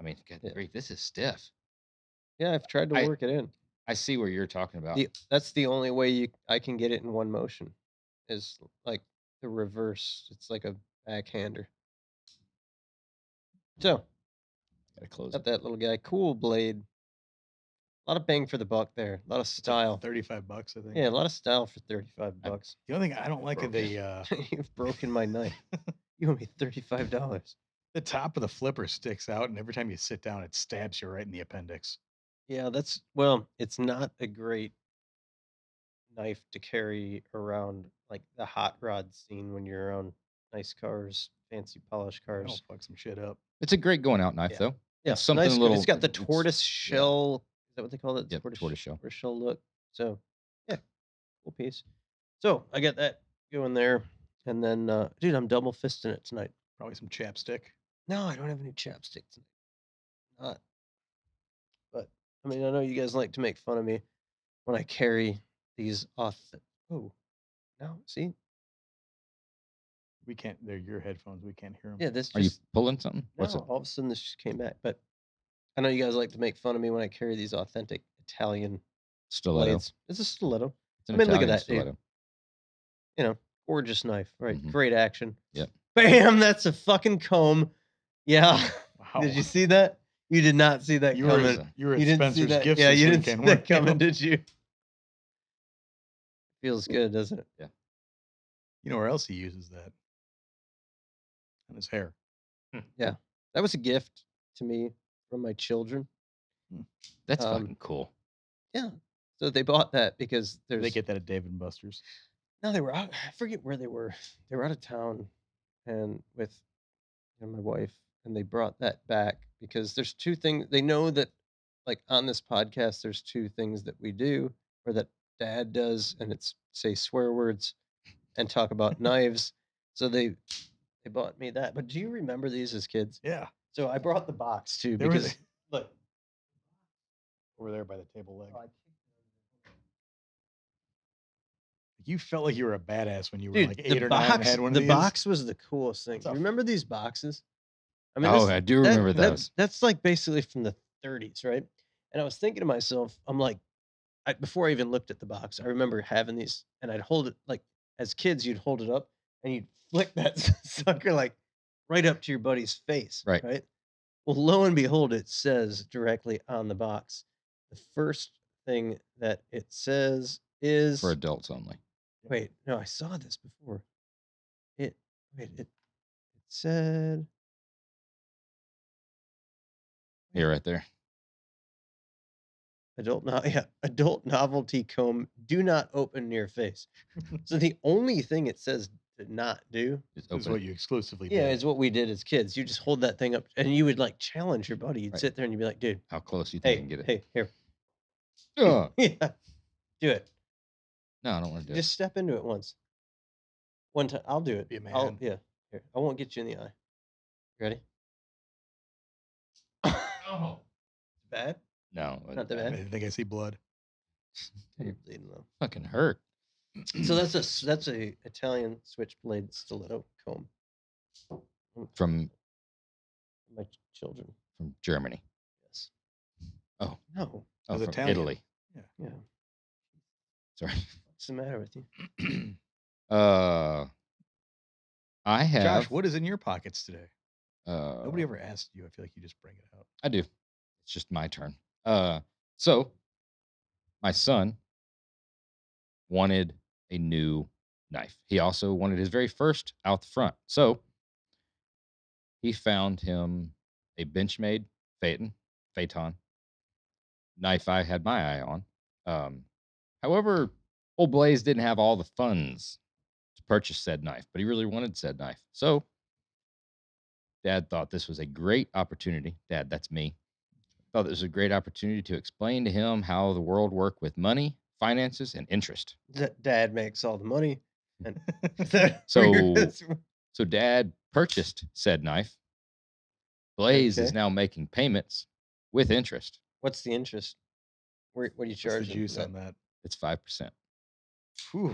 Speaker 2: I mean, good
Speaker 1: Yeah.
Speaker 2: grief, this is stiff.
Speaker 1: Yeah, I've tried to work it in.
Speaker 2: I see where you're talking about.
Speaker 1: That's the only way I can get it in one motion is like the reverse. It's like a backhander. So
Speaker 2: Gotta close
Speaker 1: got
Speaker 2: it.
Speaker 1: that little guy. Cool blade. A lot of bang for the buck there. A lot of style.
Speaker 3: $35, I think.
Speaker 1: Yeah, a lot of style for $35.
Speaker 3: The only thing I don't like are the
Speaker 1: You've broken my knife. You owe me $35.
Speaker 3: the top of the flipper sticks out, and every time you sit down, it stabs you right in the appendix.
Speaker 1: Yeah, it's not a great knife to carry around like the hot rod scene when you're around nice cars, fancy polished
Speaker 3: That'll
Speaker 1: cars.
Speaker 3: fuck some shit up.
Speaker 2: It's a great going out knife
Speaker 1: Yeah.
Speaker 2: though.
Speaker 1: Yeah,
Speaker 2: It's something
Speaker 1: nice,
Speaker 2: a little.
Speaker 1: it's got the
Speaker 2: it's-
Speaker 1: tortoise shell. Is that what they call it?
Speaker 2: Yep, tortoise shell.
Speaker 1: Tortoise shell look. So, yeah, cool piece. So I got that going there, and then, dude, I'm double fisting it tonight.
Speaker 3: Probably some chapstick.
Speaker 1: No, I don't have any chapstick tonight. Not. But I mean, I know you guys like to make fun of me when I carry these off. Oh, no, see,
Speaker 3: We can't. They're your headphones. We can't hear them.
Speaker 1: yeah, this
Speaker 2: Are you
Speaker 1: just
Speaker 2: pulling something? What's
Speaker 1: no,
Speaker 2: it?
Speaker 1: all of a sudden this just came back. But I know you guys like to make fun of me when I carry these authentic Italian
Speaker 2: Stiletto.
Speaker 1: blades. It's a stiletto.
Speaker 2: It's an
Speaker 1: I mean, look at
Speaker 2: Italian
Speaker 1: that, dude.
Speaker 2: stiletto.
Speaker 1: You know, gorgeous knife, right?
Speaker 2: Mhm.
Speaker 1: Great action.
Speaker 2: Yep.
Speaker 1: Bam! That's a fucking comb. Yeah.
Speaker 3: Wow.
Speaker 1: Did you see that? You did not see that
Speaker 3: You were,
Speaker 1: coming.
Speaker 3: you were at
Speaker 1: You didn't see
Speaker 3: Spencer's
Speaker 1: that.
Speaker 3: Gifts
Speaker 1: Yeah,
Speaker 3: this
Speaker 1: you didn't see
Speaker 3: weekend,
Speaker 1: that
Speaker 3: weren't you?
Speaker 1: coming, did you? Feels good, doesn't it?
Speaker 3: You know where else he uses that? On his hair.
Speaker 1: That was a gift to me from my children.
Speaker 2: That's
Speaker 1: Um,
Speaker 2: fucking cool.
Speaker 1: Yeah. So they bought that because there's
Speaker 3: They get that at Dave and Buster's.
Speaker 1: no, they were out. I forget where they were. They were out of town, and with my wife, and they brought that back because there's two things they know that, like on this podcast, there's two things that we do or that Dad does, and it's say swear words and talk about knives. So they bought me that. But do you remember these as kids?
Speaker 3: Yeah.
Speaker 1: So I brought the box too
Speaker 3: There
Speaker 1: because
Speaker 3: was-
Speaker 1: look.
Speaker 3: Over there by the table leg.
Speaker 1: Oh, I
Speaker 3: You felt like you were a badass when you were
Speaker 1: Dude,
Speaker 3: like
Speaker 1: the
Speaker 3: 8 or 9 and had one of
Speaker 1: the
Speaker 3: these.
Speaker 1: box was the coolest thing.
Speaker 3: It's
Speaker 1: You
Speaker 3: a-
Speaker 1: remember these boxes? I
Speaker 2: Oh, I do remember those.
Speaker 1: That's like basically from the 30s, right? And I was thinking to myself, I'm like, before I even looked at the box, I remember having these, and I'd hold it like as kids, you'd hold it up and you'd flick that sucker like right up to your buddy's face,
Speaker 2: Right.
Speaker 1: Right. Well, lo and behold, it says directly on the box. The first thing that it says is
Speaker 2: For adults only.
Speaker 1: wait, no, I saw this before. It it said
Speaker 2: Here, right there.
Speaker 1: adult novelty comb. Do not open near face. So the only thing it says to not do,
Speaker 2: Just
Speaker 3: This is
Speaker 2: open
Speaker 3: what
Speaker 2: it.
Speaker 3: you exclusively
Speaker 1: yeah,
Speaker 3: did.
Speaker 1: is what we did as kids. You just hold that thing up, and you would like challenge your buddy. You'd
Speaker 2: Right.
Speaker 1: sit there and you'd be like, "Dude,
Speaker 2: How close you think you
Speaker 1: hey,
Speaker 2: can get it?
Speaker 1: hey, here,
Speaker 2: Ugh.
Speaker 1: yeah, do it.
Speaker 2: No, I don't want to do
Speaker 1: Just step into it once. One time, I'll do it.
Speaker 3: Be a
Speaker 1: I'll
Speaker 3: man.
Speaker 1: yeah. Here, I won't get you in the eye. Ready?
Speaker 2: Oh.
Speaker 1: Bad?
Speaker 2: No.
Speaker 1: Not that
Speaker 3: I
Speaker 1: bad.
Speaker 3: think I see blood.
Speaker 1: You're bleeding though.
Speaker 2: Fucking hurt.
Speaker 1: So that's a Italian switchblade stiletto comb.
Speaker 2: From
Speaker 1: My children.
Speaker 2: Germany.
Speaker 1: Yes.
Speaker 2: Oh.
Speaker 1: No.
Speaker 2: Oh,
Speaker 3: It's
Speaker 2: from
Speaker 3: Italian.
Speaker 2: Italy.
Speaker 1: Yeah.
Speaker 2: Sorry.
Speaker 1: What's the matter with you?
Speaker 2: I have.
Speaker 3: Josh, what is in your pockets today?
Speaker 2: Uh,
Speaker 3: Nobody ever asked you. I feel like you just bring it out.
Speaker 2: I do. It's just my turn. So my son wanted a new knife. He also wanted his very first out the front. So he found him a Benchmade Phaeton knife I had my eye on. However, old Blaze didn't have all the funds to purchase said knife, but he really wanted said knife. So Dad thought this was a great opportunity. Dad, that's me. Thought this was a great opportunity to explain to him how the world worked with money, finances, and interest.
Speaker 1: Dad makes all the money. And
Speaker 2: So Dad purchased said knife. Blaze is
Speaker 1: Okay.
Speaker 2: now making payments with interest.
Speaker 1: What's the interest? What do you
Speaker 3: What's
Speaker 1: charge?
Speaker 3: the juice on that?
Speaker 2: It's 5%.
Speaker 3: Whew.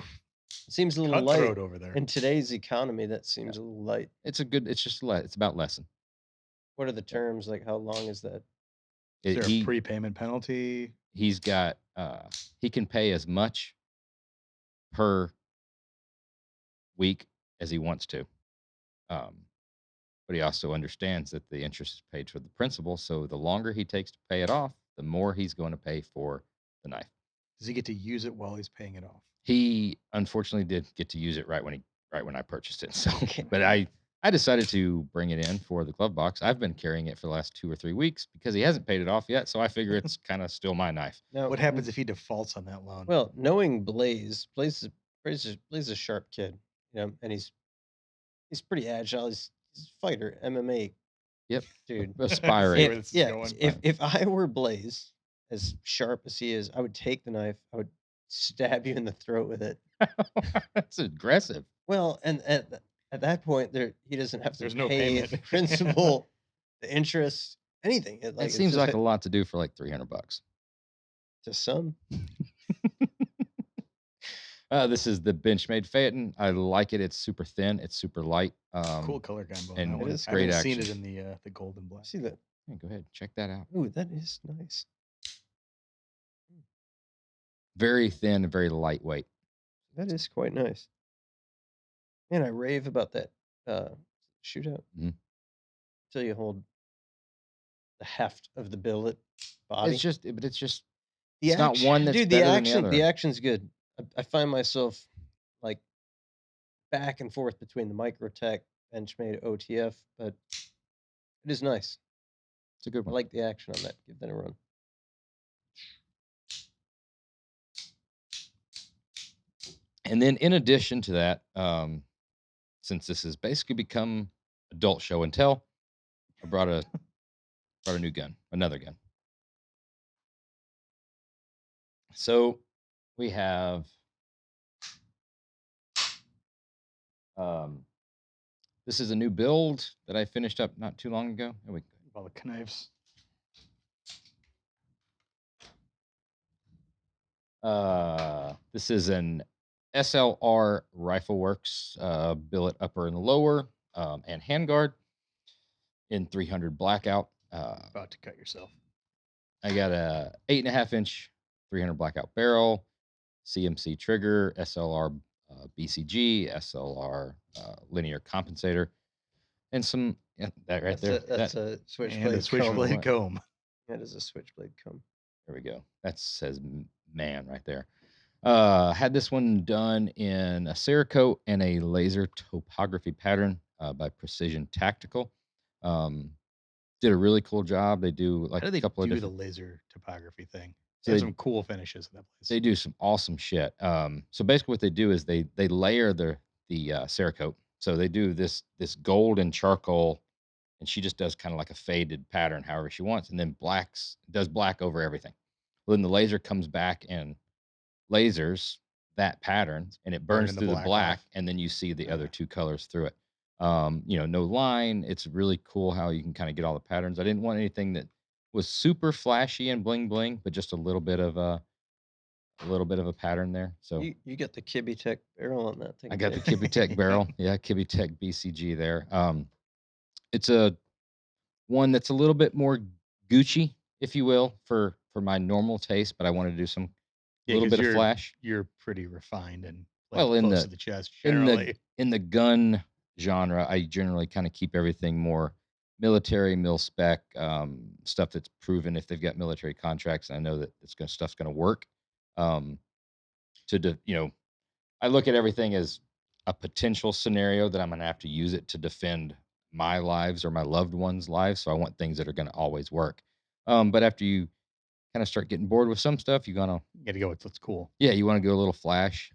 Speaker 1: It seems a little light
Speaker 3: Cutthroat over there.
Speaker 1: in today's economy. That seems a little light.
Speaker 2: It's about lesson.
Speaker 1: What are the terms? Like, how long is that?
Speaker 3: Is there a prepayment penalty?
Speaker 2: He's got he can pay as much per week as he wants to. But he also understands that the interest is paid for the principal. So the longer he takes to pay it off, the more he's going to pay for the knife.
Speaker 3: Does he get to use it while he's paying it off?
Speaker 2: He unfortunately did get to use it right when I purchased it. So,
Speaker 1: Okay.
Speaker 2: but I decided to bring it in for the glove box. I've been carrying it for the last 2 or 3 weeks because he hasn't paid it off yet. So I figure it's kind of still my knife.
Speaker 1: Now,
Speaker 3: What happens if he defaults on that loan?
Speaker 1: Well, knowing Blaze is a sharp kid, you know, and he's pretty agile. He's a fighter, MMA.
Speaker 2: Yep.
Speaker 1: Dude.
Speaker 2: Aspiring.
Speaker 3: where this is going.
Speaker 1: If I were Blaze, as sharp as he is, I would take the knife. I would stab you in the throat with it.
Speaker 2: That's aggressive.
Speaker 1: Well, and at that point, he doesn't have to
Speaker 3: There's no
Speaker 1: pay
Speaker 3: payment.
Speaker 1: the principal, the interest, anything.
Speaker 2: It
Speaker 1: it's
Speaker 2: seems
Speaker 1: just
Speaker 2: like a lot to do for like $300.
Speaker 1: to some.
Speaker 2: This is the Benchmade Phaeton. I like it. It's super thin. It's super light.
Speaker 3: Cool color combo.
Speaker 2: and
Speaker 3: That one.
Speaker 1: it is
Speaker 3: I haven't
Speaker 2: great
Speaker 3: seen it
Speaker 2: action.
Speaker 3: in the gold and black.
Speaker 1: See that?
Speaker 2: Yeah, go ahead, check that out.
Speaker 1: Ooh, that is nice.
Speaker 2: Very thin and very lightweight.
Speaker 1: That is quite nice. Man, I rave about that shootout.
Speaker 2: Mhm.
Speaker 1: Until you hold the heft of the billet body.
Speaker 2: It's just
Speaker 1: The
Speaker 2: it's not one that's
Speaker 1: dude,
Speaker 2: better
Speaker 1: the
Speaker 2: than the
Speaker 1: action,
Speaker 2: other.
Speaker 1: the action's good. I find myself like back and forth between the Microtech Benchmade OTF, but it is nice.
Speaker 2: It's a good
Speaker 1: I
Speaker 2: one.
Speaker 1: like the action on that. Give that a run.
Speaker 2: And then in addition to that, since this has basically become adult show and tell, I brought a new gun, another gun. So we have this is a new build that I finished up not too long ago. Here we go.
Speaker 3: All the knives.
Speaker 2: This is an SLR Rifleworks billet upper and lower and handguard in 300 blackout.
Speaker 3: About to cut yourself.
Speaker 2: I got a 8.5-inch 300 blackout barrel, CMC trigger, SLR BCG, SLR linear compensator. and some that right there.
Speaker 1: That's
Speaker 2: That
Speaker 1: a
Speaker 3: And a
Speaker 1: switchblade comb.
Speaker 3: switchblade
Speaker 2: what?
Speaker 3: comb.
Speaker 1: That is a switchblade comb.
Speaker 2: there we go. That says man right there. Had this one done in a Cerakote and a laser topography pattern by Precision Tactical. Did a really cool job. They do like
Speaker 3: How do
Speaker 2: a
Speaker 3: they
Speaker 2: couple of
Speaker 3: do the
Speaker 2: different.
Speaker 3: laser topography thing?
Speaker 2: So
Speaker 3: They have
Speaker 2: they
Speaker 3: some cool finishes in that place.
Speaker 2: they do some awesome shit. So basically, what they do is they layer the Cerakote. So they do this gold and charcoal, and she just does kind of like a faded pattern, however she wants, and then does black over everything. Well, then the laser comes back and lasers that pattern, and it burns
Speaker 3: Burning the
Speaker 2: through the
Speaker 3: black
Speaker 2: black,
Speaker 3: off.
Speaker 2: and then you see the other
Speaker 3: Okay.
Speaker 2: two colors through it. No line. It's really cool how you can kind of get all the patterns. I didn't want anything that was super flashy and bling bling, but just a little bit of a pattern there. So
Speaker 1: You got the Kibbetech barrel on that thing.
Speaker 2: I got the
Speaker 1: too.
Speaker 2: Kibbetech barrel. Yeah, Kibbetech BCG there. It's a one that's a little bit more Gucci, if you will, for my normal taste, but I wanted to do some
Speaker 3: Yeah,
Speaker 2: little
Speaker 3: 'cause
Speaker 2: bit of flash.
Speaker 3: you're pretty refined and like
Speaker 2: Well,
Speaker 3: close to the chest
Speaker 2: in
Speaker 3: generally.
Speaker 2: the gun genre, I generally kind of keep everything more military, mil spec, stuff that's proven if they've got military contracts, and I know that stuff's gonna work. Um, I look at everything as a potential scenario that I'm gonna have to use it to defend my lives or my loved ones' lives. So I want things that are gonna always work. But after you kind of start getting bored with some stuff, you
Speaker 3: You got to go with what's cool.
Speaker 2: you want to go a little flash.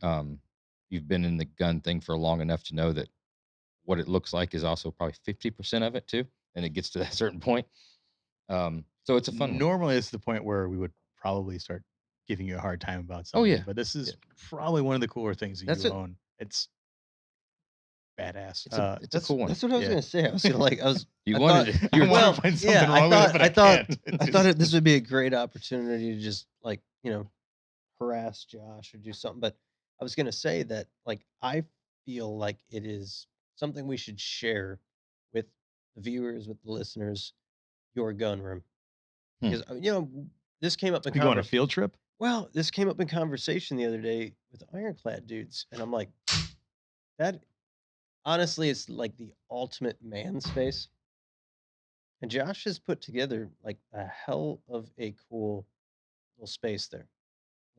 Speaker 2: You've been in the gun thing for long enough to know that what it looks like is also probably 50% of it too, and it gets to that certain point. So it's a fun one.
Speaker 3: Normally, it's the point where we would probably start giving you a hard time about
Speaker 2: Oh
Speaker 3: something.
Speaker 2: yeah,
Speaker 3: But this is probably one of the cooler things that
Speaker 1: That's
Speaker 3: you
Speaker 1: it.
Speaker 3: own. It's badass.
Speaker 2: it's a cool one.
Speaker 1: That's what I was
Speaker 3: Yeah.
Speaker 1: gonna say. I was gonna like.
Speaker 2: You
Speaker 1: I
Speaker 2: wanted
Speaker 1: thought-
Speaker 2: it. You
Speaker 3: I
Speaker 2: were
Speaker 3: want
Speaker 1: well,
Speaker 3: to find something
Speaker 1: yeah, I
Speaker 3: wrong with it,
Speaker 1: thought-
Speaker 3: but
Speaker 1: I
Speaker 3: I
Speaker 1: thought-
Speaker 3: can't.
Speaker 1: I thought this would be a great opportunity to just like harass Josh or do something. But I was gonna say that like I feel like it is something we should share with the viewers, with the listeners, your gun room, because this came up in
Speaker 3: You go on a
Speaker 1: conversation.
Speaker 3: field trip?
Speaker 1: Well, this came up in conversation the other day with the IRONCLAD dudes, and I'm like, that honestly is like the ultimate man space. And Josh has put together like a hell of a cool little space there.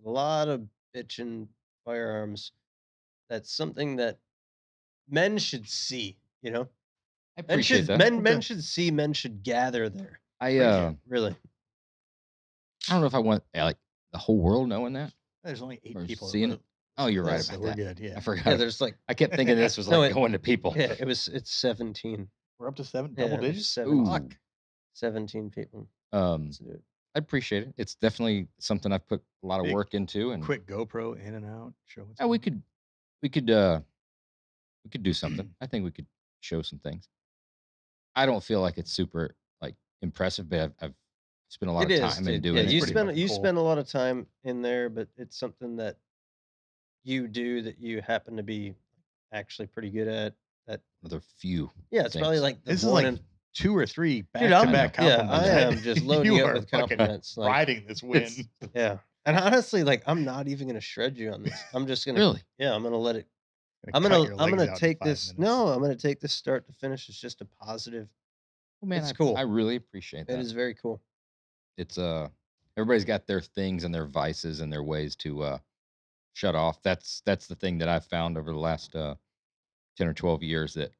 Speaker 1: A lot of bitchin' firearms. That's something that men should see,
Speaker 2: I
Speaker 1: Men
Speaker 2: appreciate
Speaker 1: should
Speaker 2: that.
Speaker 1: men should see, men should gather there.
Speaker 2: I
Speaker 1: Really.
Speaker 2: don't know if I want like the whole world knowing that.
Speaker 3: There's only 8
Speaker 2: Or
Speaker 3: people. that
Speaker 2: seeing
Speaker 3: live-
Speaker 2: it. Oh, you're right
Speaker 1: Yes,
Speaker 2: about
Speaker 3: so we're
Speaker 2: that.
Speaker 3: good. Yeah.
Speaker 2: I forgot.
Speaker 1: Yeah, there's like
Speaker 2: I kept thinking this was
Speaker 1: No,
Speaker 2: like going to people.
Speaker 1: yeah, it's 17.
Speaker 3: We're up to 7
Speaker 1: Yeah,
Speaker 3: double
Speaker 1: there's
Speaker 3: digits.
Speaker 1: 17.
Speaker 2: Ooh.
Speaker 1: 17 people.
Speaker 2: Um,
Speaker 1: Let's do it.
Speaker 2: I appreciate it. It's definitely something I've put a lot of
Speaker 3: Big,
Speaker 2: work into, and
Speaker 3: Quick GoPro in and out. Show what's
Speaker 2: we
Speaker 3: going
Speaker 2: could do something. I think we could show some things. I don't feel like it's super like impressive, but I've spent a lot
Speaker 1: It
Speaker 2: of
Speaker 1: is,
Speaker 2: time in
Speaker 1: dude.
Speaker 2: doing
Speaker 1: Yeah,
Speaker 2: it.
Speaker 1: you
Speaker 3: pretty
Speaker 1: spend
Speaker 3: fucking cool.
Speaker 1: spend a lot of time in there, but it's something that you do that you happen to be actually pretty good at. That
Speaker 2: Another few.
Speaker 1: yeah, it's probably
Speaker 2: things.
Speaker 1: like the
Speaker 3: This is
Speaker 1: one
Speaker 3: like
Speaker 1: in-
Speaker 3: 2 or 3
Speaker 1: Dude, I'm-
Speaker 3: back-to-back
Speaker 1: yeah,
Speaker 3: compliments.
Speaker 1: I am just loading
Speaker 3: you
Speaker 1: you up
Speaker 3: are
Speaker 1: with
Speaker 3: fucking
Speaker 1: compliments. Like,
Speaker 3: riding this win.
Speaker 2: It's-
Speaker 1: yeah, and honestly, like I'm not even gonna shred you on this. I'm just gonna
Speaker 2: Really?
Speaker 1: yeah, I'm gonna let it. I'm
Speaker 3: cut
Speaker 1: gonna
Speaker 3: your
Speaker 1: I'm
Speaker 3: legs
Speaker 1: gonna
Speaker 3: out in
Speaker 1: take
Speaker 3: 5
Speaker 1: this.
Speaker 3: minutes.
Speaker 1: No, I'm gonna take this start to finish. It's just a positive.
Speaker 2: Oh man,
Speaker 1: It's cool.
Speaker 2: I really appreciate that.
Speaker 1: It is very cool.
Speaker 2: It's everybody's got their things and their vices and their ways to shut off. That's the thing that I've found over the last 10 or 12 years, that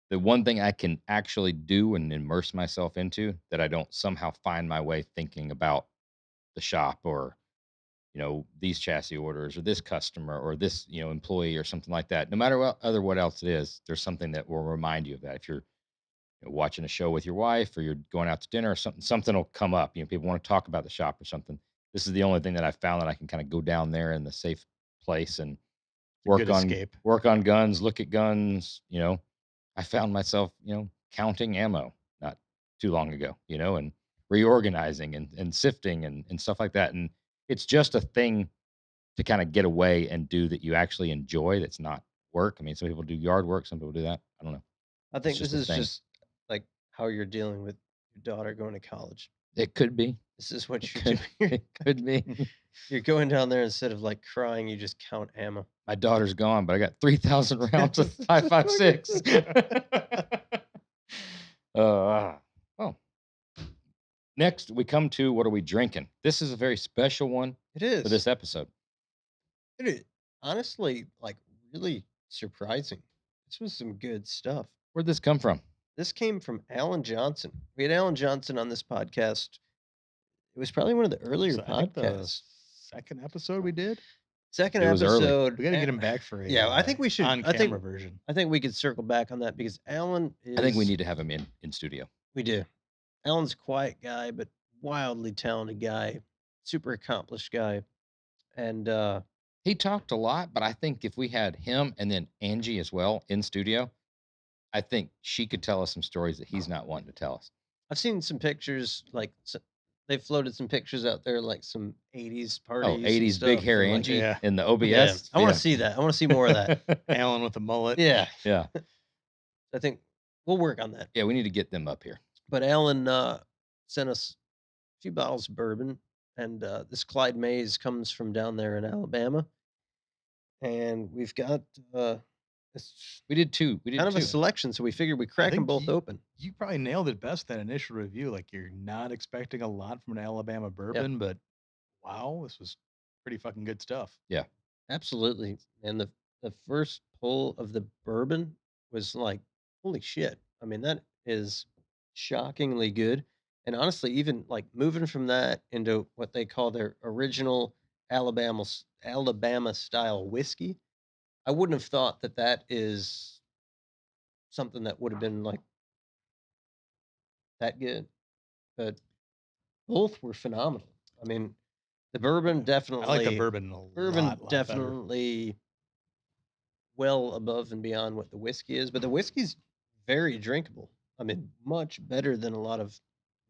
Speaker 2: the one thing I can actually do and immerse myself into, that I don't somehow find my way thinking about the shop or these chassis orders or this customer or this employee or something like that. No matter what else it is, there's something that will remind you of that. If you're watching a show with your wife, or you're going out to dinner or something will come up. People want to talk about the shop or something. This is the only thing that I found that I can kind of go down there in the safe place and
Speaker 3: a good escape.
Speaker 2: work on guns, look at guns. I found myself, counting ammo not too long ago, and reorganizing and sifting and stuff like that. And it's just a thing to kind of get away and do that you actually enjoy. That's not work. I mean, some people do yard work, some people do that. I don't know.
Speaker 1: I think
Speaker 2: just
Speaker 1: this
Speaker 2: a
Speaker 1: is
Speaker 2: thing.
Speaker 1: just like how you're dealing with your daughter going to college.
Speaker 2: It could be.
Speaker 1: This is what you're
Speaker 2: Could,
Speaker 1: doing.
Speaker 2: it could be.
Speaker 1: You're going down there instead of like crying, you just count ammo.
Speaker 2: My daughter's gone, but I got 3,000 rounds of 5.56. Oh. Next, we come to what are we drinking? This is a very special one
Speaker 1: It is.
Speaker 2: for this episode.
Speaker 1: It is honestly like really surprising. This was some good stuff.
Speaker 2: Where'd this come from?
Speaker 1: This came from Alan Johnson. We had Alan Johnson on this podcast. It was probably one of the earlier
Speaker 3: So I think the
Speaker 1: podcasts.
Speaker 3: second episode we did.
Speaker 1: Second
Speaker 2: It was early.
Speaker 1: episode.
Speaker 3: We got to get him back for a
Speaker 1: Yeah, I think we should.
Speaker 3: on
Speaker 1: I think
Speaker 3: camera version.
Speaker 1: I think we could circle back on that because Alan is.
Speaker 2: I think we need to have him in studio.
Speaker 1: We do. Alan's a quiet guy, but wildly talented guy, super accomplished guy, and
Speaker 2: He talked a lot, but I think if we had him and then Angie as well in studio, I think she could tell us some stories that he's not wanting to tell us.
Speaker 1: I've seen some pictures. Like they floated some pictures out there, like some '80s parties.
Speaker 2: Oh,
Speaker 1: and
Speaker 2: 80s big
Speaker 1: stuff,
Speaker 2: hair
Speaker 1: and, like,
Speaker 2: Angie
Speaker 3: yeah.
Speaker 2: in the OBS.
Speaker 1: Yeah, I want to see that. I want to see more of that.
Speaker 3: Alan with the mullet.
Speaker 1: Yeah,
Speaker 2: Yeah.
Speaker 1: I think we'll work on that.
Speaker 2: Yeah, we need to get them up here.
Speaker 1: But Alan sent us a few bottles of bourbon, and this Clyde Mays comes from down there in Alabama, and we've got it's
Speaker 2: We did two. We did
Speaker 1: kind of
Speaker 2: two.
Speaker 1: a selection, so we figured we crack them
Speaker 3: think
Speaker 1: both open.
Speaker 3: You probably nailed it best that initial review. Like you're not expecting a lot from an Alabama bourbon, but wow, this was pretty fucking good stuff.
Speaker 1: Absolutely, and the first pull of the bourbon was like, holy shit! I mean, that is shockingly good. And honestly, even like moving from that into what they call their original Alabama style whiskey, I wouldn't have thought that that is something that would have been like that good. But both were phenomenal. I mean, the bourbon definitely.
Speaker 3: I like the bourbon a lot better.
Speaker 1: Definitely well above and beyond what the whiskey is, but the whiskey's very drinkable. I mean, much better than a lot of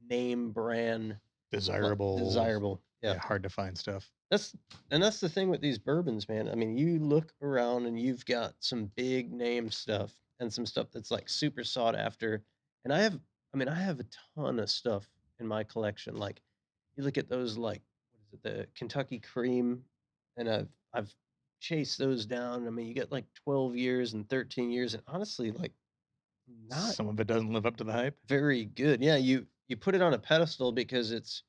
Speaker 1: name brand
Speaker 3: desirable.
Speaker 1: Yeah.
Speaker 3: Hard to find stuff.
Speaker 1: That's the thing with these bourbons, man. I mean, you look around and you've got some big name stuff and some stuff that's like super sought after. And I have a ton of stuff in my collection. Like you look at those like what is it, the Kentucky Cream, and I've chased those down. I mean, you get like 12 years and 13 years, and honestly, like not
Speaker 3: Some of it doesn't live up to the hype.
Speaker 1: very good. Yeah, you put it on a pedestal because it's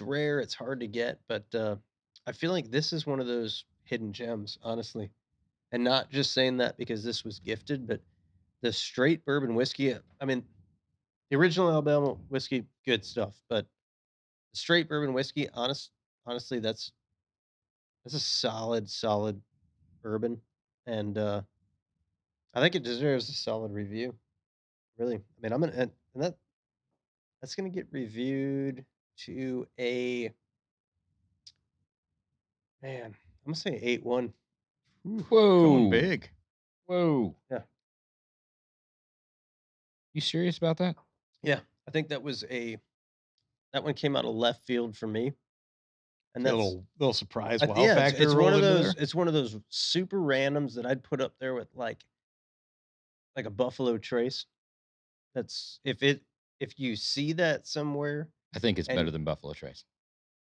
Speaker 1: rare, it's hard to get, but I feel like this is one of those hidden gems, honestly. And not just saying that because this was gifted, but the straight bourbon whiskey, I mean, the original Alabama whiskey, good stuff, but the straight bourbon whiskey, honestly, that's a solid bourbon, and I think it deserves a solid review. Really, I mean, I'm gonna and that's gonna get reviewed to a man. I'm gonna say 8-1.
Speaker 2: Whoa.
Speaker 3: Going big.
Speaker 2: Whoa.
Speaker 1: Yeah.
Speaker 2: You serious about that?
Speaker 1: Yeah, I think that one came out of left field for me, and
Speaker 3: A
Speaker 1: that's
Speaker 3: little surprise wow
Speaker 1: yeah,
Speaker 3: factor.
Speaker 1: it's one
Speaker 3: rolled
Speaker 1: of
Speaker 3: into
Speaker 1: those.
Speaker 3: there.
Speaker 1: It's one of those super randoms that I'd put up there with like a Buffalo Trace. That's if you see that somewhere,
Speaker 2: I think it's better
Speaker 1: And-
Speaker 2: than Buffalo Trace.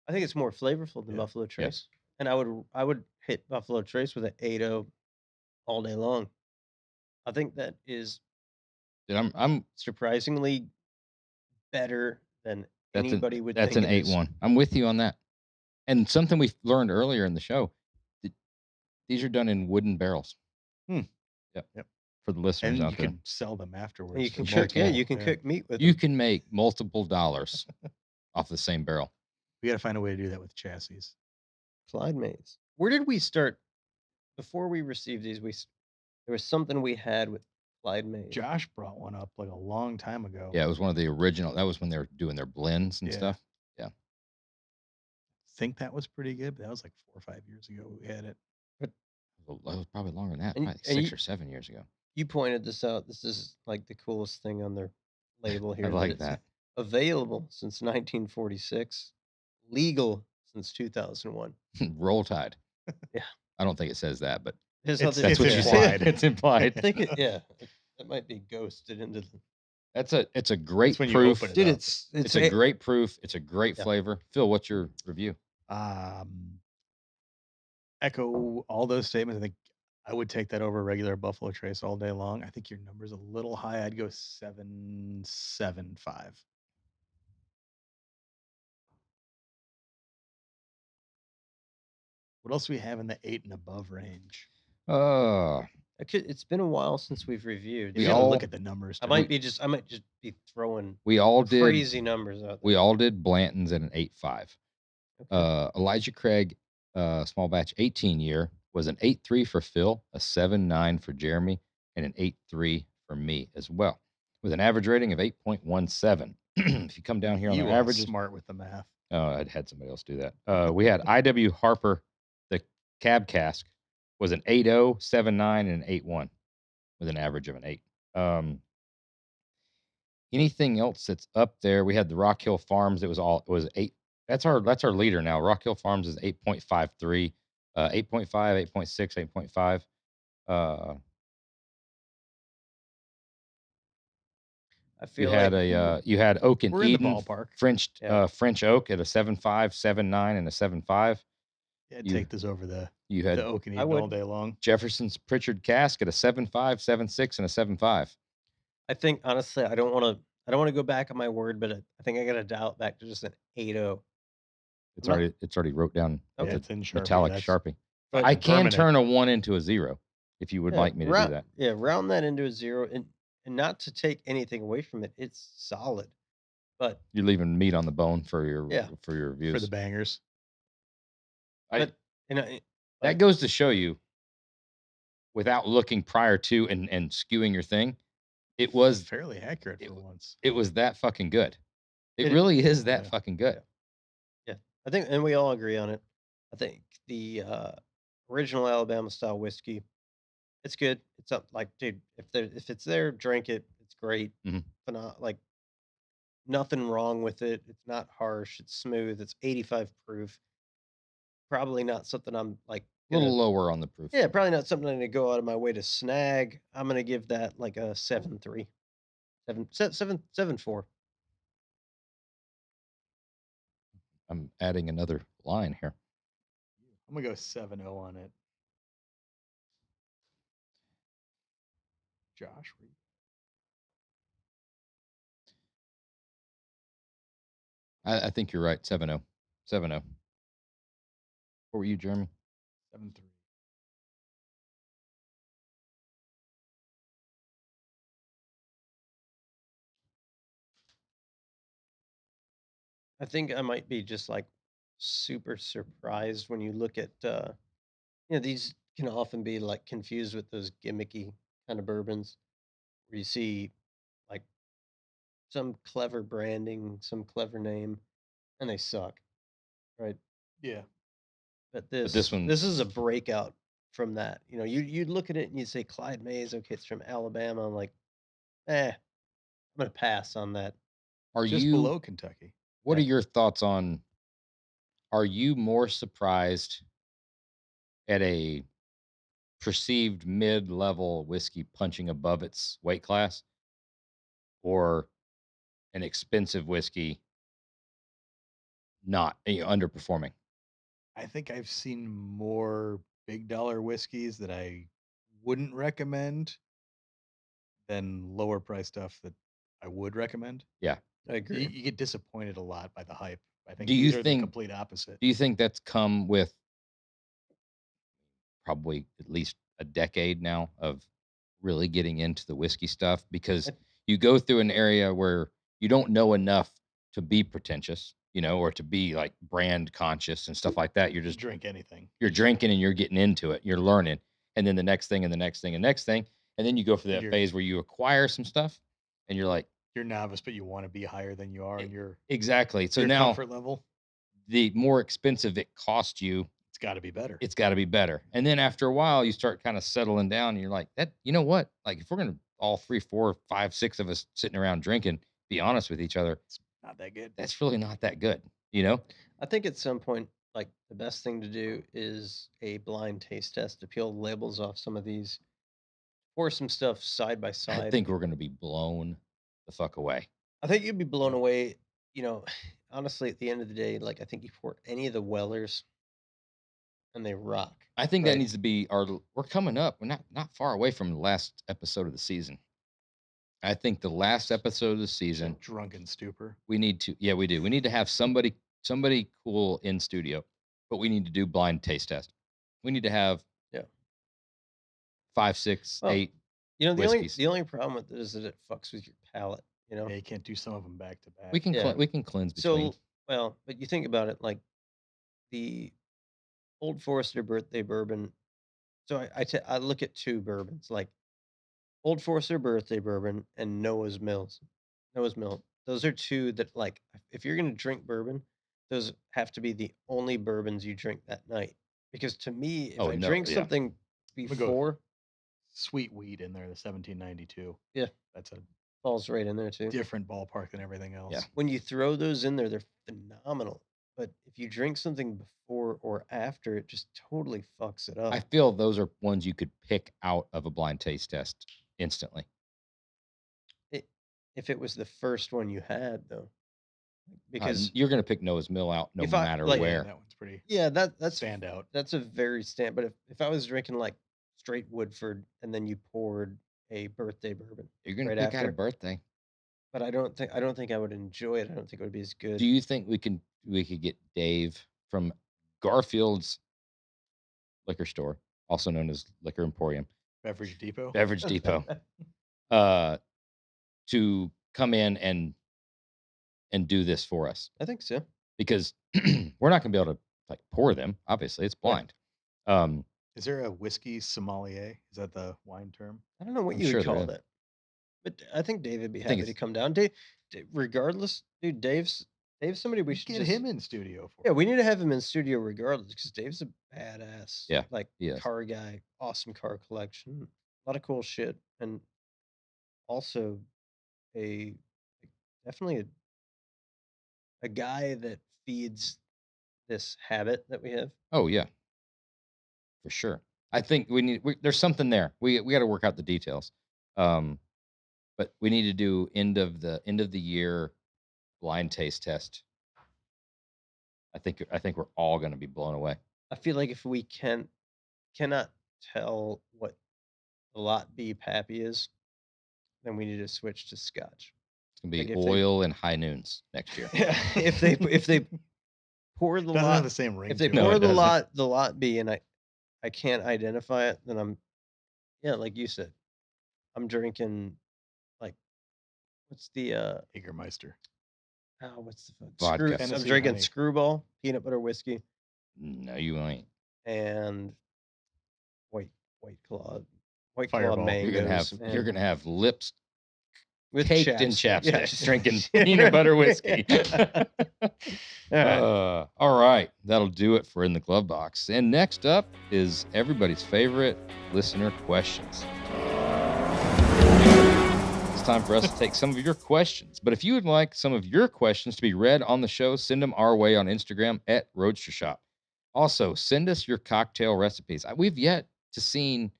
Speaker 1: I think it's more flavorful than
Speaker 3: Yeah.
Speaker 1: Buffalo Trace. And I would hit Buffalo Trace with an 8-0 all day long. I think that is
Speaker 2: Dude, I'm
Speaker 1: surprisingly better than
Speaker 2: that's
Speaker 1: anybody would
Speaker 2: that's
Speaker 1: think
Speaker 2: an
Speaker 1: it is.
Speaker 2: 8-1. I'm with you on that. And something we learned earlier in the show, these are done in wooden barrels.
Speaker 3: Hmm.
Speaker 2: Yep.
Speaker 3: Yep.
Speaker 2: For the listeners
Speaker 3: And
Speaker 2: out
Speaker 3: you
Speaker 2: there.
Speaker 3: can sell them afterwards.
Speaker 1: And you
Speaker 3: for
Speaker 1: can cook,
Speaker 3: multiple-
Speaker 1: you can cook meat with
Speaker 2: You
Speaker 1: them.
Speaker 2: can make multiple dollars off the same barrel.
Speaker 3: We got to find a way to do that with chassis.
Speaker 1: Clyde Mays. Where did we start? Before we received these, there was something we had with Clyde Mays.
Speaker 3: Josh brought one up like a long time ago.
Speaker 2: Yeah, it was one of the original. That was when they were doing their blends and
Speaker 3: Yeah.
Speaker 2: stuff.
Speaker 3: Think that was pretty good, but that was like 4 or 5 years ago we had it.
Speaker 2: Well, that was probably longer than that,
Speaker 1: And-
Speaker 2: probably
Speaker 1: and
Speaker 2: 6
Speaker 1: you-
Speaker 2: or 7 years ago.
Speaker 1: You pointed this out. This is like the coolest thing on their label here.
Speaker 2: I like
Speaker 1: it's
Speaker 2: that.
Speaker 1: Available since 1946, legal since 2001.
Speaker 2: Roll Tide.
Speaker 1: Yeah.
Speaker 2: I don't think it says that, but
Speaker 1: Here's how
Speaker 3: It's-
Speaker 1: they
Speaker 2: that's
Speaker 1: do
Speaker 2: what
Speaker 1: it.
Speaker 2: you
Speaker 3: implied.
Speaker 2: said. It's implied.
Speaker 1: I think it, yeah, that might be ghosted into the
Speaker 2: It's a
Speaker 3: That's
Speaker 2: great
Speaker 3: when you
Speaker 2: proof.
Speaker 3: open it
Speaker 1: Dude,
Speaker 3: up.
Speaker 2: It's a great proof. It's a great
Speaker 1: Yeah.
Speaker 2: flavor. Phil, what's your review?
Speaker 3: Echo all those statements. I think I would take that over regular Buffalo Trace all day long. I think your number's a little high. I'd go 7.75. What else do we have in the 8 and above range?
Speaker 1: It's been a while since we've reviewed.
Speaker 3: We
Speaker 2: We
Speaker 3: gotta
Speaker 2: all-
Speaker 3: look at the numbers.
Speaker 1: I
Speaker 3: too.
Speaker 1: might just be throwing
Speaker 2: we all did
Speaker 1: crazy numbers out there.
Speaker 2: we all did Blanton's at an 8.5.
Speaker 1: Okay.
Speaker 2: Elijah Craig, small batch 18 year was an 8.3 for Phil, a 7.9 for Jeremy, and an 8.3 for me as well, with an average rating of 8.17. If you come down here on
Speaker 3: You
Speaker 2: the
Speaker 3: are
Speaker 2: averages,
Speaker 3: smart with the math.
Speaker 2: I'd had somebody else do that. We had IW Harper, the cab cask, was an 8.0, 7.9, and an 8.1 with an average of an 8. Anything else that's up there? We had the Rock Hill Farms. It was 8. That's our leader now. Rock Hill Farms is 8.53, 8.5, 8.6, 8.5.
Speaker 1: I feel
Speaker 2: You had Oak and
Speaker 3: We're in the
Speaker 2: Eden
Speaker 3: ballpark.
Speaker 2: French Oak at a 7.5, 7.9, and a 7.5.
Speaker 3: Yeah,
Speaker 2: You-
Speaker 3: take this over the
Speaker 2: You had
Speaker 3: Oak and
Speaker 1: I
Speaker 3: Eden all
Speaker 1: would.
Speaker 3: day long.
Speaker 2: Jefferson's Pritchard Cask at a 7.5, 7.6, and a 7.5.
Speaker 1: I think honestly, I don't want to go back on my word, but I think I got to dial it back to just an 8.0.
Speaker 2: It's
Speaker 1: I'm not-
Speaker 2: already wrote down
Speaker 1: Okay.
Speaker 3: Yeah, it's in Sharpie.
Speaker 2: metallic
Speaker 3: That's
Speaker 2: Sharpie.
Speaker 1: But
Speaker 2: I can
Speaker 3: permanent.
Speaker 2: turn a 1 into a 0 if you would
Speaker 1: Yeah,
Speaker 2: like me to do that.
Speaker 1: Yeah, round that into a 0, and not to take anything away from it. It's solid, but
Speaker 2: You're leaving meat on the bone for your
Speaker 1: Yeah.
Speaker 2: reviews.
Speaker 3: for the bangers.
Speaker 1: but
Speaker 2: that
Speaker 1: like-
Speaker 2: goes to show you, without looking prior to and skewing your thing, it was
Speaker 3: fairly accurate
Speaker 2: it-
Speaker 3: for once.
Speaker 2: it was that fucking good. It
Speaker 1: It-
Speaker 2: really is that
Speaker 3: yeah.
Speaker 2: fucking good.
Speaker 1: I think, and we all agree on it. I think the original Alabama style whiskey, it's good. It's up like, dude, if it's there, drink it. It's great.
Speaker 2: Mhm.
Speaker 1: Like nothing wrong with it. It's not harsh. It's smooth. It's 85 proof. Probably not something I'm like
Speaker 2: A little
Speaker 1: gonna-
Speaker 2: lower on the proof.
Speaker 1: Yeah, probably not something I'm gonna go out of my way to snag. I'm gonna give that like a 7.3, 7.4.
Speaker 2: I'm adding another line here.
Speaker 3: I'm gonna go 7.0 on it. Josh,
Speaker 2: I think you're right. 7.0. 7.0. What were you, Jeremy?
Speaker 3: 7.3.
Speaker 1: I think I might be just like super surprised when you look at these can often be like confused with those gimmicky kind of bourbons where you see like some clever branding, some clever name, and they suck. Right.
Speaker 3: Yeah.
Speaker 1: But this
Speaker 2: this
Speaker 1: is a breakout from that. You'd look at it and you'd say Clyde Mays, okay, it's from Alabama. I'm like, I'm gonna pass on that.
Speaker 2: Are
Speaker 3: Just
Speaker 2: you
Speaker 3: below Kentucky.
Speaker 2: What are
Speaker 1: Yeah.
Speaker 2: your thoughts on? Are you more surprised at a perceived mid-level whiskey punching above its weight class, or an expensive whiskey not underperforming?
Speaker 3: I think I've seen more big dollar whiskeys that I wouldn't recommend than lower price stuff that I would recommend.
Speaker 1: I
Speaker 3: You,
Speaker 1: agree.
Speaker 3: you get disappointed a lot by the hype. I think
Speaker 2: Do you
Speaker 3: these are the
Speaker 2: think-
Speaker 3: complete opposite.
Speaker 2: Do you think that's come with probably at least a decade now of really getting into the whiskey stuff? Because
Speaker 1: I-
Speaker 2: you go through an area where you don't know enough to be pretentious, or to be like brand conscious and stuff like that. You're
Speaker 3: Just
Speaker 2: just
Speaker 3: drink anything.
Speaker 2: you're drinking and you're getting into it. You're learning, and then the next thing and the next thing and next thing, and then you go through that
Speaker 3: You're-
Speaker 2: phase where you acquire some stuff, and you're like,
Speaker 3: You're novice, but you want to be higher than you are in your
Speaker 2: exactly. So
Speaker 3: your
Speaker 2: now
Speaker 3: comfort level.
Speaker 2: the more expensive it costs you,
Speaker 3: It's got to be better.
Speaker 2: it's got to be better. And then after a while, you start kind of settling down, and you're like, that. You know what? Like, if we're gonna all 3, 4, 5, 6 of us sitting around drinking, be honest with each other,
Speaker 3: Not that good.
Speaker 2: that's really not that good. You know?
Speaker 1: I think at some point, like the best thing to do is a blind taste test to peel labels off some of these, pour some stuff side by
Speaker 2: I
Speaker 1: side.
Speaker 2: think we're gonna be blown the fuck away.
Speaker 1: I think you'd be blown
Speaker 3: Yep.
Speaker 1: away. You know, honestly, at the end of the day, like I think you pour any of the Wellers and they rock.
Speaker 2: I think that
Speaker 1: Right.
Speaker 2: needs to be we're coming up. We're not far away from the last episode of the season. I think the last episode of the season,
Speaker 3: Drunken stupor.
Speaker 2: we need to, yeah, we do. We need to have somebody cool in studio, but we need to do blind taste test. We need to have
Speaker 1: Yeah.
Speaker 2: 5, 6,
Speaker 1: Well,
Speaker 2: 8
Speaker 1: You know,
Speaker 2: whiskeys.
Speaker 1: the only problem with it is that it fucks with your palate. You know,
Speaker 3: Yeah, you can't do some of them back to back.
Speaker 2: We can
Speaker 1: Yeah.
Speaker 2: we can cleanse between.
Speaker 1: so well, but you think about it, like the Old Forester birthday bourbon. So I look at two bourbons, like Old Forester birthday bourbon and Noah's Mill. Those are two that, like, if you're gonna drink bourbon, those have to be the only bourbons you drink that night. Because to me, if
Speaker 2: Oh,
Speaker 1: I
Speaker 2: no,
Speaker 1: drink
Speaker 2: yeah.
Speaker 1: something
Speaker 3: go-
Speaker 1: before,
Speaker 3: Sweet weed in there, the 1792.
Speaker 1: Yeah.
Speaker 3: That's a
Speaker 1: falls right in there too.
Speaker 3: different ballpark than everything else.
Speaker 2: Yeah.
Speaker 1: When you throw those in there, they're phenomenal. But if you drink something before or after, it just totally fucks it up.
Speaker 2: I feel those are ones you could pick out of a blind taste test instantly.
Speaker 1: If it was the first one you had, though, because
Speaker 2: You're going to pick Noah's Mill out no
Speaker 1: if I-
Speaker 2: matter
Speaker 1: like-
Speaker 3: Yeah,
Speaker 2: where.
Speaker 3: that one's pretty
Speaker 1: yeah, that's
Speaker 3: standout.
Speaker 1: that's a very stand. But if I was drinking like straight Woodford and then you poured a birthday bourbon,
Speaker 2: You're going
Speaker 1: right
Speaker 2: to pick out a
Speaker 1: after.
Speaker 2: birthday.
Speaker 1: but I don't think I would enjoy it. I don't think it would be as good.
Speaker 2: Do you think we could get Dave from Garfield's liquor store, also known as Liquor Emporium,
Speaker 3: Beverage Depot.
Speaker 2: Beverage Depot, to come in and do this for us?
Speaker 1: I think so.
Speaker 2: Because we're not going to be able to like pour them. Obviously, it's blind.
Speaker 3: Is there a whiskey sommelier? Is that the wine term?
Speaker 1: I don't know what
Speaker 2: I'm
Speaker 1: you
Speaker 2: sure
Speaker 1: would
Speaker 2: there
Speaker 1: call
Speaker 2: is.
Speaker 1: that, but I think Dave would be
Speaker 2: I think
Speaker 1: happy to
Speaker 2: it's-
Speaker 1: come down. Dave, regardless, dude, Dave's somebody we should
Speaker 3: Get
Speaker 1: just,
Speaker 3: him in studio for.
Speaker 1: Yeah, we need to have him in studio regardless because Dave's a badass.
Speaker 2: Yeah,
Speaker 1: like
Speaker 2: he is.
Speaker 1: car guy, awesome car collection, a lot of cool shit, and also definitely a guy that feeds this habit that we have.
Speaker 2: Oh yeah, for sure. I think there's something there. We got to work out the details. But we need to do end of the year blind taste test. I think we're all going to be blown away.
Speaker 1: I feel like if we cannot tell what the lot B Pappy is, then we need to switch to Scotch.
Speaker 2: It's going to
Speaker 1: Like
Speaker 2: be
Speaker 1: if they-
Speaker 2: oil and high noons next year.
Speaker 1: Yeah, if they pour the
Speaker 3: Doesn't have
Speaker 1: lot,
Speaker 3: the same ring.
Speaker 1: if they
Speaker 3: to
Speaker 2: No,
Speaker 1: pour
Speaker 2: it
Speaker 1: the
Speaker 2: doesn't.
Speaker 1: lot B and I can't identify it, then like you said, I'm drinking like what's the
Speaker 3: it. Jägermeister.
Speaker 1: what's the fuck?
Speaker 2: Vodka.
Speaker 1: I'm
Speaker 3: Tennessee
Speaker 1: drinking
Speaker 3: honey.
Speaker 1: Screwball peanut butter whiskey
Speaker 2: No, you ain't.
Speaker 1: and white claw
Speaker 3: Fireball.
Speaker 1: mangoes.
Speaker 2: You're gonna have lips
Speaker 1: with
Speaker 2: caked in
Speaker 1: chapstick. Yeah.
Speaker 2: chapstick, drinking peanut butter whiskey.
Speaker 1: All right.
Speaker 2: All right, that'll do it for In the Glove Box. And next up is everybody's favorite listener questions. It's time for us to take some of your questions. But if you would like some of your questions to be read on the show, send them our way on Instagram at RoadsterShop. Also, send us your cocktail recipes. We've yet to see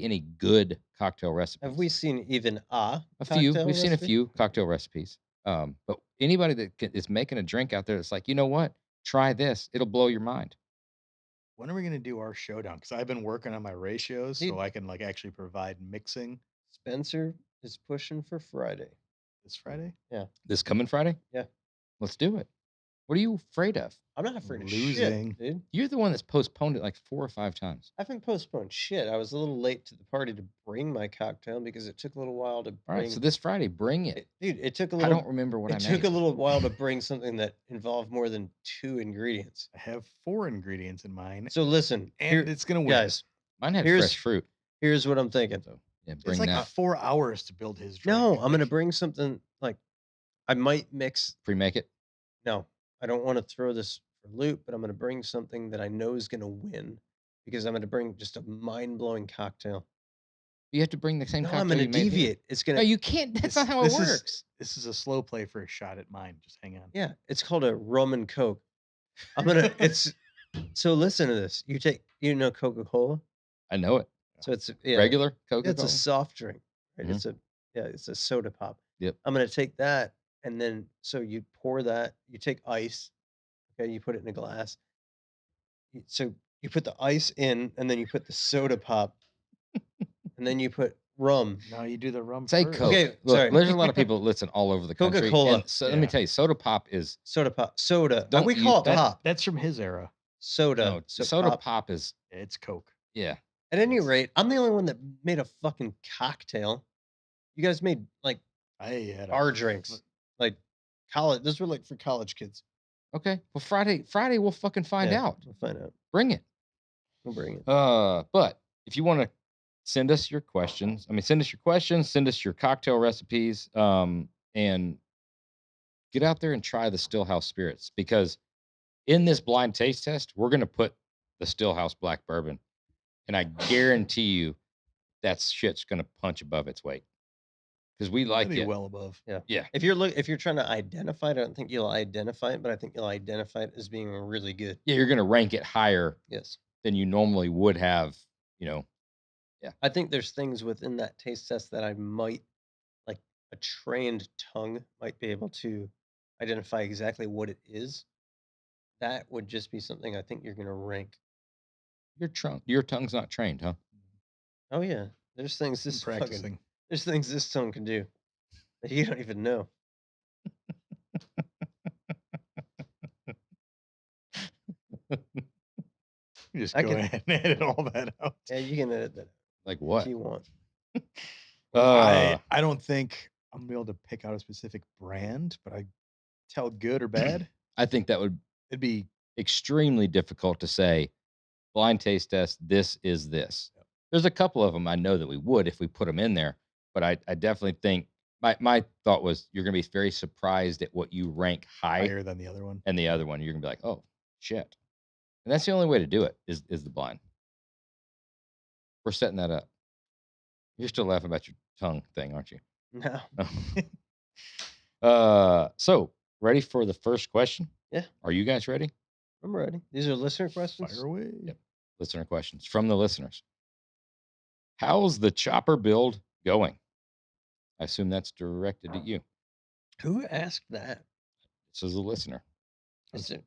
Speaker 2: any good cocktail recipes.
Speaker 1: Have we seen even a
Speaker 2: few?
Speaker 1: cocktail
Speaker 2: We've seen a
Speaker 1: recipe?
Speaker 2: few cocktail recipes. But anybody that is making a drink out there that's like, you know what? Try this. It'll blow your mind.
Speaker 3: When are we going to do our showdown? Because I've been working on my ratios
Speaker 1: Dude.
Speaker 3: so I can like actually provide mixing
Speaker 1: Spencer is pushing for Friday.
Speaker 3: this Friday.
Speaker 2: This coming Friday?
Speaker 1: Yeah.
Speaker 2: Let's do it. What are you afraid of?
Speaker 1: I'm not afraid of
Speaker 3: Losing.
Speaker 1: shit, dude.
Speaker 2: You're the one that's postponed it like 4 or 5 times.
Speaker 1: I haven't postponed shit. I was a little late to the party to bring my cocktail because it took a little while to
Speaker 2: All
Speaker 1: bring.
Speaker 2: right. So this Friday, bring it.
Speaker 1: Dude, it took a
Speaker 2: I
Speaker 1: little.
Speaker 2: don't remember what I
Speaker 1: It
Speaker 2: made.
Speaker 1: took a little while to bring something that involved more than 2 ingredients.
Speaker 3: I have 4 ingredients in mine,
Speaker 1: So listen,
Speaker 3: and it's going to win.
Speaker 1: guys,
Speaker 2: Mine had
Speaker 1: here's-
Speaker 2: fresh fruit.
Speaker 1: here's what I'm thinking.
Speaker 2: So yeah,
Speaker 3: it's
Speaker 2: bring
Speaker 3: like
Speaker 2: that.
Speaker 3: 4 hours to build his drink.
Speaker 1: No, I'm gonna
Speaker 3: Like,
Speaker 1: bring something like I might mix.
Speaker 2: Pre-make it.
Speaker 1: No, I don't want to throw this for loop, but I'm gonna bring something that I know is gonna win because I'm gonna bring just a mind-blowing cocktail.
Speaker 2: You have to bring the same
Speaker 1: No,
Speaker 2: cocktail
Speaker 1: I'm gonna
Speaker 2: you made here.
Speaker 1: deviate. It's gonna.
Speaker 2: No, you can't. That's
Speaker 3: This-
Speaker 2: not how it
Speaker 3: this is-
Speaker 2: works.
Speaker 3: This is a slow play for a shot at mine. Just hang on.
Speaker 1: Yeah, it's called a rum and coke. I'm gonna. It's so listen to this. You know Coca-Cola,
Speaker 2: I know it.
Speaker 1: so it's
Speaker 2: Regular
Speaker 1: yeah,
Speaker 2: Coca-Cola.
Speaker 1: it's a soft drink. Right?
Speaker 2: Mhm.
Speaker 1: It's a soda pop.
Speaker 2: Yep.
Speaker 1: I'm gonna take that, and then so you pour that. You take ice. Okay, you put it in a glass. So you put the ice in, and then you put the soda pop, and then you put rum.
Speaker 3: No, you do the rum
Speaker 2: Say
Speaker 3: first.
Speaker 2: Coke.
Speaker 1: Okay,
Speaker 2: Look,
Speaker 1: sorry.
Speaker 2: there's a lot of people that listen all over the country.
Speaker 1: Coca-Cola.
Speaker 2: And so let me
Speaker 3: Yeah.
Speaker 2: tell you, soda pop is
Speaker 1: Soda pop. Soda.
Speaker 2: Don't
Speaker 1: We
Speaker 2: use
Speaker 1: call it
Speaker 3: That,
Speaker 1: pop.
Speaker 3: that's from his era.
Speaker 1: Soda.
Speaker 2: no
Speaker 1: So
Speaker 2: soda
Speaker 1: pop.
Speaker 2: pop is
Speaker 3: It's Coke.
Speaker 2: yeah.
Speaker 1: At any
Speaker 3: It's-
Speaker 1: rate, I'm the only one that made a fucking cocktail. You guys made like
Speaker 3: I had
Speaker 1: our drinks, like college. Those were like for college kids.
Speaker 2: Okay. Well, Friday we'll fucking find
Speaker 1: Yeah,
Speaker 2: out.
Speaker 1: We'll find out.
Speaker 2: Bring it.
Speaker 1: We'll bring it.
Speaker 2: But if you want to send us your questions, send us your cocktail recipes, and get out there and try the Stillhouse spirits, because in this blind taste test, we're gonna put the Stillhouse black bourbon, and I guarantee you that shit's gonna punch above its weight because we like
Speaker 3: That'd be
Speaker 2: it.
Speaker 3: well above.
Speaker 1: Yeah.
Speaker 2: Yeah.
Speaker 1: If you're trying to identify it, I don't think you'll identify it, but I think you'll identify it as being really good.
Speaker 2: Yeah, you're gonna rank it higher
Speaker 1: Yes.
Speaker 2: than you normally would have. You know,
Speaker 1: I think there's things within that taste test that I might, like a trained tongue might be able to identify exactly what it is. That would just be something I think you're going to rank.
Speaker 2: your tongue's not trained, huh?
Speaker 1: Oh yeah, there's things
Speaker 3: I'm
Speaker 1: this fucking
Speaker 3: practicing.
Speaker 1: there's things this tongue can do that you don't even know.
Speaker 3: You just
Speaker 1: I
Speaker 3: go
Speaker 1: could-
Speaker 3: ahead and edit all that out.
Speaker 1: Yeah, you can edit that
Speaker 2: Like
Speaker 1: if
Speaker 2: what?
Speaker 1: you want.
Speaker 3: I don't think I'm gonna be able to pick out a specific brand, but I tell good or bad.
Speaker 2: I think that would
Speaker 3: It'd be
Speaker 2: extremely difficult to say blind taste test, this is this. There's a couple of them I know that we would if we put them in there, but I definitely think my thought was you're going to be very surprised at what you rank high,
Speaker 3: higher than the other one.
Speaker 2: and the other one you're going to be like, oh shit. And that's the only way to do it is the blind. We're setting that up. You're still laughing about your tongue thing, aren't you?
Speaker 1: No.
Speaker 2: So ready for the first question?
Speaker 1: Yeah.
Speaker 2: Are you guys ready?
Speaker 1: I'm ready. These are listener questions.
Speaker 3: Fire away.
Speaker 2: Yep. Listener questions from the listeners. How's the chopper build going? I assume that's directed at you.
Speaker 1: Who asked that?
Speaker 2: This is a listener.
Speaker 1: Is it,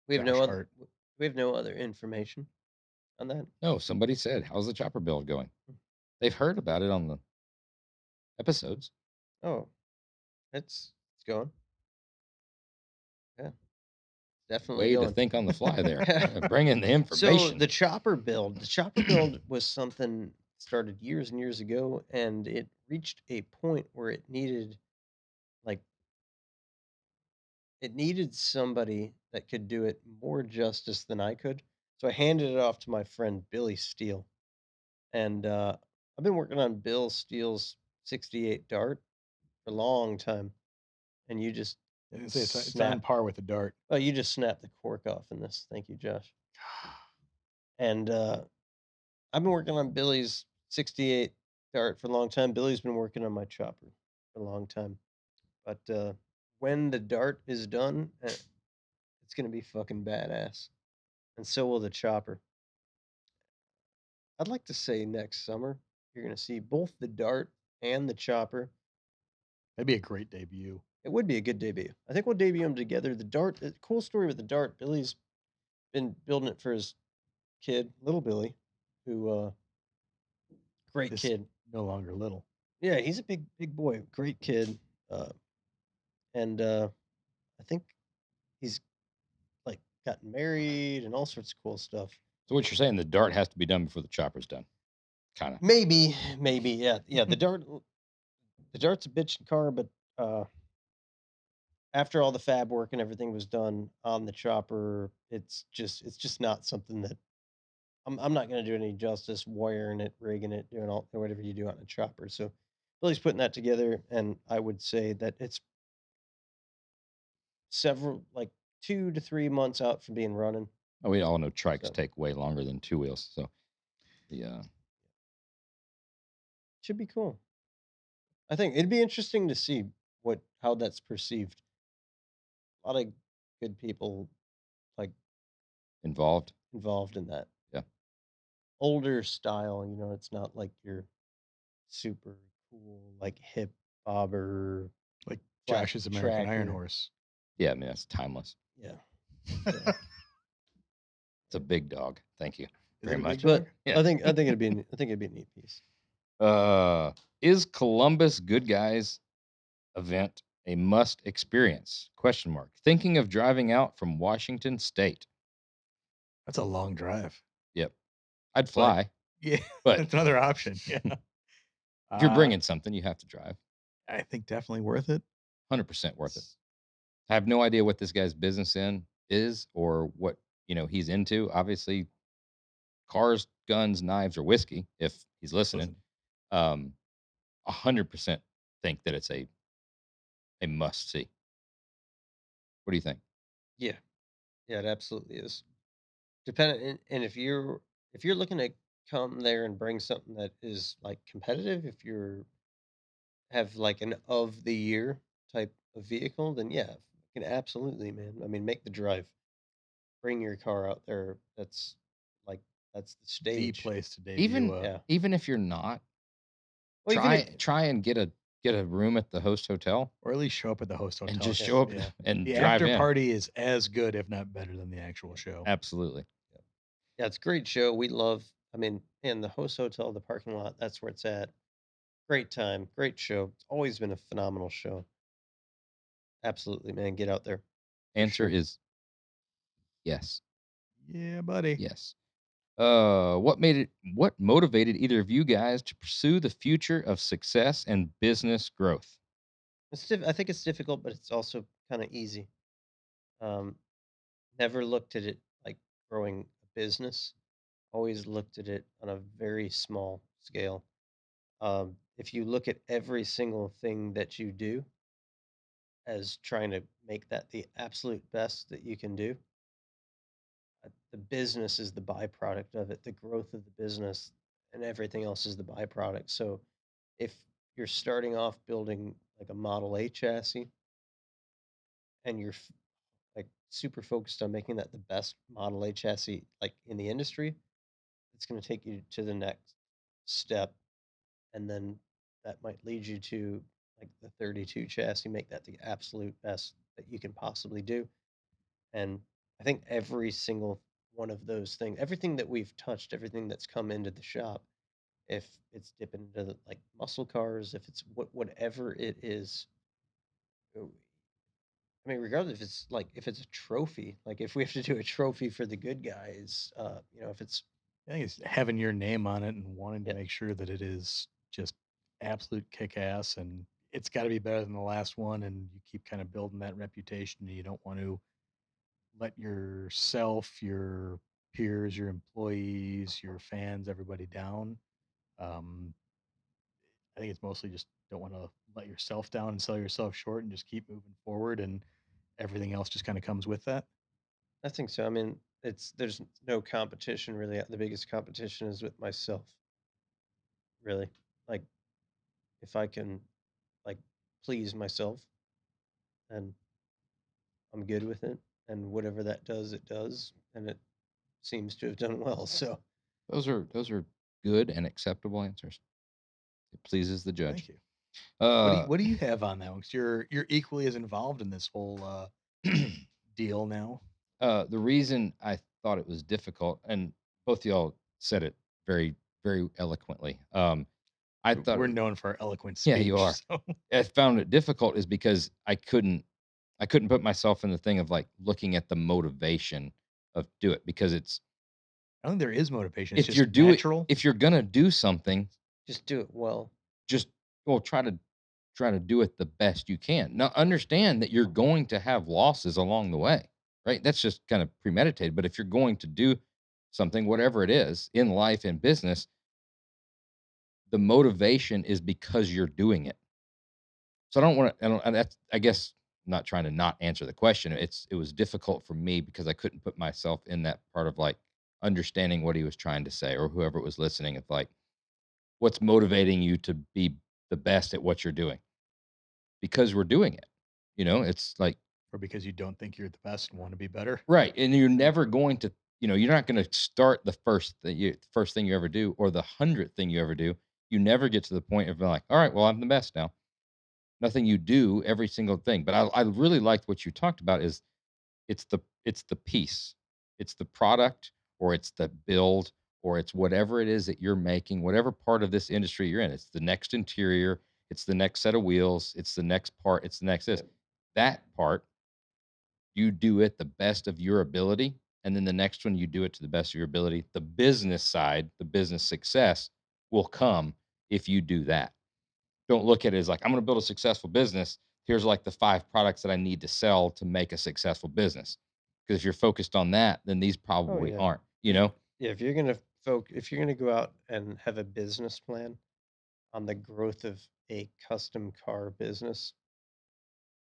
Speaker 1: we have
Speaker 3: Josh
Speaker 1: no other.
Speaker 3: Hart.
Speaker 1: We have no other information on that.
Speaker 2: No, somebody said, how's the chopper build going? They've heard about it on the episodes.
Speaker 1: Oh, it's going. Yeah, definitely
Speaker 2: Way
Speaker 1: going.
Speaker 2: to think on the fly there. Bring in the information.
Speaker 1: So the chopper build was something started years and years ago, and it reached a point where it needed somebody that could do it more justice than I could. So I handed it off to my friend Billy Steele, and I've been working on Bill Steele's 68 Dart for a long time, and you just
Speaker 3: It's on
Speaker 1: snap.
Speaker 3: par with the Dart.
Speaker 1: Oh, you just snapped the cork off in this. Thank you, Josh. And I've been working on Billy's 68 Dart for a long time. Billy's been working on my chopper for a long time. But when the Dart is done, it's going to be fucking badass. And so will the chopper. I'd like to say next summer, you're going to see both the Dart and the chopper.
Speaker 3: That'd be a great debut.
Speaker 1: It would be a good debut. I think we'll debut them together. The Dart, cool story with the Dart. Billy's been building it for his kid, little Billy, who great
Speaker 3: This-
Speaker 1: kid.
Speaker 3: No longer little.
Speaker 1: Yeah, he's a big boy, great kid, and I think he's like gotten married and all sorts of cool stuff.
Speaker 2: So what you're saying, the dart has to be done before the chopper's done. Kind of.
Speaker 1: Maybe, yeah. The Dart's a bitchin' car, but after all the fab work and everything was done on the chopper, it's just not something that I'm not going to do any justice wiring it, rigging it, doing all whatever you do on a chopper. So Billy's putting that together, and I would say that it's several, like 2 to 3 months out from being running.
Speaker 2: Oh, we all know trikes
Speaker 1: So-
Speaker 2: take way longer than two wheels. So the
Speaker 1: Should be cool. I think it'd be interesting to see how that's perceived. A lot of good people like
Speaker 2: involved.
Speaker 1: involved in that.
Speaker 2: Yeah.
Speaker 1: Older style, it's not like your super cool, like hip bobber,
Speaker 3: Like
Speaker 1: flat
Speaker 3: Josh's American Iron
Speaker 1: tracker.
Speaker 3: Horse.
Speaker 2: Yeah, I mean that's timeless.
Speaker 1: Yeah.
Speaker 2: It's a big dog. Thank you
Speaker 3: Is
Speaker 2: very
Speaker 3: it a big
Speaker 2: much.
Speaker 1: But
Speaker 3: dog?
Speaker 2: Yeah.
Speaker 1: I think it'd be a neat piece.
Speaker 2: Is Columbus Good Guys event a must experience? Question mark. Thinking of driving out from Washington State.
Speaker 3: That's a long drive.
Speaker 2: Yep. I'd fly,
Speaker 3: Yeah,
Speaker 2: but
Speaker 3: that's another option. Yeah.
Speaker 2: if you're bringing something, you have to drive.
Speaker 3: I think definitely worth it.
Speaker 2: 100% worth it. I have no idea what this guy's business is or what, he's into. Obviously, cars, guns, knives, or whiskey, if he's listening. 100% think that it's a must see. What do you think?
Speaker 1: Yeah. Yeah, it absolutely is. Depending, and if you're looking to come there and bring something that is like competitive, if you're have like an of the year type of vehicle, then yeah, can absolutely, man. I mean, make the drive, bring your car out there. That's like that's the
Speaker 3: The
Speaker 1: stage.
Speaker 3: place to debut.
Speaker 1: Yeah.
Speaker 2: Even if you're not,
Speaker 1: Well, even if
Speaker 2: try and get a room at the host hotel
Speaker 3: or at least show up at the host hotel.
Speaker 2: and just
Speaker 1: Yes,
Speaker 2: show up
Speaker 3: Yeah.
Speaker 2: and
Speaker 3: The
Speaker 2: drive
Speaker 3: after
Speaker 2: in.
Speaker 3: party is as good, if not better, than the actual show.
Speaker 2: Absolutely.
Speaker 1: yeah, it's a great show. We love. I mean, in the host hotel, the parking lot, that's where it's at. Great time, great show. It's always been a phenomenal show. Absolutely, man. Get out there.
Speaker 2: Answer
Speaker 1: sure.
Speaker 2: is yes.
Speaker 3: Yeah, buddy.
Speaker 2: Yes. What motivated either of you guys to pursue the future of success and business growth?
Speaker 1: I think it's difficult, but it's also kind of easy. Um, never looked at it like growing a business. Always looked at it on a very small scale. If you look at every single thing that you do as trying to make that the absolute best that you can do, the business is the byproduct of it. The growth of the business and everything else is the byproduct. So if you're starting off building like a Model A chassis and you're like super focused on making that the best Model A chassis like in the industry, it's going to take you to the next step, and then that might lead you to like the 32 chassis, make that the absolute best that you can possibly do. And I think every single one of those things, everything that we've touched, everything that's come into the shop, if it's dipping into like muscle cars, if it's whatever it is, I mean, regardless if it's like if it's a trophy, like if we have to do a trophy for the good guys, if it's
Speaker 3: I think it's having your name on it and wanting to
Speaker 1: yeah,
Speaker 3: make sure that it is just absolute kick ass, and it's got to be better than the last one. And you keep kind of building that reputation, and you don't want to let yourself, your peers, your employees, your fans, everybody down. Um, I think it's mostly just don't want to let yourself down and sell yourself short, and just keep moving forward, and everything else just kind of comes with that.
Speaker 1: I think so. I mean, there's no competition really. The biggest competition is with myself, really. Like if I can like please myself, and I'm good with it, and whatever that does, it does, and it seems to have done well. So
Speaker 2: Those are good and acceptable answers. It pleases the judge.
Speaker 3: Thank you. What
Speaker 2: Uh,
Speaker 3: what do you have on that one? 'Cause you're equally as involved in this whole deal now.
Speaker 2: the reason I thought it was difficult, and both of y'all said it very, very eloquently. I thought,
Speaker 3: We're known for our eloquent
Speaker 2: yeah,
Speaker 3: speech.
Speaker 2: you are.
Speaker 3: So
Speaker 2: I found it difficult is because I couldn't put myself in the thing of like looking at the motivation of do it because it's
Speaker 3: I don't think there is motivation. It's
Speaker 2: if you're
Speaker 3: just
Speaker 2: doing
Speaker 3: natural.
Speaker 2: if you're gonna do something,
Speaker 1: just do it well.
Speaker 2: just well try to do it the best you can. Now understand that you're going to have losses along the way, right? That's just kind of premeditated. But if you're going to do something, whatever it is in life and business, the motivation is because you're doing it. So I don't want to. And that's I guess I'm not trying to not answer the question. It was difficult for me because I couldn't put myself in that part of like understanding what he was trying to say or whoever was listening. It's like what's motivating you to be the best at what you're doing because we're doing it. It's like
Speaker 3: Or because you don't think you're the best and want to be better.
Speaker 2: right, and you're never going to. You're not going to start first thing you ever do or the 100th thing you ever do. You never get to the point of being like, all right, well, I'm the best now. Nothing you do, every single thing. But I really liked what you talked about is it's the piece. It's the product or it's the build or it's whatever it is that you're making, whatever part of this industry you're in. It's the next interior, it's the next set of wheels, it's the next part, it's the next this.
Speaker 1: Yep.
Speaker 2: That part, you do it the best of your ability. And then the next one, you do it to the best of your ability. The business side, the business success will come if you do that. Don't look at it as like, I'm going to build a successful business. Here's like the 5 products that I need to sell to make a successful business. Because if you're focused on that, then these
Speaker 1: Oh
Speaker 2: probably
Speaker 1: yeah.
Speaker 2: aren't, you
Speaker 1: If
Speaker 2: know?
Speaker 1: yeah, if you're gonna go out and have a business plan on the growth of a custom car business,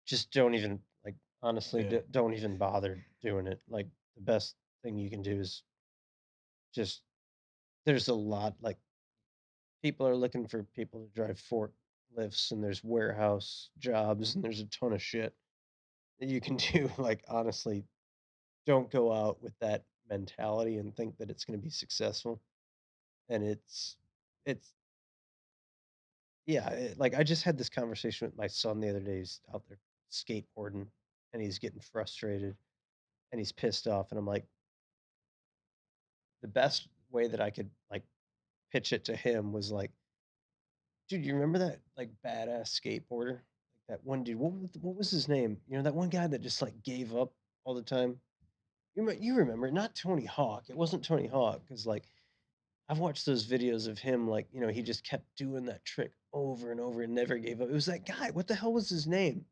Speaker 1: just don't even like honestly
Speaker 3: Yeah.
Speaker 1: don't even bother doing it. Like the best thing you can do is just there's a lot like people are looking for people to drive forklifts and there's warehouse jobs and there's a ton of shit that you can do. Like honestly, don't go out with that mentality and think that it's going to be successful. And it's yeah, like I just had this conversation with my son the other day. He's out there skateboarding and he's getting frustrated and he's pissed off. And I'm like, the best way that I could like pitch it to him was like, dude, you remember that like badass skateboarder? Like that one dude. What was his name? You know, that one guy that just like gave up all the time. You remember, not Tony Hawk. It wasn't Tony Hawk because like I've watched those videos of him, like, you know, he just kept doing that trick over and over and never gave up. It was that guy. What the hell was his name?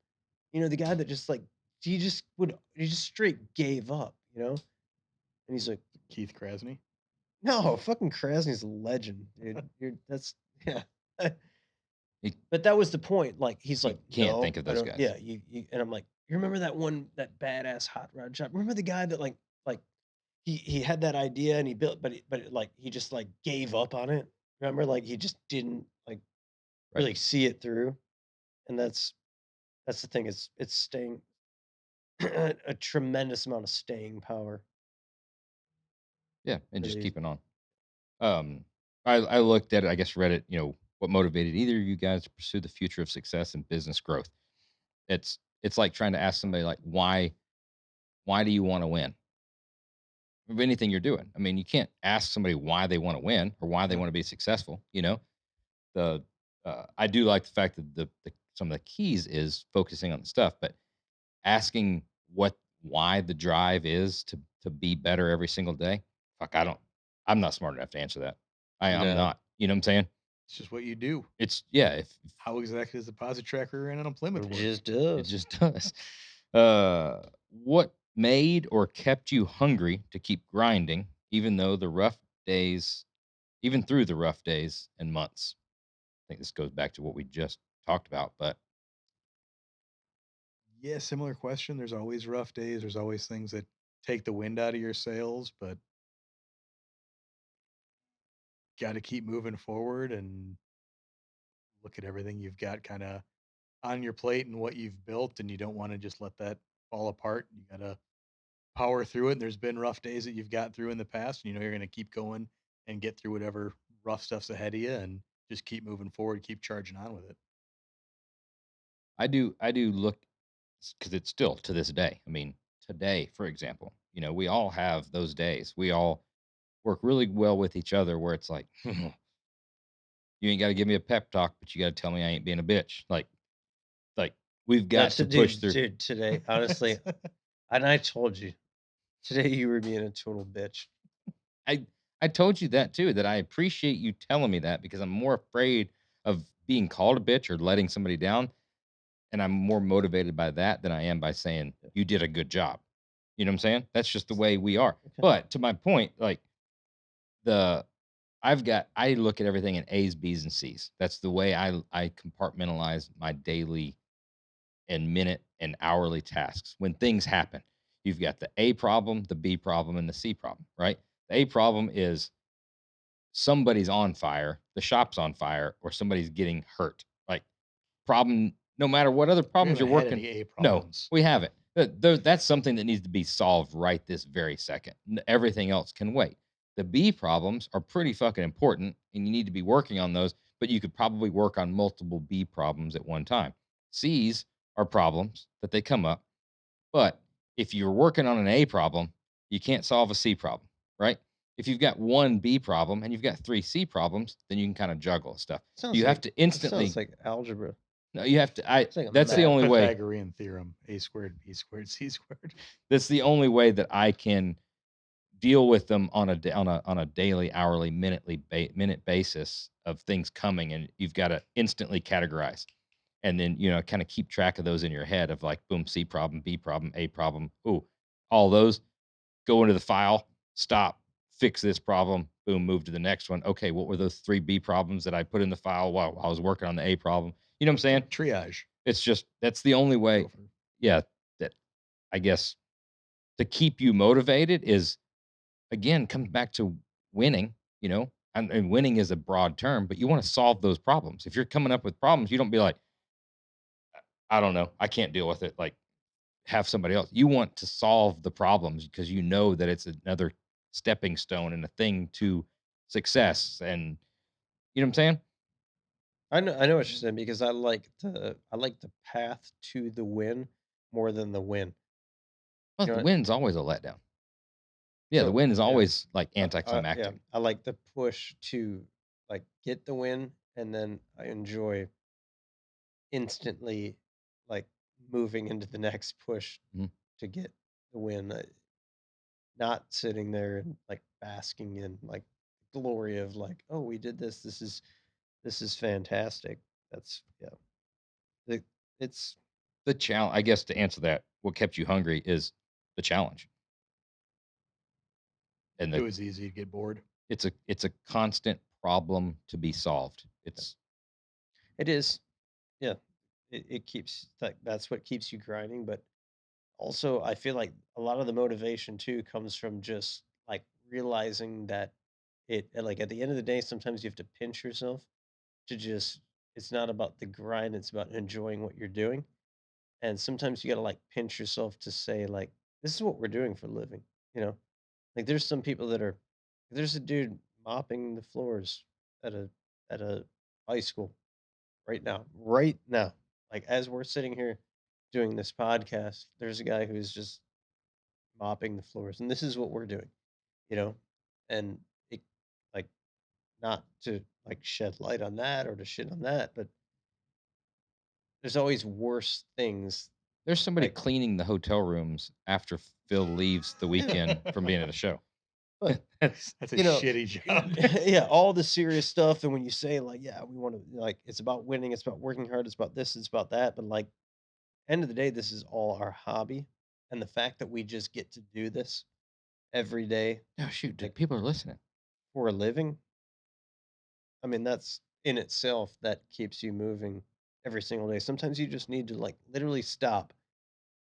Speaker 1: You know, the guy that just like he just straight gave up, you know? And he's like,
Speaker 3: Keith Krasny.
Speaker 1: no, fucking Krasny's a legend, dude. You're that's yeah.
Speaker 2: You,
Speaker 1: But that was the point. Like he's
Speaker 2: you
Speaker 1: like,
Speaker 2: can't
Speaker 1: no,
Speaker 2: think of
Speaker 1: I
Speaker 2: those
Speaker 1: don't.
Speaker 2: guys.
Speaker 1: Yeah, you and I'm like, you remember that one that badass hot rod shop? Remember the guy that like he had that idea and he built, like he just like gave up on it. Remember, like he just didn't like
Speaker 2: Right.
Speaker 1: really see it through, and that's the thing. It's staying a tremendous amount of staying power.
Speaker 2: Yeah. And just
Speaker 1: Really,
Speaker 2: keeping on. Um, I looked at it, I guess, read it, what motivated either of you guys to pursue the future of success and business growth. It's like trying to ask somebody like, why do you want to win? Of anything you're doing. I mean, you can't ask somebody why they want to win or why they
Speaker 3: Yeah.
Speaker 2: want to be successful. The I do like the fact that the some of the keys is focusing on the stuff, but asking why the drive is to be better every single day. Fuck, I'm not smart enough to answer that. I'm
Speaker 1: no,
Speaker 2: not. You know what I'm saying?
Speaker 3: It's just what you do.
Speaker 2: It's yeah. If
Speaker 3: How exactly does the deposit tracker in on a Plymouth
Speaker 1: it
Speaker 3: work?
Speaker 1: just
Speaker 2: it
Speaker 1: does.
Speaker 2: just does. What made or kept you hungry to keep grinding, even through the rough days and months? I think this goes back to what we just talked about, but
Speaker 3: Yeah, similar question. There's always rough days. There's always things that take the wind out of your sails, but got to keep moving forward and look at everything you've got kind of on your plate and what you've built. And you don't want to just let that fall apart. You got to power through it. And there's been rough days that you've got through in the past. And you know you're going to keep going and get through whatever rough stuff's ahead of you and just keep moving forward, keep charging on with it.
Speaker 2: I do look because it's still to this day. I mean, today, for example, we all have those days. We all work really well with each other where it's like, you ain't got to give me a pep talk, but you got to tell me I ain't being a bitch. Like we've got
Speaker 1: That's
Speaker 2: to
Speaker 1: it,
Speaker 2: push
Speaker 1: dude.
Speaker 2: through.
Speaker 1: Dude, today, honestly, and I told you today you were being a total bitch.
Speaker 2: I I told you that too, that I appreciate you telling me that because I'm more afraid of being called a bitch or letting somebody down. And I'm more motivated by that than I am by saying you did a good job. You know what I'm saying? That's just the way we are.
Speaker 1: Okay.
Speaker 2: But to my point, like the I look at everything in A's, B's, and C's. That's the way I compartmentalize my daily and minute and hourly tasks. When things happen, you've got the A problem, the B problem, and the C problem, right? The A problem is somebody's on fire, the shop's on fire, or somebody's getting hurt. Like problem, no matter what other
Speaker 3: We
Speaker 2: problems
Speaker 3: haven't
Speaker 2: you're
Speaker 3: had
Speaker 2: working.
Speaker 3: any A
Speaker 2: No,
Speaker 3: problems.
Speaker 2: we haven't. That's something that needs to be solved right this very second. Everything else can wait. The B problems are pretty fucking important, and you need to be working on those. But you could probably work on multiple B problems at one time. C's are problems that they come up. But if you're working on an A problem, you can't solve a C problem, right? If you've got one B problem and you've got three C problems, then you can kind of juggle stuff.
Speaker 1: Sounds
Speaker 2: You have
Speaker 1: like
Speaker 2: to
Speaker 1: that sounds
Speaker 2: instantly,
Speaker 1: like algebra.
Speaker 2: no, you have to,
Speaker 1: It's like a
Speaker 2: that's the
Speaker 1: math.
Speaker 2: only way,
Speaker 3: Pythagorean theorem: a squared, b squared, c squared.
Speaker 2: that's the only way that I can deal with them on a daily, hourly, minute basis of things coming, and you've got to instantly categorize, and then kind of keep track of those in your head of like, boom, C problem, B problem, A problem. Ooh, all those. Go into the file, stop, fix this problem, boom, move to the next one. Okay, what were those three B problems that I put in the file while I was working on the A problem? You know what I'm saying?
Speaker 3: Triage.
Speaker 2: It's just that's the only way. Yeah, that I guess to keep you motivated is again comes back to winning. And winning is a broad term, but you want to solve those problems. If you're coming up with problems, you don't be like, I don't know, I can't deal with it. Like have somebody else. You want to solve the problems because you know that it's another stepping stone and a thing to success. And you know what I'm saying?
Speaker 1: I know what you're saying because I like the path to the win more than the win.
Speaker 2: Well,
Speaker 1: You
Speaker 2: the
Speaker 1: know,
Speaker 2: win's always a letdown. Yeah, the
Speaker 1: so
Speaker 2: win is
Speaker 1: yeah,
Speaker 2: always like
Speaker 1: yeah,
Speaker 2: anticlimactic.
Speaker 1: I like the push to like get the win, and then I enjoy instantly like moving into the next push
Speaker 2: Mhm.
Speaker 1: to get the win. Not sitting there and like basking in like glory of like, oh, we did this. This is fantastic. That's yeah. The, it's
Speaker 2: The challenge, I guess, to answer that, what kept you hungry is the challenge, and
Speaker 3: It was easy to get bored.
Speaker 2: it's a constant problem to be solved. It's
Speaker 1: it is yeah. It keeps that's what keeps you grinding, but also I feel like a lot of the motivation too comes from just like realizing that like at the end of the day sometimes you have to pinch yourself to just it's not about the grind, it's about enjoying what you're doing. And sometimes you gotta, like, pinch yourself to say, like, "This is what we're doing for a living," you know? Like, there's some people that are there's a dude mopping the floors at a high school right now. Like, as we're sitting here doing this podcast, there's a guy who's just mopping the floors, and this is what we're doing, you know? And it like, not to, like, shed light on that or to shit on that, but there's always worse things,
Speaker 2: there's somebody
Speaker 1: like
Speaker 2: cleaning the hotel rooms after Phil leaves the weekend from being at a show.
Speaker 1: but
Speaker 2: That's
Speaker 3: That's a
Speaker 1: you know,
Speaker 3: shitty job.
Speaker 1: yeah, all the serious stuff, and when you say like, "Yeah, we wanna" like, it's about winning, it's about working hard, it's about this, it's about that, but, like, end of the day, this is all our hobby, and the fact that we just get to do this every day,
Speaker 2: oh shoot, dude,
Speaker 1: like,
Speaker 2: people are listening.
Speaker 1: for a living, I mean, that's in itself that keeps you moving every single day. Sometimes you just need to, like, literally stop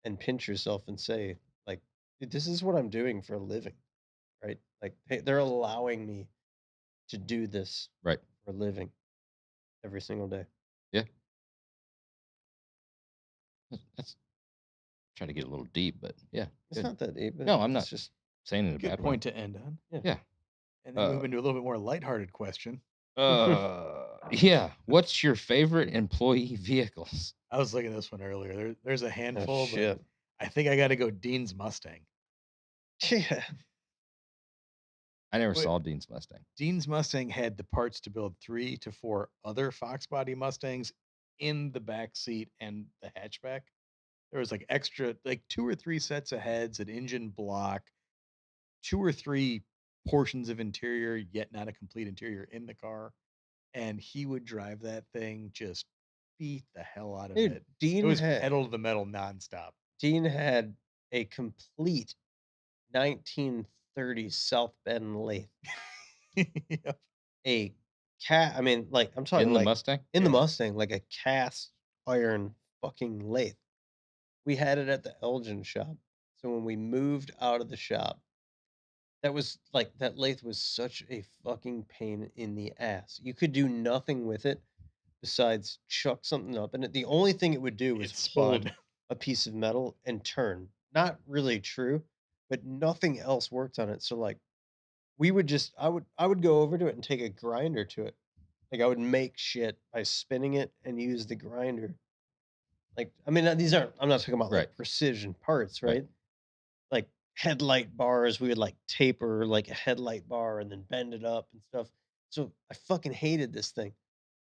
Speaker 1: and pinch yourself and say, like, "Dude, this is what I'm doing for a living," right? Like, "Hey, they're allowing me to do this
Speaker 2: Right.
Speaker 1: for a living every single day."
Speaker 2: Yeah. That's trying to get a little deep, but yeah,
Speaker 1: It's
Speaker 2: good.
Speaker 1: not that deep, but
Speaker 2: No, I'm
Speaker 1: it's
Speaker 2: not
Speaker 1: just
Speaker 2: saying it in a
Speaker 3: Good
Speaker 2: bad way.
Speaker 3: point to end on.
Speaker 1: yeah.
Speaker 2: Yeah.
Speaker 3: And then
Speaker 2: Uh,
Speaker 3: move into a little bit more lighthearted question.
Speaker 2: yeah. What's your favorite employee vehicles?
Speaker 3: I was looking at this one earlier. There's a
Speaker 1: Oh,
Speaker 3: handful, but
Speaker 1: shit.
Speaker 3: I think I got to go Dean's Mustang.
Speaker 1: Yeah.
Speaker 2: I never
Speaker 3: Wait,
Speaker 2: saw Dean's Mustang.
Speaker 3: Dean's Mustang had the parts to build 3 to 4 other Fox body Mustangs in the back seat and the hatchback. There was like extra, like 2 or 3 sets of heads, an engine block, 2 or 3 portions of interior, yet not a complete interior in the car. And he would drive that thing, just beat the hell out of
Speaker 1: Dude,
Speaker 3: it. It was pedal to the metal nonstop.
Speaker 1: Dean had a complete 1930s South Bend lathe.
Speaker 3: Yep.
Speaker 1: A cat I mean, like, I'm talking,
Speaker 2: In the
Speaker 1: like,
Speaker 2: Mustang?
Speaker 1: in the
Speaker 3: Yeah.
Speaker 1: Mustang, like a cast iron fucking lathe. We had it at the Elgin shop. So when we moved out of the shop, that was like that lathe was such a fucking pain in the ass. You could do nothing with it besides chuck something up, and the only thing it would do was
Speaker 3: It
Speaker 1: hold
Speaker 3: spun.
Speaker 1: a piece of metal and turn. Not really true, but nothing else worked on it. So like we would just I would go over to it and take a grinder to it. Like I would make shit by spinning it and use the grinder Like, I mean, these aren't. I'm not talking about
Speaker 2: Right.
Speaker 1: like precision parts,
Speaker 2: Right.
Speaker 1: right? Like headlight bars, we would like taper like a headlight bar and then bend it up and stuff. So I fucking hated this thing.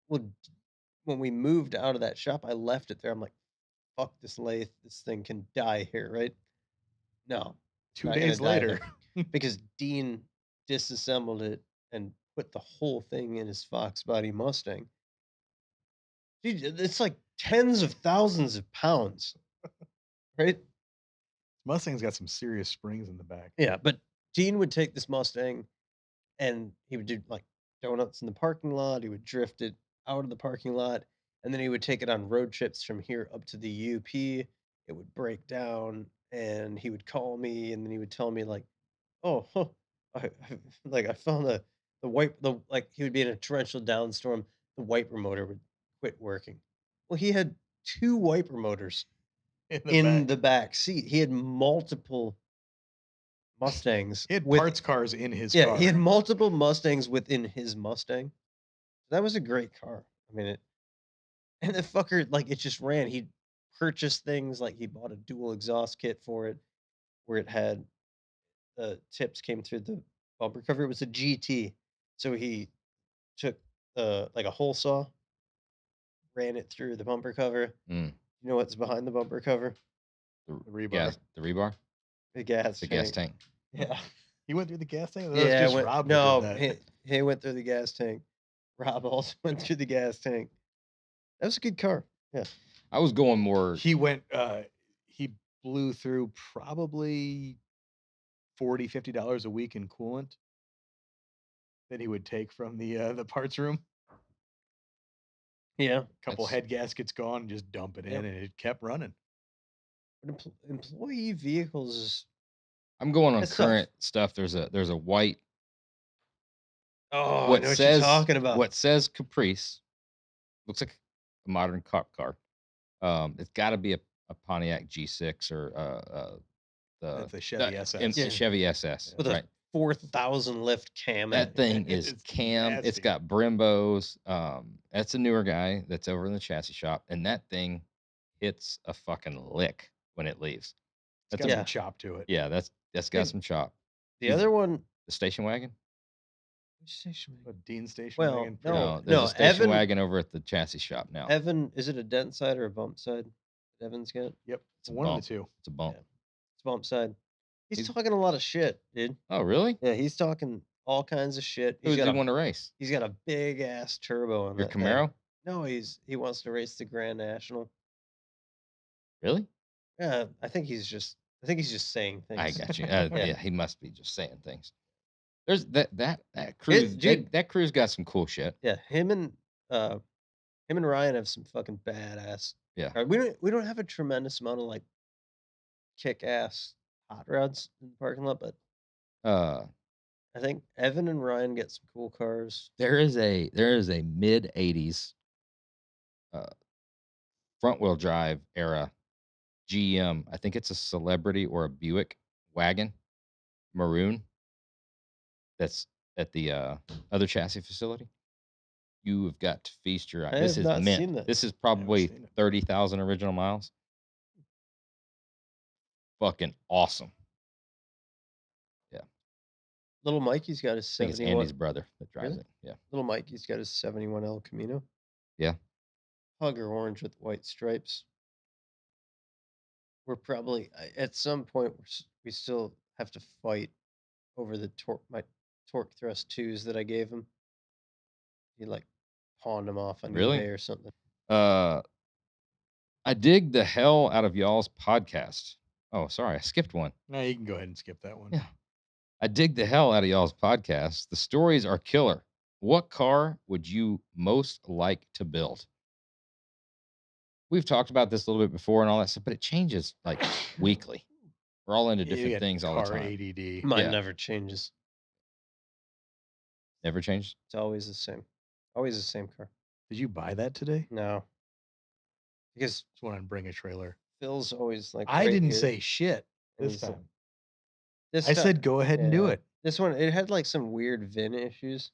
Speaker 1: Well, when we moved out of that shop, I left it there. I'm like, fuck this lathe. This thing can die here, right? No, it's
Speaker 3: 2
Speaker 1: not gonna
Speaker 3: days
Speaker 1: die there
Speaker 3: later.
Speaker 1: because Dean disassembled it and put the whole thing in his Fox Body Mustang. Dude, it's like tens of thousands of pounds, right?
Speaker 3: Mustang's got some serious springs in the back.
Speaker 1: Yeah, but Dean would take this Mustang and he would do like donuts in the parking lot. He would drift it out of the parking lot, and then he would take it on road trips from here up to the UP. It would break down, and he would call me, and then he would tell me like, "Oh, huh, like I found the like he would be in a torrential downstorm. The wiper motor would quit working. Well, he had two wiper motors
Speaker 3: In the
Speaker 1: in
Speaker 3: back.
Speaker 1: the back seat. He had multiple Mustangs
Speaker 3: He had
Speaker 1: with
Speaker 3: parts cars in his
Speaker 1: yeah,
Speaker 3: car.
Speaker 1: he had multiple Mustangs within his Mustang. That was a great car. I mean, it and the fucker, like, it just ran. He purchased things, like, he bought a dual exhaust kit for it, where it had the tips came through the bumper cover. It was a GT, so he took, like, a hole saw, ran it through the bumper cover.
Speaker 2: Mm.
Speaker 1: You know what's behind the bumper cover?
Speaker 3: The rebar.
Speaker 2: Gas, the rebar,
Speaker 1: The gas
Speaker 2: the
Speaker 1: tank.
Speaker 2: gas tank.
Speaker 1: Yeah.
Speaker 3: He went through the gas tank? That was
Speaker 1: Yeah,
Speaker 3: just
Speaker 1: went
Speaker 3: Rob that
Speaker 1: no,
Speaker 3: did that.
Speaker 1: he went through the gas tank. Rob also went through the gas tank. That was a good car. Yeah.
Speaker 2: I was going more.
Speaker 3: He went he blew through probably $40-$50 a week in coolant that he would take from the parts room.
Speaker 1: Yeah.
Speaker 3: Couple
Speaker 2: That's-
Speaker 3: head gaskets gone, just dump it
Speaker 1: Yep.
Speaker 3: in, and it kept running.
Speaker 1: But employee vehicles is
Speaker 2: I'm going on
Speaker 1: It's tough.
Speaker 2: current stuff. There's a white
Speaker 1: oh, I
Speaker 2: what
Speaker 1: know what
Speaker 2: says
Speaker 1: you're talking about.
Speaker 2: what says Caprice. Looks like a modern cop car. It's got to be a Pontiac G6 or
Speaker 3: That's the Chevy SS.
Speaker 1: Yeah.
Speaker 2: Chevy SS,
Speaker 1: with
Speaker 2: right?
Speaker 1: a 4,000 lift cam.
Speaker 2: That thing is
Speaker 3: It's
Speaker 2: cam. It's
Speaker 3: nasty.
Speaker 2: got Brimbos. That's a newer guy that's over in the chassis shop, and that thing hits a fucking lick when it leaves.
Speaker 3: It's
Speaker 2: That's
Speaker 3: got
Speaker 1: Yeah.
Speaker 3: some chop to it.
Speaker 2: yeah, that's got
Speaker 1: Hey,
Speaker 2: some chop.
Speaker 1: The other one,
Speaker 2: The station wagon?
Speaker 1: which station
Speaker 3: A
Speaker 1: wagon?
Speaker 3: Dean station
Speaker 1: Well,
Speaker 3: wagon.
Speaker 1: no,
Speaker 2: No, there's
Speaker 1: no,
Speaker 2: a station
Speaker 1: Evan-
Speaker 2: wagon over at the chassis shop now.
Speaker 1: Evan, is it a dent side or a bump side? that Evan's got.
Speaker 3: Yep.
Speaker 2: It's a
Speaker 3: One of
Speaker 2: bump.
Speaker 3: the two.
Speaker 2: It's a bump.
Speaker 1: Yeah. It's bump side. He's
Speaker 2: He's-
Speaker 1: talking a lot of shit, dude.
Speaker 2: Oh, really?
Speaker 1: Yeah, he's talking all kinds of shit.
Speaker 2: Who does he want to race?
Speaker 1: He's got a big ass turbo on
Speaker 2: Your
Speaker 1: that thing.
Speaker 2: Camaro?
Speaker 1: No, he wants to race the Grand National.
Speaker 2: Really?
Speaker 1: Yeah, I think he's just saying things.
Speaker 2: I got you.
Speaker 1: Yeah.
Speaker 2: Yeah, he must be just saying things. There's that cruise.
Speaker 1: dude.
Speaker 2: That cruise got some cool shit.
Speaker 1: Yeah, him and Ryan have some fucking badass.
Speaker 2: Yeah.
Speaker 1: We don't have a tremendous amount of like kick ass hot rods in the parking lot, but I think Evan and Ryan get some cool cars.
Speaker 2: There is a mid '80s front wheel drive era GM. I think it's a Celebrity or a Buick wagon, maroon. That's at the other chassis facility. You have got to feast your eyes.
Speaker 1: I
Speaker 2: This
Speaker 1: have
Speaker 2: is
Speaker 1: not
Speaker 2: mint.
Speaker 1: seen that.
Speaker 2: This is probably
Speaker 3: seen it.
Speaker 2: 30,000 original miles. Fucking awesome.
Speaker 1: Little Mikey's got his
Speaker 2: I think it's
Speaker 1: 71.
Speaker 2: Andy's brother that drives
Speaker 1: Really?
Speaker 2: it. Yeah.
Speaker 1: Little Mikey's got his 71L Camino.
Speaker 2: Yeah.
Speaker 1: Hugger orange with white stripes. We're probably at some point we still have to fight over the my torque thrust 2s that I gave him. He like pawned them off on
Speaker 2: Really?
Speaker 1: eBay or something.
Speaker 2: I dig the hell out of y'all's podcast. Oh, sorry, I skipped one.
Speaker 3: No, you can go ahead and skip that one.
Speaker 2: Yeah. I dig the hell out of y'all's podcast. The stories are killer. What car would you most like to build? We've talked about this a little bit before and all that stuff, but it changes like weekly. We're all into
Speaker 3: You
Speaker 2: different
Speaker 3: get
Speaker 2: things all the
Speaker 3: car
Speaker 2: time.
Speaker 3: ADD.
Speaker 1: Mine
Speaker 2: Yeah.
Speaker 1: never changes.
Speaker 2: Never changed.
Speaker 1: It's always the same. Always the same car.
Speaker 3: Did you buy that today?
Speaker 1: No. Because
Speaker 3: Just want to bring a trailer.
Speaker 1: Phil's always like
Speaker 3: I
Speaker 1: right
Speaker 3: didn't
Speaker 1: here,
Speaker 3: say shit
Speaker 1: and
Speaker 3: this
Speaker 1: he's like-
Speaker 3: time.
Speaker 1: This
Speaker 3: I
Speaker 1: time-
Speaker 3: said go ahead and do
Speaker 1: yeah.
Speaker 3: it.
Speaker 1: This one, it had like some weird VIN issues.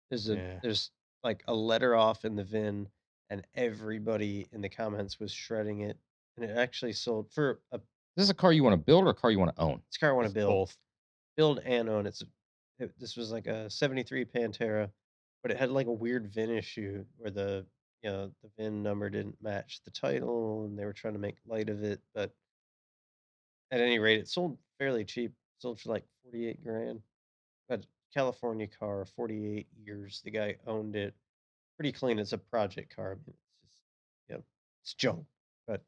Speaker 3: Yeah.
Speaker 1: There's like a letter off in the VIN, and everybody in the comments was shredding it, and it actually sold for a
Speaker 2: This is a car you want to build or a car you want to own?
Speaker 1: it's a car I want to
Speaker 3: Both.
Speaker 1: build and own. This was like a '73 Pantera, but it had like a weird VIN issue where the VIN number didn't match the title, and they were trying to make light of it. But at any rate, it sold fairly cheap. Sold for like 48 grand. A California car, 48 years. The guy owned it. Pretty clean. It's a project car. I mean, it's just, it's junk, but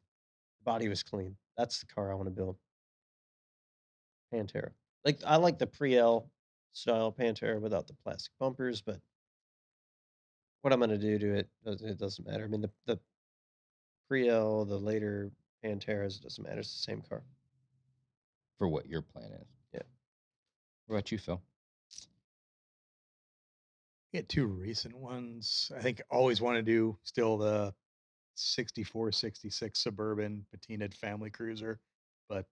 Speaker 1: the body was clean. That's the car I want to build. Pantera. Like I like the pre-L style Pantera without the plastic bumpers, but what I'm gonna do to it doesn't matter. I mean, the pre-L, the later Panteras, it doesn't matter. It's the same car.
Speaker 2: For what your plan is.
Speaker 1: Yeah.
Speaker 2: What about you, Phil?
Speaker 3: Get two recent ones. I think always want to do still the 64, 66 Suburban patinaed family cruiser. But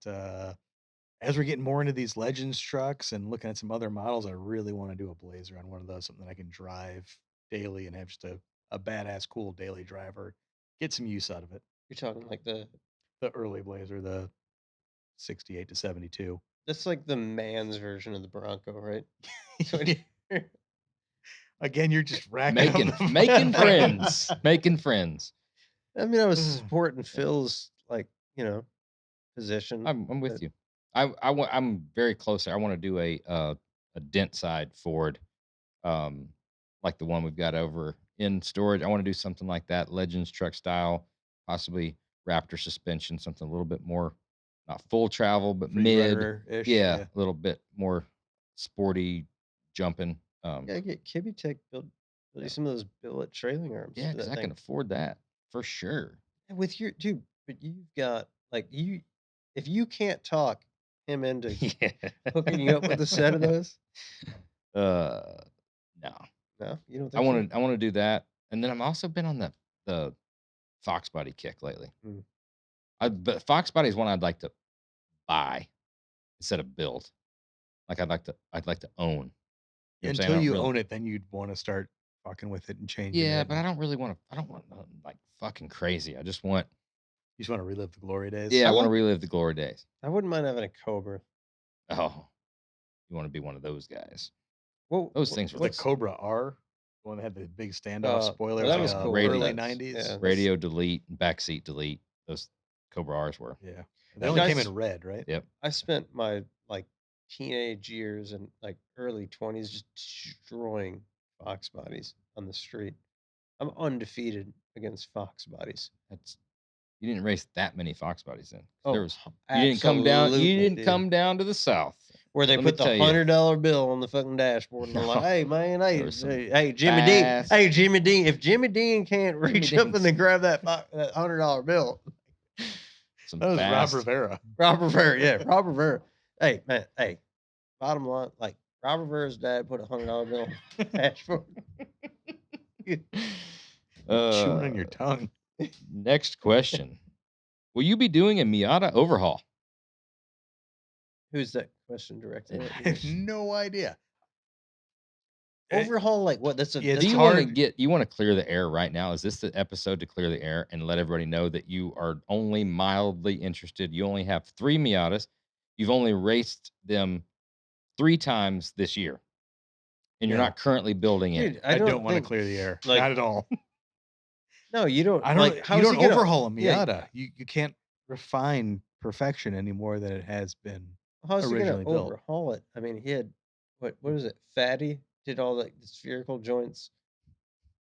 Speaker 3: as we're getting more into these Legends trucks and looking at some other models, I really want to do a Blazer on one of those, something that I can drive daily and have just a badass, cool daily driver. Get some use out of it.
Speaker 1: You're talking like
Speaker 3: The early Blazer, the 68 to 72.
Speaker 1: that's like the man's version of the Bronco, right? So
Speaker 3: Again, you're just racking
Speaker 2: Making
Speaker 3: up the
Speaker 2: making
Speaker 3: fun.
Speaker 2: friends. Making friends.
Speaker 1: I mean, I was supporting Phil's position.
Speaker 2: I'm with
Speaker 1: but
Speaker 2: you. I'm very close there. I want to do a dent side Ford, like the one we've got over in storage. I want to do something like that, Legends truck style, possibly Raptor suspension, something a little bit more, not full travel, but mid.
Speaker 3: Freerunner-ish,
Speaker 2: Yeah, a little bit more sporty, jumping.
Speaker 1: Yeah, get Kibbetech build you some of those billet trailing arms.
Speaker 2: Yeah,
Speaker 1: for
Speaker 2: because
Speaker 1: that
Speaker 2: I can
Speaker 1: thing.
Speaker 2: afford that for sure.
Speaker 1: And with your dude, but you've got if you can't talk him into
Speaker 2: Yeah.
Speaker 1: hooking you up with a set of those.
Speaker 2: No.
Speaker 1: No, you don't
Speaker 2: I
Speaker 1: think so?
Speaker 2: want to do that, and then I'm also been on the Fox body kick lately.
Speaker 1: Mm.
Speaker 2: But Fox body is one I'd like to buy instead of build. Like I'd like to own. You know what I'm saying? I
Speaker 3: Until
Speaker 2: don't
Speaker 3: you
Speaker 2: really-
Speaker 3: own it, then you'd want to start fucking with it and changing
Speaker 2: Yeah,
Speaker 3: it.
Speaker 2: but I don't really want to. I don't want nothing like fucking crazy. I just want.
Speaker 3: You just want to relive the glory days.
Speaker 2: Yeah, I want to
Speaker 1: like-
Speaker 2: relive the glory days.
Speaker 1: I wouldn't mind having a Cobra.
Speaker 2: Oh, you want to be one of those guys?
Speaker 1: Well,
Speaker 2: Those things were
Speaker 3: The Cobra R, the one that had the big standoff spoiler.
Speaker 1: that
Speaker 3: like,
Speaker 1: was cool.
Speaker 3: Early
Speaker 2: That's-
Speaker 3: 90s.
Speaker 1: yeah.
Speaker 2: radio delete, backseat delete. Those Cobra R's were.
Speaker 3: Yeah.
Speaker 1: You
Speaker 3: They only came
Speaker 1: guys-
Speaker 3: in red, right?
Speaker 2: Yep.
Speaker 1: I spent my teenage years and early 20s just destroying Fox bodies on the street. I'm undefeated against Fox bodies.
Speaker 2: You didn't race that many Fox bodies then.
Speaker 1: Oh,
Speaker 2: There was you didn't come down. You
Speaker 1: absolutely,
Speaker 2: didn't
Speaker 1: dude.
Speaker 2: come down to the south.
Speaker 1: Where they
Speaker 2: Let me
Speaker 1: put the
Speaker 2: tell you.
Speaker 1: $100 bill on the fucking dashboard, and they're like,
Speaker 2: No.
Speaker 1: "Hey man,
Speaker 2: There was some
Speaker 1: hey Jimmy Dean,
Speaker 2: fast-
Speaker 1: hey Jimmy Dean, if Jimmy Dean can't
Speaker 2: Jimmy
Speaker 1: reach up and
Speaker 2: Dean's-
Speaker 1: then grab that $100 bill,
Speaker 2: Some
Speaker 3: That was
Speaker 2: fast,
Speaker 3: Rob Rivera.
Speaker 1: Rob Rivera, yeah, Rob Rivera. Hey man, hey, bottom line, Rob Rivera's dad put $100 bill on the dashboard.
Speaker 3: Chewing on your tongue.
Speaker 2: Next question: will you be doing a Miata overhaul?
Speaker 1: Who's that question directed
Speaker 3: I
Speaker 1: at?
Speaker 3: have
Speaker 1: you?
Speaker 3: no idea.
Speaker 1: Overhaul, what? That's a.
Speaker 3: Yeah,
Speaker 1: that's
Speaker 2: Do
Speaker 3: it's
Speaker 2: you
Speaker 1: a-
Speaker 2: want to
Speaker 3: hard-
Speaker 2: get? You want to clear the air right now? Is this the episode to clear the air and let everybody know that you are only mildly interested? You only have 3 Miatas. You've only raced them 3 times this year, and you're
Speaker 3: Yeah.
Speaker 2: not currently building it.
Speaker 1: Dude,
Speaker 3: I don't want to
Speaker 1: think-
Speaker 3: clear the air.
Speaker 1: like-
Speaker 3: Not at all.
Speaker 1: No, you don't.
Speaker 3: I don't.
Speaker 1: How
Speaker 3: You
Speaker 1: is
Speaker 3: don't
Speaker 1: he gonna-
Speaker 3: overhaul a
Speaker 1: yeah,
Speaker 3: Miata. You can't refine perfection any more than it has been.
Speaker 1: How's he gonna
Speaker 3: originally built.
Speaker 1: overhaul it? I mean, he had what is it? Fatty did all the spherical joints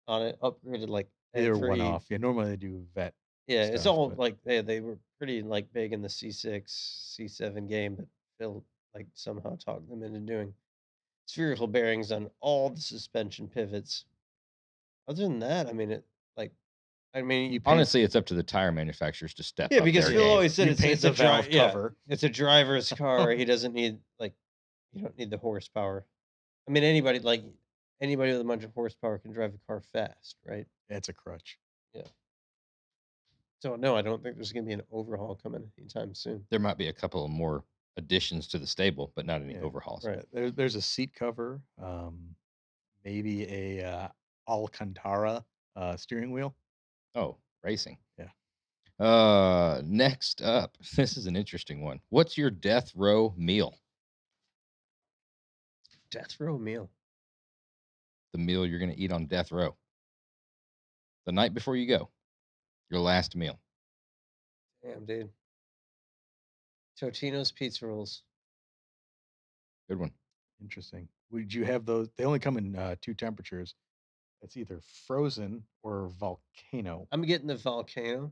Speaker 1: on it, upgraded
Speaker 3: They were
Speaker 1: every-
Speaker 3: one off. Yeah, normally they do vet.
Speaker 1: Yeah, it's
Speaker 3: stuff,
Speaker 1: all
Speaker 3: but-
Speaker 1: they were pretty big in the C6, C7 game, but Phil somehow talked them into doing spherical bearings on all the suspension pivots. Other than that, I mean
Speaker 3: You paint-
Speaker 2: Honestly, it's up to the tire manufacturers to step
Speaker 1: yeah,
Speaker 2: up
Speaker 1: because
Speaker 2: their
Speaker 1: Phil
Speaker 2: game.
Speaker 1: always said
Speaker 3: you
Speaker 1: it's
Speaker 3: paint
Speaker 1: it's
Speaker 3: the
Speaker 1: a
Speaker 3: valve
Speaker 1: yeah,
Speaker 3: cover.
Speaker 1: it's a driver's car. He doesn't need you don't need the horsepower. I mean, anybody with a bunch of horsepower can drive a car fast, right?
Speaker 3: It's a crutch.
Speaker 1: So no, I don't think there's going to be an overhaul coming anytime soon.
Speaker 2: There might be a couple of more additions to the stable, but not any
Speaker 3: Yeah,
Speaker 2: overhauls.
Speaker 1: Right.
Speaker 3: There's a seat cover. Maybe a Alcantara steering wheel.
Speaker 2: Oh, racing.
Speaker 3: Yeah.
Speaker 2: Next up, this is an interesting one. What's your death row meal?
Speaker 1: Death row meal.
Speaker 2: The meal you're going to eat on death row. The night before you go. Your last meal.
Speaker 1: Damn, dude. Totino's pizza rolls.
Speaker 2: Good one.
Speaker 3: Interesting. Would you have those? They only come in 2 temperatures. It's either frozen or volcano.
Speaker 1: I'm getting the volcano,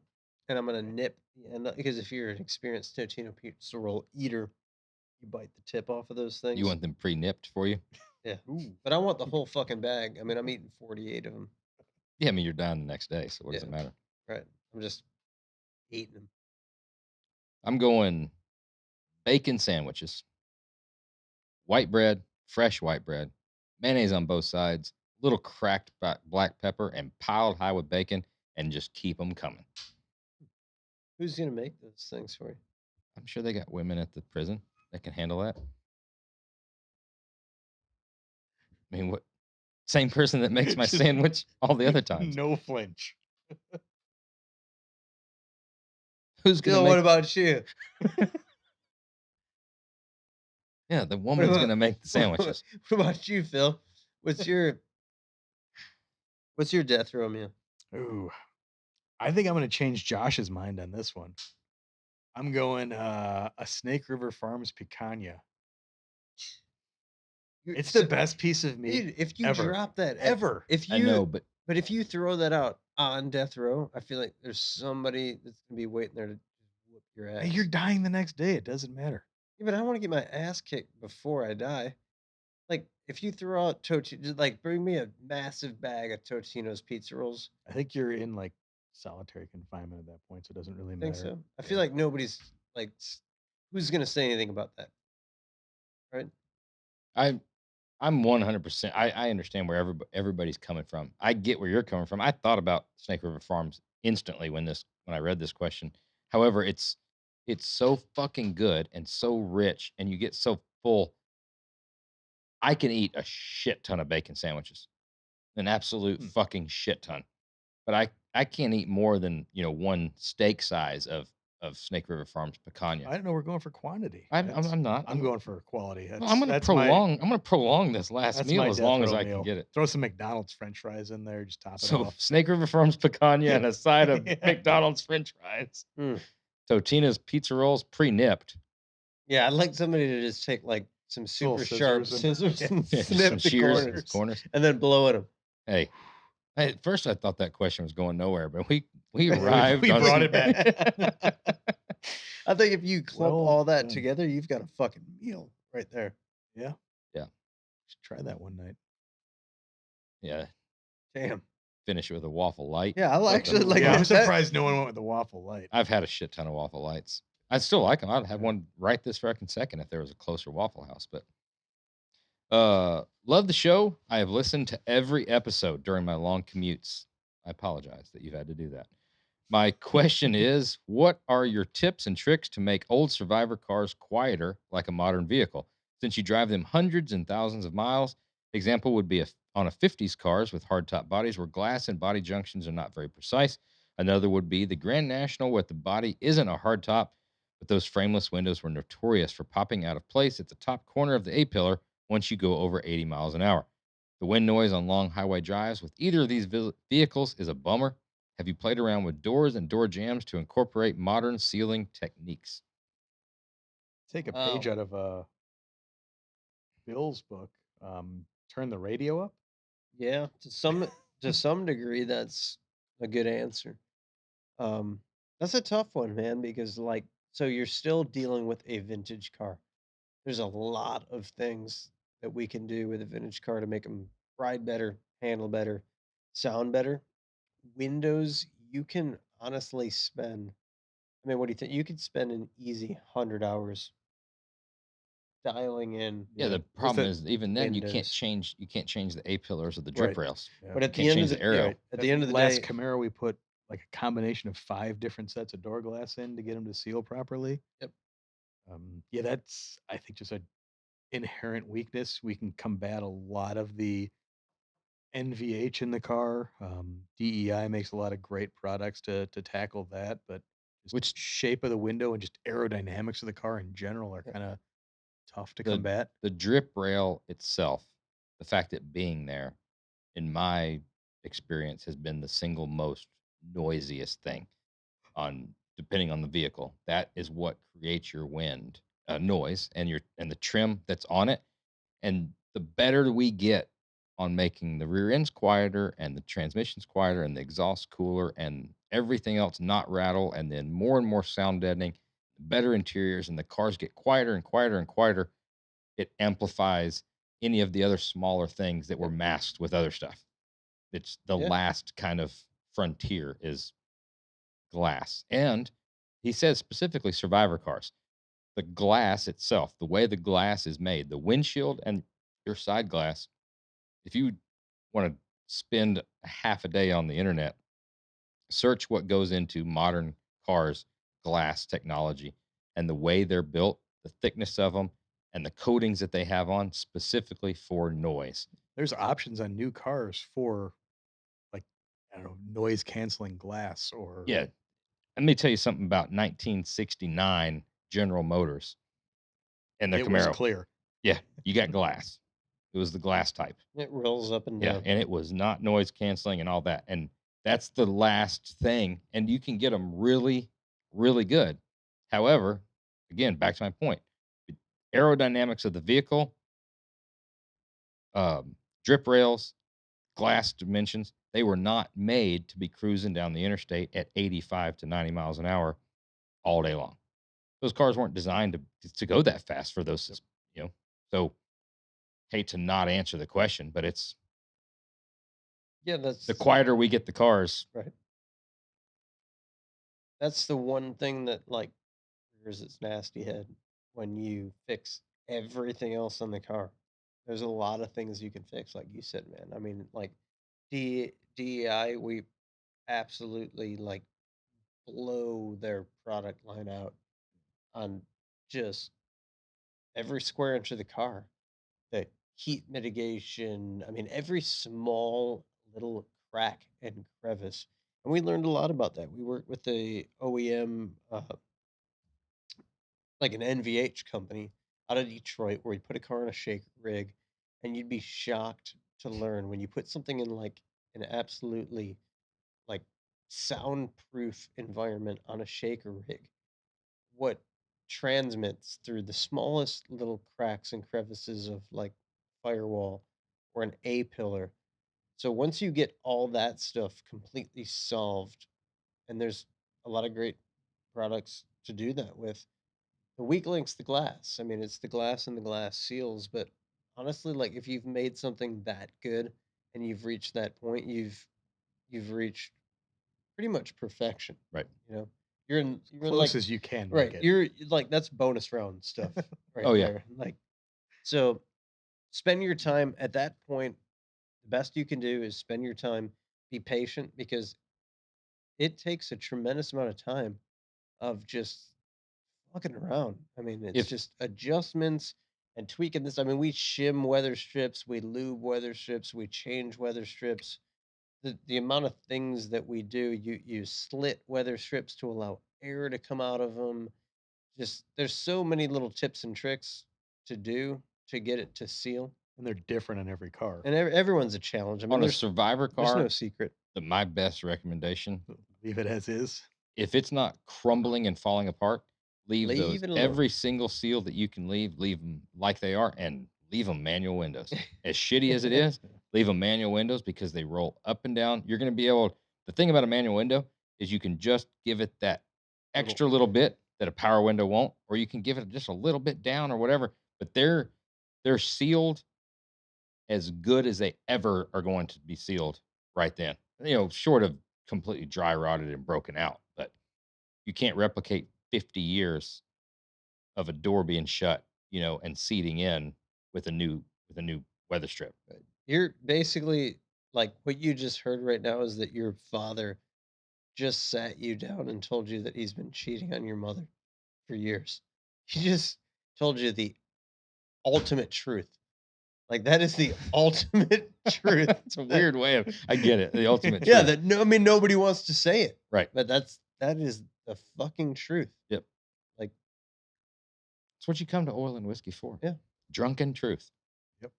Speaker 1: and I'm gonna nip the end because if you're an experienced Totino pizza roll eater, you bite the tip off of those things.
Speaker 2: You want them pre-nipped for you?
Speaker 1: Yeah,
Speaker 3: Ooh.
Speaker 1: but I want the whole fucking bag. I mean, I'm eating 48 of them.
Speaker 2: Yeah, I mean, you're dying the next day, so what does it
Speaker 1: Yeah.
Speaker 2: matter?
Speaker 1: Right. I'm just eating them.
Speaker 2: I'm going bacon sandwiches, white bread, fresh white bread, mayonnaise on both sides, little cracked black pepper, and piled high with bacon, and just keep them coming.
Speaker 1: Who's gonna make those things for you?
Speaker 2: I'm sure they got women at the prison that can handle that. I mean, what? Same person that makes my
Speaker 3: Just
Speaker 2: sandwich all the other times.
Speaker 3: No flinch.
Speaker 2: Who's gonna
Speaker 1: Phil,
Speaker 2: make?
Speaker 1: what about you?
Speaker 2: Yeah, the
Speaker 1: What
Speaker 2: woman's
Speaker 1: about,
Speaker 2: gonna make the sandwiches.
Speaker 1: what about you, Phil? What's your death row meal?
Speaker 3: Ooh. I think I'm going to change Josh's mind on this one. I'm going a Snake River Farms picanha. It's the best piece of meat
Speaker 1: Dude, if you
Speaker 3: ever.
Speaker 1: drop that
Speaker 3: Ever.
Speaker 1: if you
Speaker 2: I know, but
Speaker 1: but if you throw that out on death row, I feel like there's somebody that's gonna be waiting there to whoop your ass.
Speaker 3: Hey, you're dying the next day. It doesn't matter.
Speaker 1: Yeah, but I want to get my ass kicked before I die. Like if you throw out Totino, like bring me a massive bag of Totino's pizza rolls.
Speaker 3: I think you're in like solitary confinement at that point, so it doesn't really
Speaker 1: Think
Speaker 3: matter.
Speaker 1: so? I feel like nobody's like, who's gonna say anything about that, right?
Speaker 2: I'm 100%. I understand where everybody's coming from. I get where you're coming from. I thought about Snake River Farms instantly when I read this question. However, it's so fucking good and so rich, and you get so full. I can eat a shit ton of bacon sandwiches, an absolute fucking shit ton. But I can't eat more than one steak size of Snake River Farms picanha.
Speaker 3: I don't know. We're going for quantity.
Speaker 2: I'm not.
Speaker 3: I'm going for quality.
Speaker 2: Well, I'm gonna prolong this last
Speaker 3: That's
Speaker 2: meal
Speaker 3: my
Speaker 2: as
Speaker 3: death
Speaker 2: long as
Speaker 3: row
Speaker 2: I
Speaker 3: meal.
Speaker 2: can get it.
Speaker 3: Throw some McDonald's French fries in there. Just top it
Speaker 2: So
Speaker 3: off.
Speaker 2: Snake River Farms picanha and a side of
Speaker 3: Yeah.
Speaker 2: McDonald's French fries.
Speaker 1: Mm.
Speaker 2: Totina's pizza rolls pre-nipped.
Speaker 1: Yeah, I'd like somebody to just take like some
Speaker 3: Little
Speaker 1: super sharp
Speaker 3: scissors
Speaker 1: scissors and
Speaker 2: Yeah, just
Speaker 1: snip
Speaker 2: some
Speaker 1: the
Speaker 2: shears
Speaker 1: corners and then blow at them.
Speaker 2: Hey, at first I thought that question was going nowhere, but we arrived.
Speaker 3: We
Speaker 2: on
Speaker 3: brought
Speaker 2: some-
Speaker 3: it back.
Speaker 1: I think if you clump
Speaker 3: Well
Speaker 1: all that
Speaker 3: done.
Speaker 1: together, you've got a fucking meal right there.
Speaker 3: Yeah.
Speaker 2: Yeah.
Speaker 3: Should try that one night.
Speaker 2: Yeah,
Speaker 1: Damn.
Speaker 2: finish it with a waffle light.
Speaker 1: Yeah, I actually like
Speaker 3: Yeah, I'm
Speaker 1: that.
Speaker 3: surprised no one went with the waffle light.
Speaker 2: I've had a shit ton of waffle lights. I still like them. I'd have one right this fucking second if there was a closer Waffle House. But love the show. I have listened to every episode during my long commutes. I apologize that you've had to do that. My question is, what are your tips and tricks to make old Survivor cars quieter like a modern vehicle? Since you drive them hundreds and thousands of miles, example would be on a 50s cars with hardtop bodies where glass and body junctions are not very precise. Another would be the Grand National where the body isn't a hardtop, but those frameless windows were notorious for popping out of place at the top corner of the A-pillar once you go over 80 miles an hour. The wind noise on long highway drives with either of these vehicles is a bummer. Have you played around with doors and door jams to incorporate modern sealing techniques?
Speaker 3: Take a page out of Bill's book. Turn the radio up.
Speaker 1: Yeah, to some degree, that's a good answer. That's a tough one, man, because like, so you're still dealing with a vintage car. There's a lot of things that we can do with a vintage car to make them ride better, handle better, sound better. Windows, you can honestly spend. I mean, what do you think? You could spend an easy 100 hours dialing in.
Speaker 2: Yeah, the
Speaker 3: What's
Speaker 2: problem
Speaker 3: that?
Speaker 2: is even then you can't
Speaker 1: Windows.
Speaker 2: change the A pillars or the drip
Speaker 1: Right.
Speaker 2: rails.
Speaker 3: Yeah.
Speaker 1: But at
Speaker 2: Can't
Speaker 1: the end of
Speaker 2: change
Speaker 1: the,
Speaker 2: the aerial.
Speaker 1: right, at the end of the
Speaker 3: last
Speaker 1: day,
Speaker 3: Camaro, we put like a combination of 5 different sets of door glass in to get them to seal properly.
Speaker 1: Yep.
Speaker 3: Yeah, that's I think just a inherent weakness. We can combat a lot of the NVH in the car. DEI makes a lot of great products to tackle that, but just
Speaker 2: which
Speaker 3: shape of the window and just aerodynamics of the car in general are
Speaker 1: Yeah.
Speaker 3: kind of tough to
Speaker 2: the
Speaker 3: combat.
Speaker 2: the drip rail itself, the fact it being there, in my experience, has been the single most noisiest thing on depending on the vehicle. That is what creates your wind noise and the trim that's on it. And the better we get on making the rear ends quieter and the transmissions quieter and the exhaust cooler and everything else not rattle and then more and more sound deadening, better interiors and the cars get quieter and quieter and quieter, it amplifies any of the other smaller things that were masked with other stuff. It's the
Speaker 1: Yeah.
Speaker 2: last kind of frontier is glass. And he says specifically survivor cars. The glass itself, the way the glass is made, the windshield and your side glass, if you want to spend a half a day on the internet, search what goes into modern cars glass technology and the way they're built, the thickness of them, and the coatings that they have on specifically for noise.
Speaker 3: There's options on new cars for like I don't know noise canceling glass or
Speaker 2: Yeah. Let me tell you something about 1969 General Motors and their
Speaker 3: it was
Speaker 2: Camaro.
Speaker 3: clear.
Speaker 2: Yeah, you got glass. It was the glass type.
Speaker 1: It rolls up and
Speaker 2: Yeah,
Speaker 1: down.
Speaker 2: and it was not noise canceling and all that. And that's the last thing. And you can get them really, really good. However, again, back to my point, the aerodynamics of the vehicle, drip rails, glass dimensions, they were not made to be cruising down the interstate at 85 to 90 miles an hour all day long. Those cars weren't designed to go that fast for those, you know. So hate to not answer the question, but it's
Speaker 1: Yeah,
Speaker 2: the quieter we get the cars.
Speaker 1: right. That's the one thing that like rears its nasty head when you fix everything else on the car. There's a lot of things you can fix, like you said, man. I mean, like DEI, we absolutely like blow their product line out on just every square inch of the car. The heat mitigation, I mean, every small little crack and crevice. And we learned a lot about that. We worked with the OEM, like an NVH company out of Detroit, where we put a car in a shake rig, and you'd be shocked to learn when you put something in like an absolutely like soundproof environment on a shaker rig, what transmits through the smallest little cracks and crevices of like firewall or an A pillar. So once you get all that stuff completely solved, and there's a lot of great products to do that with. The weak link's the glass. I mean, it's the glass and the glass seals, but honestly, like if you've made something that good and you've reached that point, you've reached pretty much perfection.
Speaker 2: Right.
Speaker 1: You know, you're in
Speaker 3: Close
Speaker 1: like
Speaker 3: as you can make
Speaker 1: right.
Speaker 3: it.
Speaker 1: You're like that's bonus round stuff right
Speaker 2: Oh, yeah.
Speaker 1: there. Like so, spend your time at that point. The best you can do is spend your time, be patient because it takes a tremendous amount of time of just fucking around. I mean, it's
Speaker 2: If
Speaker 1: just adjustments and tweaking this. I mean, we shim weather strips, we lube weather strips, we change weather strips. The amount of things that we do, you slit weather strips to allow air to come out of them. Just there's so many little tips and tricks to do to get it to seal,
Speaker 3: And they're different on every car.
Speaker 1: and everyone's a challenge. I mean,
Speaker 2: on a survivor
Speaker 1: there's no
Speaker 2: car,
Speaker 1: secret.
Speaker 2: my best recommendation,
Speaker 3: Leave it as is.
Speaker 2: if it's not crumbling and falling apart, leave those.
Speaker 1: Leave it alone.
Speaker 2: Every single seal that you can leave them like they are and leave them manual windows. As shitty as it is, leave them manual windows because they roll up and down. You're going to be able, the thing about a manual window is you can just give it that extra little bit that a power window won't, or you can give it just a little bit down or whatever, but they're sealed as good as they ever are going to be sealed right then. You know, short of completely dry rotted and broken out, but you can't replicate 50 years of a door being shut, you know, and seating in with a new weather strip.
Speaker 1: You're basically like what you just heard right now is that your father just sat you down and told you that he's been cheating on your mother for years. He just told you the ultimate truth. Like that is the ultimate truth.
Speaker 2: It's a weird way of. I get it. The ultimate.
Speaker 1: Yeah,
Speaker 2: truth.
Speaker 1: I mean nobody wants to say it.
Speaker 2: Right.
Speaker 1: But that is the fucking truth.
Speaker 2: Yep.
Speaker 1: Like
Speaker 2: That's what you come to Oil and Whiskey for.
Speaker 1: Yeah.
Speaker 2: Drunken truth.
Speaker 3: Yep.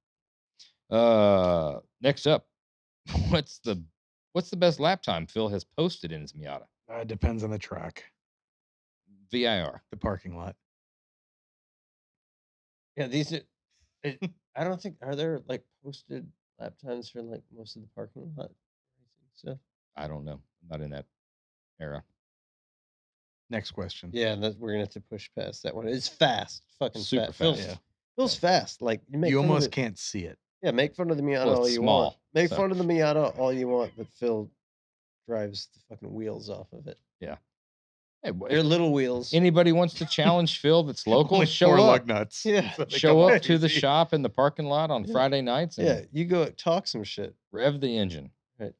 Speaker 2: Next up, what's the best lap time Phil has posted in his Miata?
Speaker 3: It depends on the track,
Speaker 2: VIR.
Speaker 3: the parking lot.
Speaker 1: yeah, these are I don't think are there like posted lap times for like most of the parking lot stuff.
Speaker 2: I don't know. I'm not in that era.
Speaker 3: Next question.
Speaker 1: Yeah, we're gonna have to push past that one. It's fast, fucking
Speaker 2: Super
Speaker 1: fast.
Speaker 2: fast.
Speaker 3: Yeah.
Speaker 1: Feels fast. Like
Speaker 3: You
Speaker 1: fun of
Speaker 3: almost
Speaker 1: it.
Speaker 3: can't see it.
Speaker 1: Yeah, make fun of the Miata
Speaker 2: Well,
Speaker 1: all
Speaker 2: it's
Speaker 1: you
Speaker 2: small,
Speaker 1: want. Make
Speaker 2: so-
Speaker 1: fun of the Miata all you want, but Phil drives the fucking wheels off of it.
Speaker 2: Yeah. Hey,
Speaker 1: They're little wheels.
Speaker 2: anybody wants to challenge Phil that's local,
Speaker 3: Only
Speaker 2: show
Speaker 3: 4
Speaker 2: up.
Speaker 3: lug nuts.
Speaker 1: Yeah.
Speaker 3: so they
Speaker 2: Show
Speaker 3: come
Speaker 2: up
Speaker 3: off
Speaker 2: to the
Speaker 3: easy.
Speaker 2: shop in the parking lot on
Speaker 1: Yeah.
Speaker 2: Friday nights and
Speaker 1: Yeah, you go talk some shit.
Speaker 2: rev the engine.
Speaker 1: Right.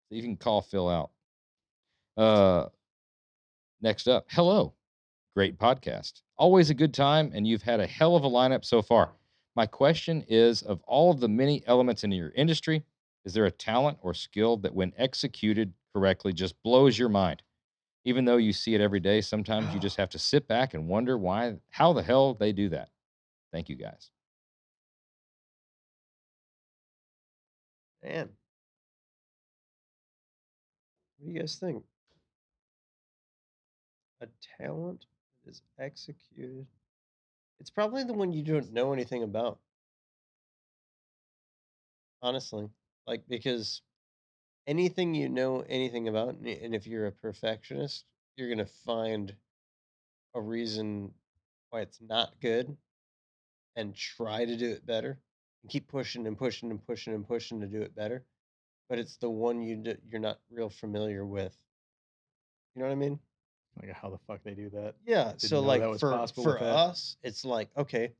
Speaker 2: So you can call Phil out. Next up, hello. Great podcast. Always a good time, and you've had a hell of a lineup so far. My question is, of all of the many elements in your industry, is there a talent or skill that when executed correctly just blows your mind? Even though you see it every day, sometimes you just have to sit back and wonder how the hell they do that. Thank you guys.
Speaker 1: Man. What do you guys think? A talent that is executed. It's probably the one you don't know anything about. Honestly. Like because anything you know anything about, and if you're a perfectionist, you're gonna find a reason why it's not good and try to do it better and keep pushing and pushing and pushing and pushing to do it better. But it's the one you're not real familiar with. You know what I mean?
Speaker 3: Like how the fuck they do that?
Speaker 1: Yeah.
Speaker 3: Didn't
Speaker 1: So
Speaker 3: know
Speaker 1: like
Speaker 3: that was
Speaker 1: for
Speaker 3: possible with that.
Speaker 1: us, it's like, okay,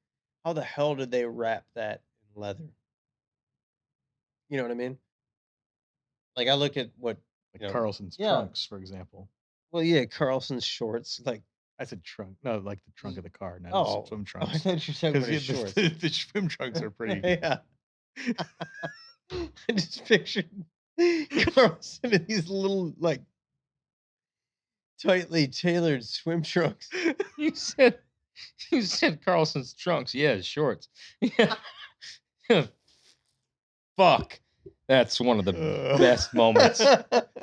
Speaker 1: how the hell did they wrap that in leather? You know what I mean? Like I look at what
Speaker 3: Like Carlson's
Speaker 1: yeah.
Speaker 3: trunks, for example.
Speaker 1: Well, yeah, Carlson's shorts, like
Speaker 3: I said trunk. No, like the trunk of the car, not
Speaker 1: oh,
Speaker 3: his swim
Speaker 1: I
Speaker 3: trunks.
Speaker 1: thought you said about his
Speaker 3: Because
Speaker 1: shorts.
Speaker 3: the swim trunks are pretty.
Speaker 1: Yeah. I just pictured Carlson in these little like tightly tailored swim trunks.
Speaker 2: You said Carlson's trunks. Yeah, his shorts. Yeah. Fuck. That's one of the best moments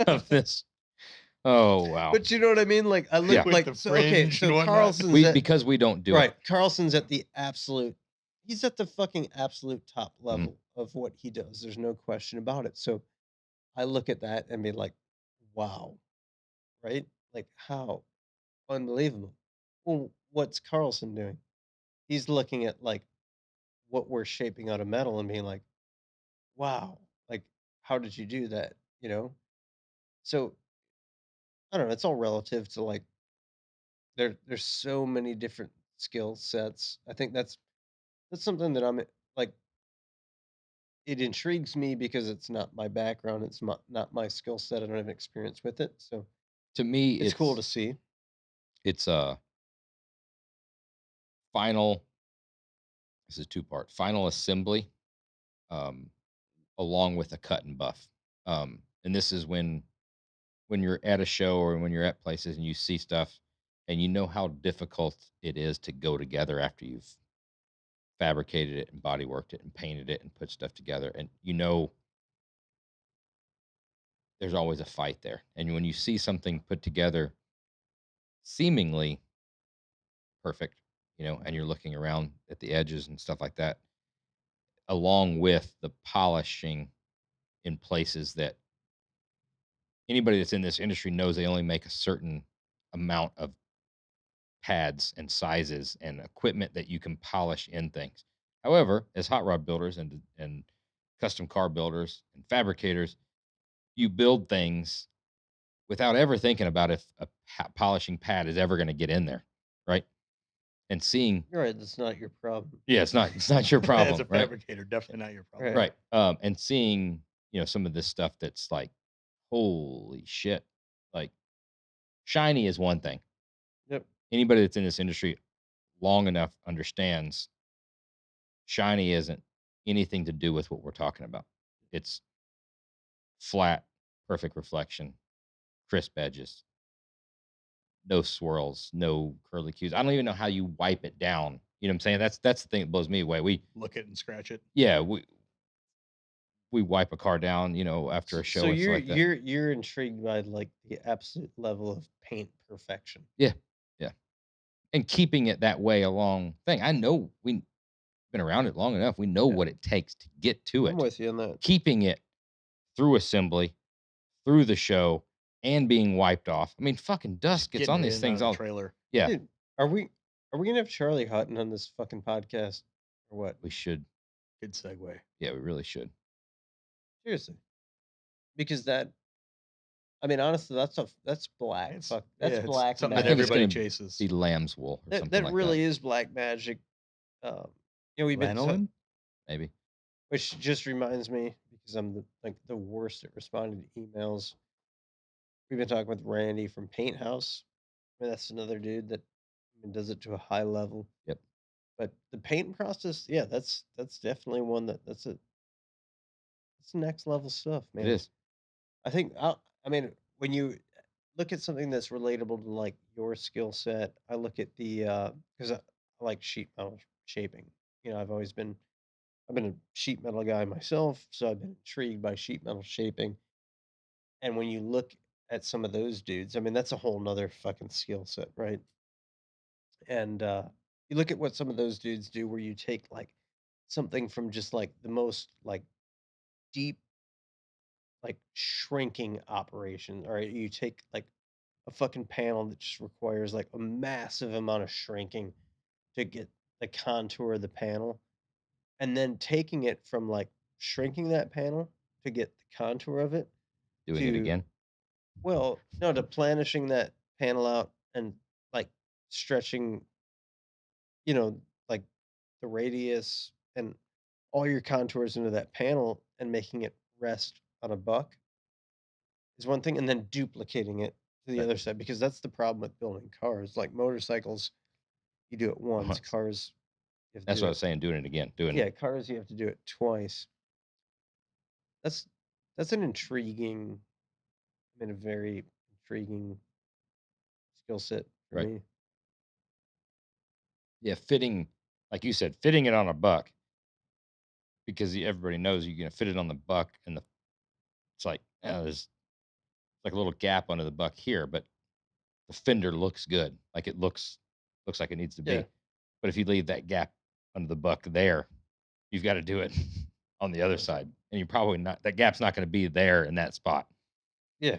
Speaker 2: of this. Oh wow.
Speaker 1: But you know what I mean? Like I look
Speaker 2: Yeah.
Speaker 1: like
Speaker 3: With the
Speaker 1: so, okay,
Speaker 3: fringe and
Speaker 1: so
Speaker 3: whatnot.
Speaker 1: Carlson's at,
Speaker 2: Because we don't do
Speaker 1: right.
Speaker 2: it.
Speaker 1: Carlson's at the absolute he's at the fucking absolute top level of what he does. There's no question about it. So I look at that and be like, wow. Right? Like how unbelievable. Well, what's Carlson doing? He's looking at like what we're shaping out of metal and being like, wow, like how did you do that? You know? So I don't know, it's all relative to like there's so many different skill sets. I think that's something that I'm like it intrigues me because it's not my background, it's not my skill set. I don't have experience with it. So
Speaker 2: To me,
Speaker 1: it's cool to see.
Speaker 2: It's a final. This is 2-part. Final assembly, along with a cut and buff. And this is when you're at a show or when you're at places and you see stuff, and you know how difficult it is to go together after you've fabricated it and body worked it and painted it and put stuff together, and you know there's always a fight there. And when you see something put together seemingly perfect, and you're looking around at the edges and stuff like that, along with the polishing in places that anybody that's in this industry knows they only make a certain amount of pads and sizes and equipment that you can polish in things. However, as hot rod builders and custom car builders and fabricators, you build things without ever thinking about if a polishing pad is ever going to get in there, right? And seeing,
Speaker 1: You're right, that's not your problem.
Speaker 2: yeah, it's not your problem,
Speaker 3: As a
Speaker 2: right?
Speaker 3: fabricator, definitely not your problem.
Speaker 1: Right.
Speaker 2: Right. And seeing, some of this stuff that's like, holy shit, like shiny is one thing.
Speaker 1: Yep.
Speaker 2: Anybody that's in this industry long enough understands shiny isn't anything to do with what we're talking about. It's flat, perfect reflection, crisp edges, no swirls, no curly cues. I don't even know how you wipe it down. You know what I'm saying? That's the thing that blows me away.
Speaker 3: Look it and scratch it.
Speaker 2: Yeah, we wipe a car down, after a
Speaker 1: So
Speaker 2: show and stuff like that.
Speaker 1: you're intrigued by like the absolute level of paint perfection.
Speaker 2: Yeah, yeah, and keeping it that way a long thing. I know we've been around it long enough. We know
Speaker 1: Yeah.
Speaker 2: what it takes to get to
Speaker 1: I'm
Speaker 2: it.
Speaker 1: with you on that.
Speaker 2: Keeping it through assembly, through the show, and being wiped off. I mean, fucking dust gets
Speaker 3: Getting
Speaker 2: on
Speaker 3: it
Speaker 2: these
Speaker 3: in and out
Speaker 2: things
Speaker 3: of the
Speaker 2: all.
Speaker 3: trailer.
Speaker 2: Yeah,
Speaker 1: Dude, are we gonna have Charlie Hutton on this fucking podcast or what?
Speaker 2: we should.
Speaker 3: Good segue.
Speaker 2: Yeah, we really should.
Speaker 1: Seriously, because I mean, honestly, that's black.
Speaker 3: It's
Speaker 1: Fuck, that's
Speaker 3: it's
Speaker 1: black
Speaker 3: something
Speaker 2: I
Speaker 3: that
Speaker 1: magic.
Speaker 2: think it's
Speaker 3: everybody
Speaker 2: gonna
Speaker 3: chases.
Speaker 2: be lamb's wool or
Speaker 1: That
Speaker 2: something like
Speaker 1: really
Speaker 2: that.
Speaker 1: is black magic. We've been
Speaker 3: Lanolin?
Speaker 2: Maybe.
Speaker 1: which just reminds me because I'm the worst at responding to emails. We've been talking with Randy from Paint House. I mean, that's another dude that does it to a high level.
Speaker 2: Yep.
Speaker 1: But the paint process, yeah, that's definitely one that's next level stuff,
Speaker 2: It
Speaker 1: man.
Speaker 2: is.
Speaker 1: I think I mean when you look at something that's relatable to like your skill set, I look at the because I like sheet metal shaping. I've been a sheet metal guy myself, so I've been intrigued by sheet metal shaping. And when you look at some of those dudes, I mean that's a whole nother fucking skill set, right? And you look at what some of those dudes do where you take like something from just like the most like deep like shrinking operation. All right, you take like a fucking panel that just requires like a massive amount of shrinking to get the contour of the panel, and then taking it from like shrinking that panel to get the contour of it
Speaker 2: Doing it
Speaker 1: to,
Speaker 2: again.
Speaker 1: well, no, to planishing that panel out and like stretching, you know, like the radius and all your contours into that panel and making it rest on a buck is one thing, and then duplicating it to the
Speaker 2: Right.
Speaker 1: other side because that's the problem with building cars. Like motorcycles, you do it once.
Speaker 2: Once.
Speaker 1: Cars, you have to
Speaker 2: That's
Speaker 1: do
Speaker 2: what I
Speaker 1: it.
Speaker 2: was saying. Doing it again.
Speaker 1: Yeah, cars, you have to do it twice. That's that's an intriguing, I mean, a very intriguing skill set for
Speaker 2: Right.
Speaker 1: me.
Speaker 2: Yeah, fitting, like you said, fitting it on a buck because everybody knows you're gonna fit it on the buck, and it's like there's like a little gap under the buck here, but the fender looks good, like it looks like it needs to
Speaker 1: Yeah,
Speaker 2: be. But if you leave that gap under the buck there, you've got to do it on the other side, and you're probably not. That gap's not going to be there in that spot.
Speaker 1: yeah,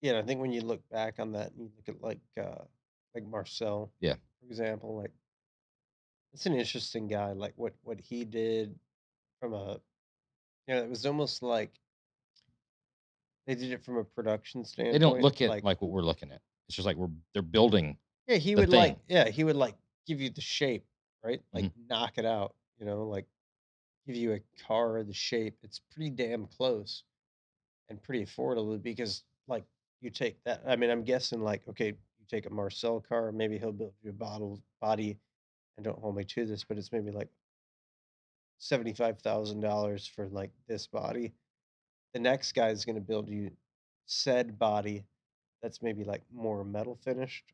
Speaker 1: yeah. And I think when you look back on that and you look at like Marcel,
Speaker 2: Yeah,
Speaker 1: for example, like it's an interesting guy. Like what he did from a, it was almost like they did it from a production
Speaker 2: they don't
Speaker 1: standpoint.
Speaker 2: look at
Speaker 1: Like,
Speaker 2: like what we're looking at. It's just like they're building
Speaker 1: yeah,
Speaker 2: the thing.
Speaker 1: he would like give you the shape, right? Like
Speaker 2: Mhm.
Speaker 1: knock it out, like give you a car the shape. It's pretty damn close and pretty affordable because like you take that. I mean, I'm guessing like, okay, you take a Marcel car, maybe he'll build you a body, and don't hold me to this, but it's maybe like $75,000 for like this body. The next guy is going to build you said body that's maybe like more metal finished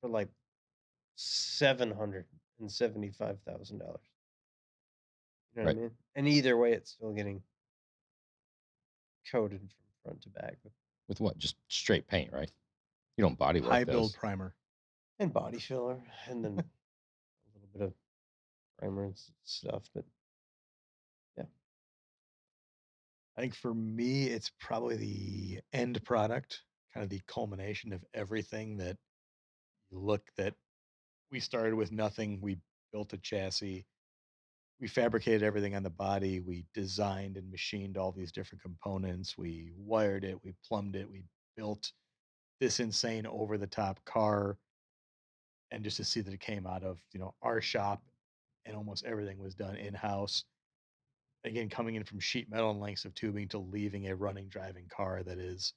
Speaker 1: for like $775,000. You know what
Speaker 2: Right.
Speaker 1: I mean? And either way, it's still getting coated from front to back
Speaker 2: With what? Just straight paint, right? You don't body work
Speaker 3: High build
Speaker 2: those.
Speaker 3: primer.
Speaker 1: and body filler, and then a little bit of primer and stuff. But yeah,
Speaker 3: I think for me, it's probably the end product, kind of the culmination of everything that you look that we started with nothing. We built a chassis. We fabricated everything on the body. We designed and machined all these different components. We wired it. We plumbed it. We built this insane over the top car. And just to see that it came out of, our shop and almost everything was done in house. Again, coming in from sheet metal and lengths of tubing to leaving a running, driving car that is,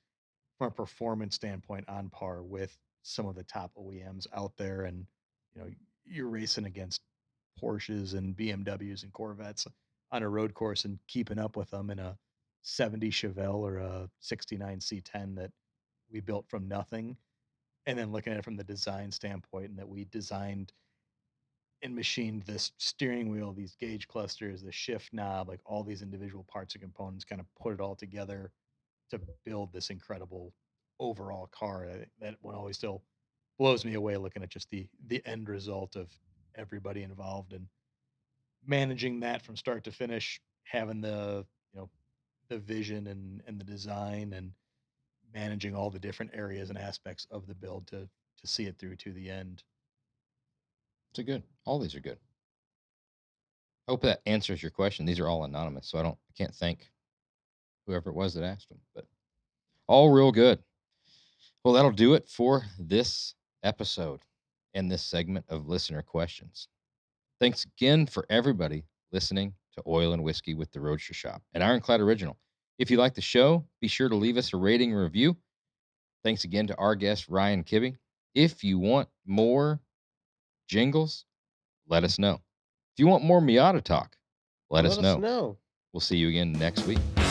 Speaker 3: from a performance standpoint, on par with some of the top OEMs out there. And, you're racing against Porsches and BMWs and Corvettes on a road course and keeping up with them in a 70 Chevelle or a 69 C10 that we built from nothing, and then looking at it from the design standpoint, and that we designed and machined this steering wheel, these gauge clusters, the shift knob, like all these individual parts and components, kind of put it all together to build this incredible overall car. That one always still blows me away looking at just the end result of everybody involved and managing that from start to finish, having the the vision and the design, and managing all the different areas and aspects of the build to see it through to the end.
Speaker 2: It's a good. All these are good. I hope that answers your question. These are all anonymous, so I can't thank whoever it was that asked them, but all real good. Well, that'll do it for this episode and this segment of listener questions. Thanks again for everybody listening to Oil and Whiskey with the Roadster Shop, an Ironclad original. If you like the show, be sure to leave us a rating and review. Thanks again to our guest, Ryan Kibbe. If you want more jingles, let us know. If you want more Miata talk, let us know.
Speaker 1: know.
Speaker 2: We'll see you again next week.